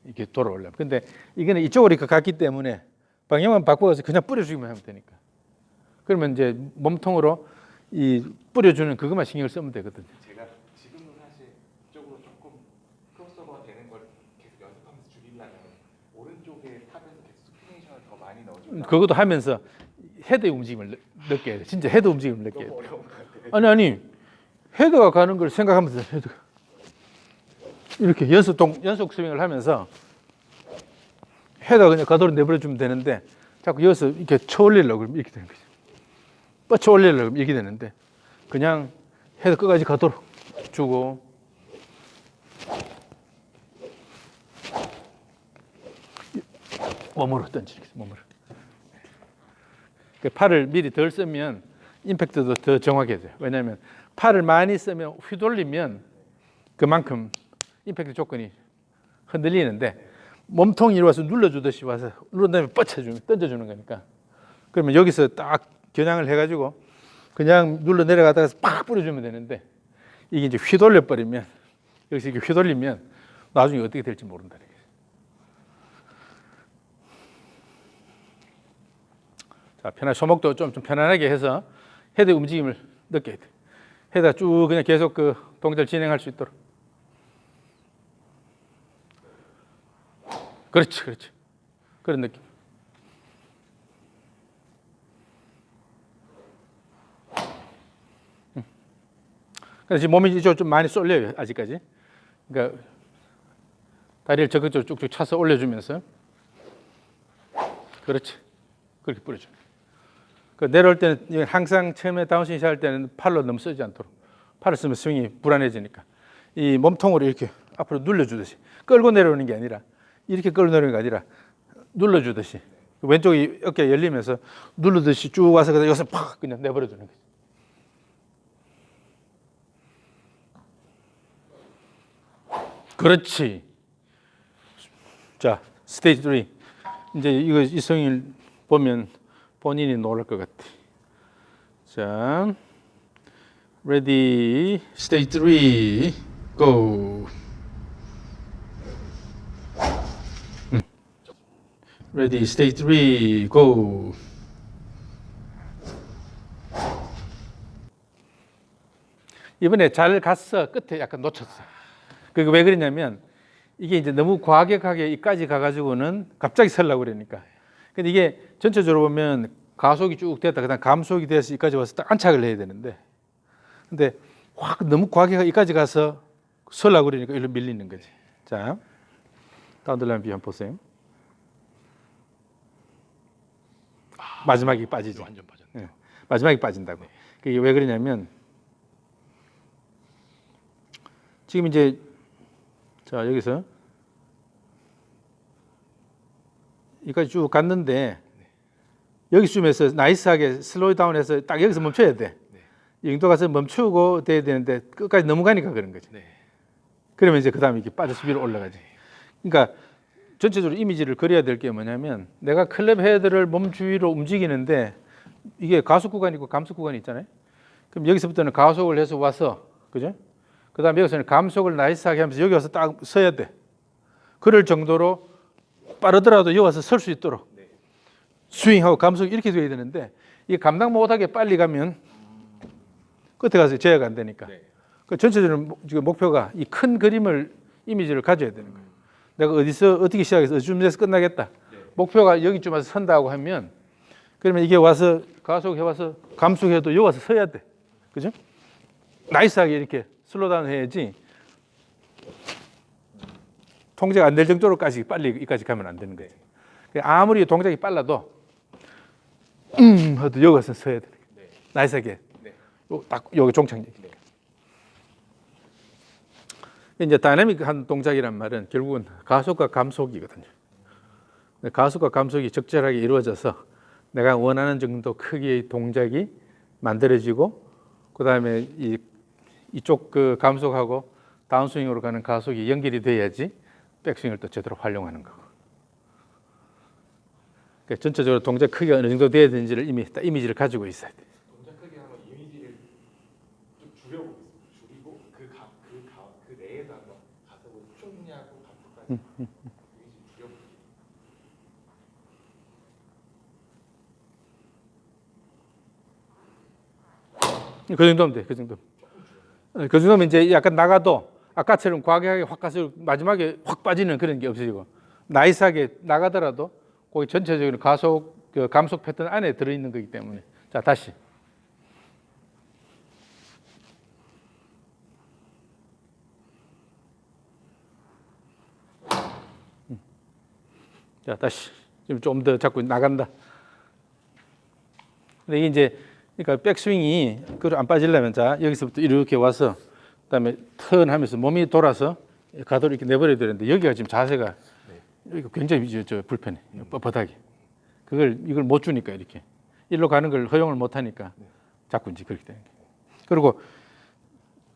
이렇게 돌아오려면. 근데 이거는 이쪽으로 이렇게 갔기 때문에 방향만 바꿔서 그냥 뿌려주기만 하면 되니까. 그러면 이제 몸통으로 이 뿌려주는 그것만 신경을 쓰면 되거든요. 제가 지금은 사실 이쪽으로 조금 크로스오버가 되는 걸 계속 연습하면서 줄이려면 오른쪽에 탑에서 계속 스피네이션을 더 많이 넣어주면 그것도 하면서 헤드의 움직임을 느껴야 돼. 진짜 헤드 움직임을 느껴야 돼. 너무 어려운 것 같아요. 아니 헤드가 가는 걸 생각하면서 헤드가 이렇게 연속 스윙을 하면서 헤드가 그냥 가도록 내버려주면 되는데 자꾸 여기서 이렇게 쳐올리려고 그러면 이렇게 되는 거죠. 뻗쳐 올리려고 그러면 이렇게 되는데 그냥 헤드 끝까지 가도록 주고 몸으로 던지는 거죠. 몸으로. 팔을 미리 덜 쓰면 임팩트도 더 정확해져요. 왜냐하면 팔을 많이 쓰면 휘둘리면 그만큼 임팩트 조건이 흔들리는데 몸통이 이리 와서 눌러주듯이 와서 누른 다음에 뻗쳐주면 던져주는 거니까 그러면 여기서 딱 겨냥을 해가지고 그냥 눌러 내려가다가 팍 뿌려주면 되는데 이게 이제 휘돌려 버리면 여기서 이렇게 휘돌리면 나중에 어떻게 될지 모른다는 거예요. 자, 손목도 좀 편안하게 해서 헤드 움직임을 느껴야 돼. 헤드가 쭉 그냥 계속 그 동작을 진행할 수 있도록. 그렇지, 그렇지. 그런 느낌. 그래서 지금 몸이 이쪽 좀 많이 쏠려요, 아직까지. 그러니까 다리를 적극적으로 쭉쭉 차서 올려주면서, 그렇지. 그렇게 뿌려줘. 그 내려올 때는 항상 처음에 다운스윙 할 때는 팔로 너무 쓰지 않도록. 팔을 쓰면 스윙이 불안해지니까 이 몸통으로 이렇게 앞으로 눌러주듯이, 끌고 내려오는 게 아니라 이렇게 끌고 내려오는 게 아니라 눌러주듯이, 왼쪽이 어깨 열리면서 누르듯이 쭉 와서 그냥 여기서 팍 그냥 내버려두는 거지. 그렇지. 자, 스테이지 3. 이제 이거 이 스윙을 보면 본인이 놀랄 것 같아. 자, ready, stage 3, go. Ready, stage 3, go. 이번에 잘 갔어. 끝에 약간 놓쳤어. 그게 왜 그러냐면 이게 이제 너무 과격하게 이까지 가가지고는 갑자기 서려고 그러니까. 근데 이게 전체적으로 보면 가속이 쭉 됐다, 그다음 감속이 돼서 이까지 와서 딱 안착을 해야 되는데, 근데 확 너무 과격하게 이까지 가서 서려고 그러니까 이리로 밀리는 거지. 자, 다운들라인 뷰 한번 보세요. 마지막에 빠지죠. 완전 빠졌네. 네. 마지막에 빠진다고. 그게 왜 그러냐면 지금 이제 자 여기서 여기까지 쭉 갔는데 여기쯤에서 나이스하게 슬로우 다운해서 딱 여기서 멈춰야 돼. 이 정도 가서 멈추고 돼야 되는데 끝까지 넘어가니까 그런 거지. 네. 그러면 이제 그 다음에 이렇게 빠져서 위로 올라가지. 그러니까 전체적으로 이미지를 그려야 될 게 뭐냐면 내가 클럽 헤드를 몸 주위로 움직이는데 이게 가속 구간이 있고 감속 구간이 있잖아요. 그럼 여기서부터는 가속을 해서 와서, 그죠? 그 다음에 여기서는 감속을 나이스하게 하면서 여기 와서 딱 서야 돼. 그럴 정도로 빠르더라도 여기 와서 설 수 있도록 스윙하고 감속이 이렇게 돼야 되는데 이게 감당 못하게 빨리 가면 끝에 가서 제어가 안 되니까. 네. 그 전체적으로 지금 목표가 이 큰 그림을 이미지를 가져야 되는 거예요. 내가 어디서 어떻게 시작해서 어디쯤에서 끝나겠다. 목표가 여기쯤 와서 선다고 하면 그러면 이게 와서 가속해 와서 감속해도 여기 와서 서야 돼. 그죠? 나이스하게 이렇게 슬로다운 해야지 통제가 안 될 정도로까지 빨리 여기까지 가면 안 되는 거예요. 아무리 동작이 빨라도 하도 여기 와서 서야 돼. 나이스하게. 딱 여기 종착역. 이제 다이내믹한 동작이란 말은 결국은 가속과 감속이거든요. 가속과 감속이 적절하게 이루어져서 내가 원하는 정도 크기의 동작이 만들어지고, 그 다음에 이쪽 그 감속하고 다운스윙으로 가는 가속이 연결이 돼야지 백스윙을 또 제대로 활용하는 거고. 그러니까 전체적으로 동작 크기가 어느 정도 돼야 되는지를 이미 딱 이미지를 가지고 있어야 돼. 동작 크게 하면 이미지를 좀 줄이고 그 내에다가 가속을 쫓냐고 감속까지 이미지 줄여보고. 그 정도면 돼. 그 정도. 그 정도면 이제 약간 나가도 아까처럼 과격하게 확 가서 마지막에 확 빠지는 그런 게 없어지고 나이스하게 나가더라도 거기 전체적인 가속, 그 감속 패턴 안에 들어있는 거기 때문에. 자, 다시. 자, 다시. 지금 좀 더 자꾸 나간다. 근데 이게 이제 그러니까 백스윙이 그걸 안 빠지려면 자 여기서부터 이렇게 와서 그다음에 턴하면서 몸이 돌아서 가도를 이렇게 내버려야 되는데 여기가 지금 자세가 여기가 굉장히 저 불편해. 뻣뻣하게. 이걸 못 주니까 이렇게 일로 가는 걸 허용을 못 하니까 자꾸 이제 그렇게 되는 거예요. 그리고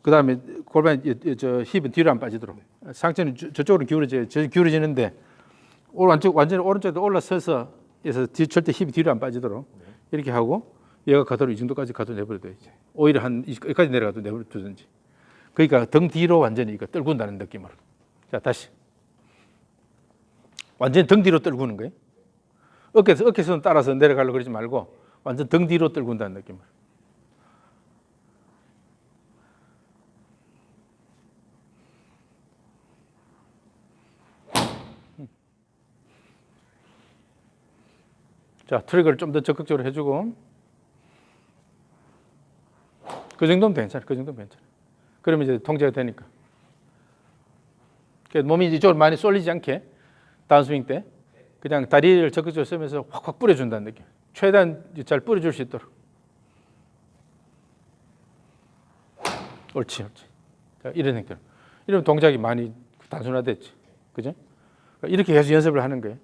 그다음에 골반 저 힙은 뒤로 안 빠지도록 상체는 저쪽으로 기울어지는데 완전히 오른쪽에 올라서서 해서 절대 힙이 뒤로 안 빠지도록 이렇게 하고 얘가 가도로 이 정도까지 가도 내버려둬야지. 오히려 한 여기까지 내려가도 내버려두든지. 그러니까 등 뒤로 완전히 이거 떨군다는 느낌으로. 자, 다시. 완전히 등 뒤로 떨구는 거예요. 어깨선 따라서 내려가려고 그러지 말고 완전 등 뒤로 떨군다는 느낌으로. 자, 트리거를 좀 더 적극적으로 해주고. 그 정도면 괜찮아. 그 정도면 괜찮아. 그러면 이제 통제가 되니까. 몸이 이쪽으로 많이 쏠리지 않게 다운스윙 때 그냥 다리를 적극적으로 쓰면서 확확 뿌려준다는 느낌. 최대한 잘 뿌려줄 수 있도록. 옳지, 옳지. 자, 이런 행동. 이런 동작이 많이 단순화됐지. 그죠? 이렇게 계속 연습을 하는 거예요.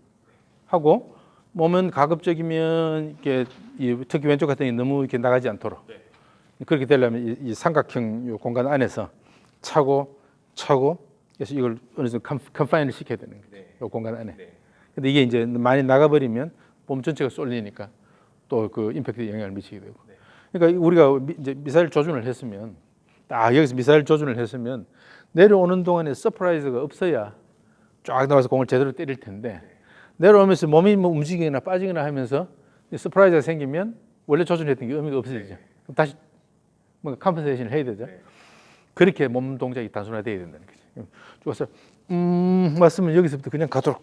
하고 몸은 가급적이면 이렇게 특히 왼쪽 같은 경우 너무 이렇게 나가지 않도록. 그렇게 되려면 이 삼각형 요 공간 안에서 차고 그래서 이걸 어느 정도 컨파인을 시켜야 되는 거죠. 이 공간 안에. 근데 이게 이제 많이 나가버리면 몸 전체가 쏠리니까 또 그 임팩트에 영향을 미치게 되고. 그러니까 우리가 이제 미사일 조준을 했으면 딱 여기서 미사일 조준을 했으면 내려오는 동안에 서프라이즈가 없어야 쫙 나와서 공을 제대로 때릴 텐데 내려오면서 몸이 뭐 움직이거나 빠지거나 하면서 서프라이즈가 생기면 원래 조준했던 게 의미가 없어지죠. 그럼 다시 뭔가 컴pen세이션을 해야 되죠. 그렇게 몸 동작이 단순화돼야 된다는 거죠. 좋아서 맞으면 여기서부터 그냥 가도록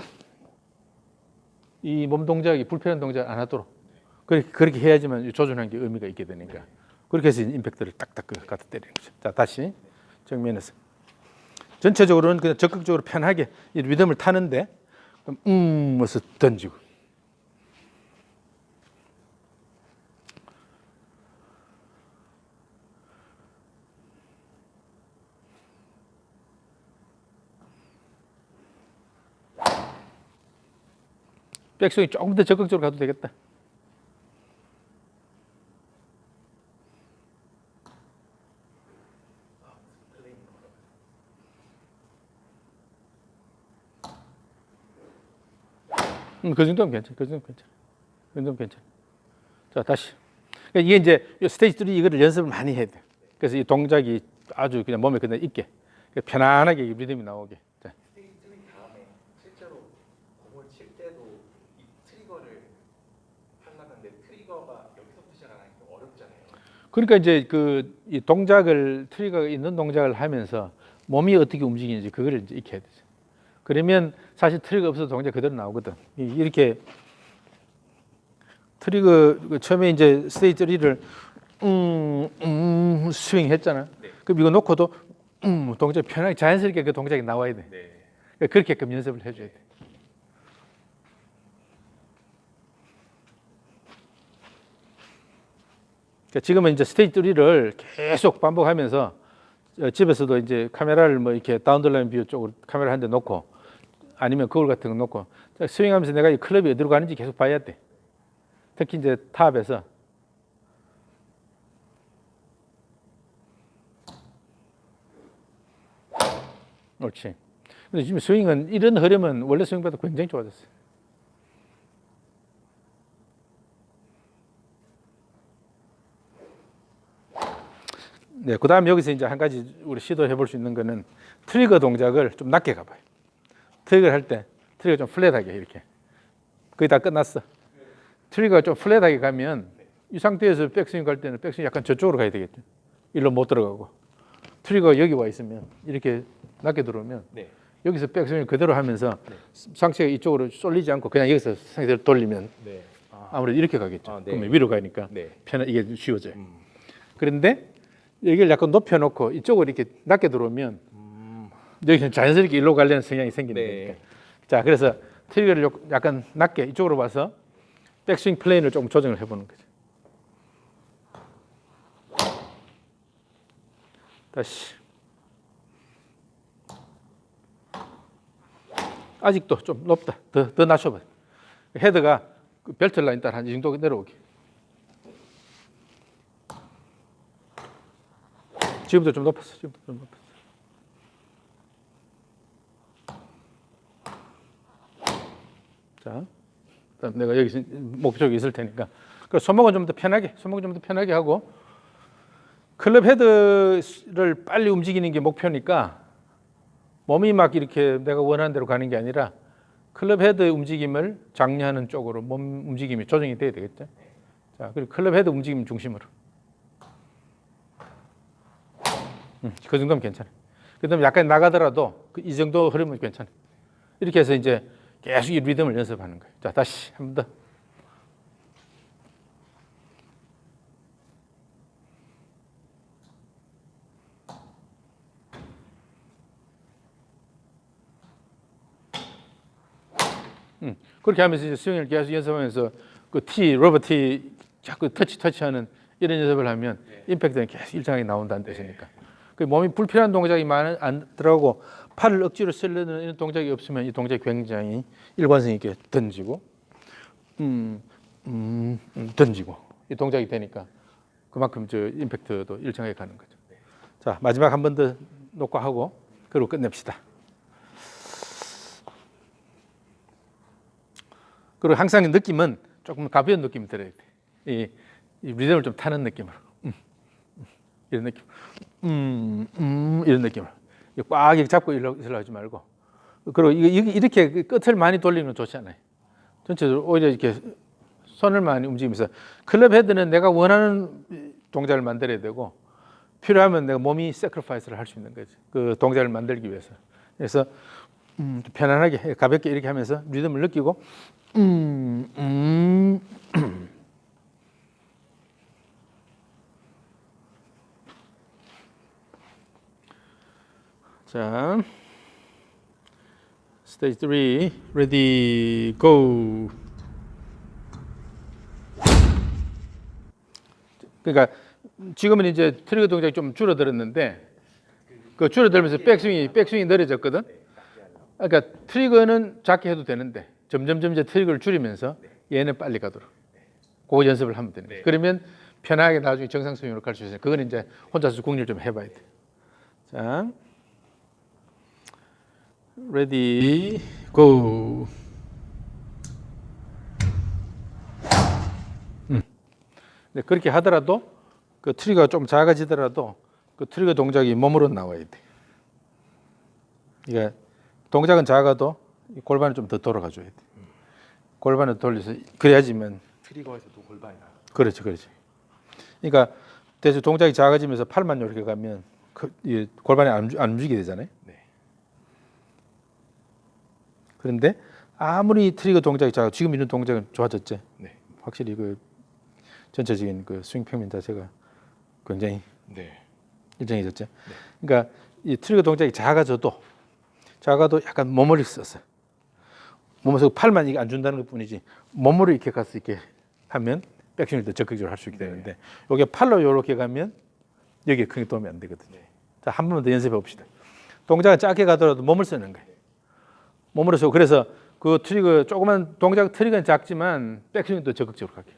이 몸 동작이 불편한 동작 안 하도록 그렇게 해야지만 조준하는 게 의미가 있게 되니까 그렇게 해서 임팩트를 딱딱 갖다 때리는 거죠. 자, 다시 정면에서 전체적으로는 그냥 적극적으로 편하게 이 리듬을 타는데 해서 던지고. 백스윙이 조금 더 적극적으로 가도 되겠다. 그 정도면 괜찮아. 그 정도면 괜찮아. 그 정도면 괜찮아. 자, 다시. 그러니까 이게 이제 스테이지 3 이거를 연습을 많이 해야 돼. 그래서 이 동작이 아주 그냥 몸에 그냥 있게 편안하게 리듬이 나오게. 자. 스테이지 3 다음에 실제로 공을 칠 때도 이 트리거를 하려는데 트리거가 여기서부터 시작하니까 어렵잖아요. 그러니까 이제 이 동작을 트리거가 있는 동작을 하면서 몸이 어떻게 움직이는지 그거를 이제 익혀야 되죠. 그러면 사실 트리거 없어도 동작 그대로 나오거든. 이렇게 트리거 처음에 이제 스테이지 3를 스윙 했잖아. 그럼 이거 놓고도 동작 편하게 자연스럽게 그 동작이 나와야 돼. 그러니까 그렇게끔 연습을 해줘야 돼. 그러니까 지금은 이제 스테이지 3를 계속 반복하면서 집에서도 이제 카메라를 뭐 이렇게 다운더라인 뷰 쪽으로 카메라 한 대 놓고 아니면 거울 같은 거 놓고 스윙하면서 내가 이 클럽이 어디로 가는지 계속 봐야 돼. 특히 이제 탑에서 옳지. 근데 지금 스윙은 이런 흐름은 원래 스윙보다 굉장히 좋아졌어요. 네, 그다음 여기서 이제 한 가지 우리 시도해 볼 수 있는 거는 트리거 동작을 좀 낮게 가봐요. 트리거를 할 때 트리거 좀 플랫하게 이렇게. 거의 다 끝났어. 트리거가 좀 플랫하게 가면 이 상태에서 백스윙 갈 때는 백스윙 약간 저쪽으로 가야 되겠죠. 일로 못 들어가고. 트리거가 여기 와 있으면 이렇게 낮게 들어오면 여기서 백스윙을 그대로 하면서 상체가 이쪽으로 쏠리지 않고 그냥 여기서 상태를 돌리면 아무래도 이렇게 가겠죠. 그러면 위로 가니까 이게 쉬워져요. 그런데 여기를 약간 높여놓고 이쪽으로 이렇게 낮게 들어오면 여기서 자연스럽게 일로 가려는 성향이 생기는 거니까. 자, 그래서 트리거를 약간 낮게 이쪽으로 봐서 백스윙 플레인을 조금 조정을 해보는 거죠. 다시. 아직도 좀 높다. 더 낮춰봐. 헤드가 그 벨트 라인 따라 한 이 정도 내려오게. 지금도 좀 높았어. 지금도 좀 높았어. 자, 내가 여기 목적이 있을 테니까. 그 손목은 좀 더 편하게 하고 클럽 헤드를 빨리 움직이는 게 목표니까 몸이 막 이렇게 내가 원하는 대로 가는 게 아니라 클럽 헤드 움직임을 장려하는 쪽으로 몸 움직임이 조정이 돼야 되겠죠. 자, 그리고 클럽 헤드 움직임 중심으로. 그 정도면 괜찮아. 그다음에 약간 나가더라도 이 정도 흐르면 괜찮아. 이렇게 해서 이제 계속 이 리듬을 연습하는 거예요. 자, 다시 한 번 더. 그렇게 하면서 이제 스윙을 계속 연습하면서 그 러버 티 자꾸 터치하는 이런 연습을 하면 임팩트는 계속 일정하게 나온다는 뜻이니까. 그 몸이 불필요한 동작이 안 들어가고 팔을 억지로 쓰려는 이런 동작이 없으면 이 동작이 굉장히 일관성 있게 던지고 던지고 이 동작이 되니까 그만큼 저 임팩트도 일정하게 가는 거죠. 자, 마지막 한 번 더 녹화하고 그리고 끝냅시다. 그리고 항상 느낌은 조금 가벼운 느낌이 들어야 돼. 이 리듬을 좀 타는 느낌으로. 이런 느낌. 이런 느낌으로. 꽉 이렇게 잡고 일로 하지 말고. 그리고 이렇게 끝을 많이 돌리면 좋지 않아요. 전체적으로 오히려 이렇게 손을 많이 움직이면서 클럽 헤드는 내가 원하는 동작을 만들어야 되고 필요하면 내가 몸이 세크리파이스를 할 수 있는 거지. 그 동작을 만들기 위해서. 그래서 편안하게 가볍게 이렇게 하면서 리듬을 느끼고 자, 스테이지 3, ready, go. 그러니까 지금은 이제 트리거 동작이 좀 줄어들었는데 그 줄어들면서 백스윙이 느려졌거든. 그러니까 트리거는 작게 해도 되는데 점점 이제 트리거를 줄이면서 얘는 빨리 가도록 그 연습을 하면 되는 거예요. 그러면 편하게 나중에 정상 스윙으로 갈 수 있어요. 그건 이제 혼자서 국리를 좀 해봐야 돼. 자, ready, go. 네, 그렇게 하더라도 그 트리거가 좀 작아지더라도 그 트리거 동작이 몸으로 나와야 돼. 그러니까 동작은 작아도 골반을 좀 더 돌아가줘야 돼. 골반을 돌려서 그래야지만 트리거에서도 골반이 나요. 그렇지. 그러니까 대충 동작이 작아지면서 팔만 이렇게 가면 골반이 안 움직이게 되잖아요. 네. 그런데 아무리 트리거 동작이 작아, 지금 이런 동작은 좋아졌지. 네. 확실히 그 전체적인 그 스윙 평면 자체가 굉장히 일정해졌죠. 그러니까 이 트리거 동작이 작아도 약간 몸을 써서 몸에서 팔만 이게 안 준다는 것뿐이지 몸으로 이렇게 가서 이렇게 하면 백스윙을 더 적극적으로 할 수 있게 되는데 이게 팔로 이렇게 가면 여기에 크게 도움이 안 되거든요. 자, 한 번만 더 연습해 봅시다. 동작이 작게 가더라도 몸을 쓰는 거예요. 몸으로 쓰고 그래서 그 트리거 조그만 동작 트리거는 작지만 백스윙이 더 적극적으로 가게.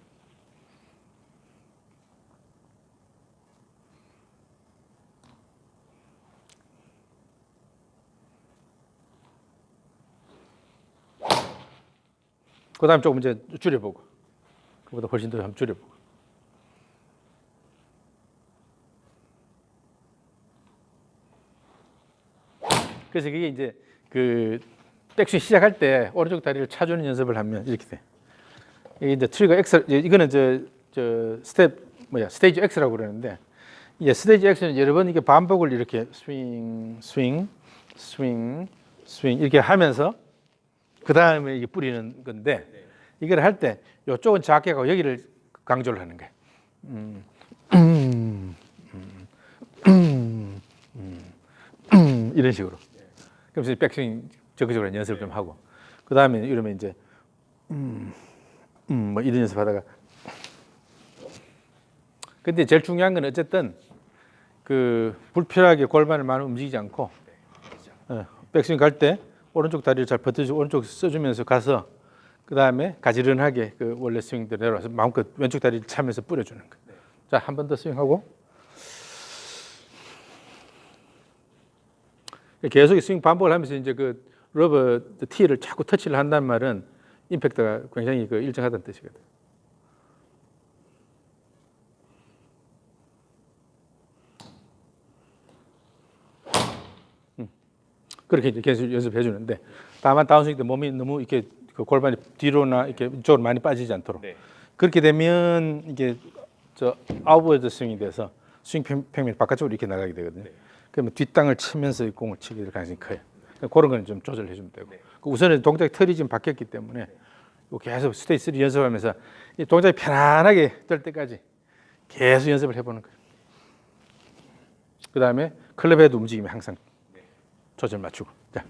그 다음 조금 이제 줄여보고 그보다 훨씬 더 한번 줄여보고 그래서 그게 이제 그 백스윙 시작할 때 오른쪽 다리를 차주는 연습을 하면 이렇게 돼. 이게 이제 트리거 X, 이거는 스테이지 X라고 그러는데 이 스테이지 X는 여러 번 이게 반복을 이렇게 스윙 이렇게 하면서 그 다음에 이게 뿌리는 건데 이걸 할 때 이쪽은 작게 가고 여기를 강조를 하는 거예요. 이런 식으로. 그래서 백스윙 적극적으로 연습을 좀 하고 그 다음에 이러면 이제 뭐 이런 연습하다가 근데 제일 중요한 건 어쨌든 그 불필요하게 골반을 많이 움직이지 않고 백스윙 갈 때 오른쪽 다리를 잘 버텨주고 오른쪽 써주면서 가서 그 다음에 가지런하게 그 원래 스윙대로 내려와서 마음껏 왼쪽 다리를 차면서 뿌려주는 거. 자, 한 번 더 스윙하고 계속 스윙 반복을 하면서 이제 그 러버 티를 자꾸 터치를 한다는 말은 임팩트가 굉장히 그 일정하다는 뜻이거든. 그렇게 이제 계속 연습해 주는데 다만 다운스윙 때 몸이 너무 이렇게 그 골반이 뒤로나 이렇게 이쪽으로 많이 빠지지 않도록 그렇게 되면 이게 아웃워드 스윙이 돼서 스윙 평면이 바깥쪽으로 이렇게 나가게 되거든요. 그러면 뒷땅을 치면서 공을 치게 될 가능성이 커요. 그러니까 그런 건 좀 조절해 주면 되고 우선은 동작 틀이 지금 바뀌었기 때문에 계속 스테이지 3 연습하면서 이 동작이 편안하게 될 때까지 계속 연습을 해보는 거예요. 그 다음에 클럽 헤드 움직임이 항상 조절 맞추고. 자.